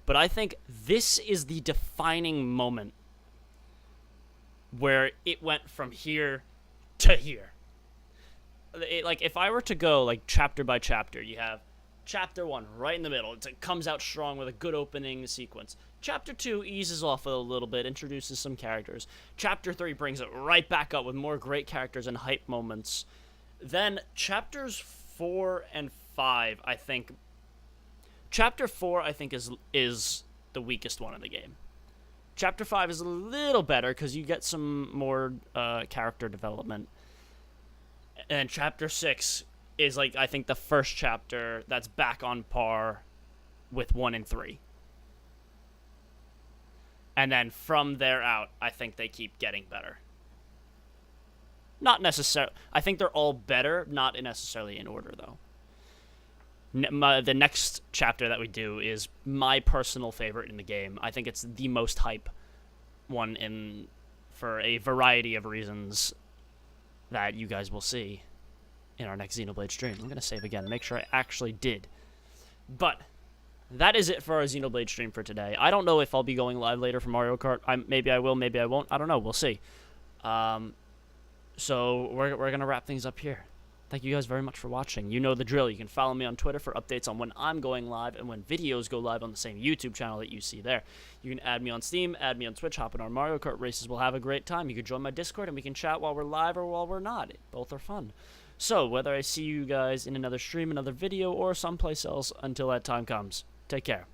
But I think this is the defining moment where it went from here to here. Like, if I were to go, like, chapter by chapter, you have Chapter 1, right in the middle. It comes out strong with a good opening sequence. Chapter 2 eases off a little bit, introduces some characters. Chapter 3 brings it right back up with more great characters and hype moments. Then chapters 4 and 5, I think... Chapter 4, I think, is the weakest one in the game. Chapter 5 is a little better because you get some more character development. And Chapter 6 is, like, I think the first chapter that's back on par with 1 and 3. And then from there out, I think they keep getting better. Not necessarily. I think they're all better, not necessarily in order, though. The next chapter that we do is my personal favorite in the game. I think it's the most hype one for a variety of reasons that you guys will see in our next Xenoblade stream. I'm going to save again, make sure I actually did. But that is it for our Xenoblade stream for today. I don't know if I'll be going live later for Mario Kart. Maybe I will, maybe I won't. I don't know. We'll see. So we're going to wrap things up here. Thank you guys very much for watching. You know the drill. You can follow me on Twitter for updates on when I'm going live and when videos go live on the same YouTube channel that you see there. You can add me on Steam, add me on Twitch, hop in our Mario Kart races. We'll have a great time. You can join my Discord and we can chat while we're live or while we're not. Both are fun. So whether I see you guys in another stream, another video, or someplace else, until that time comes, take care.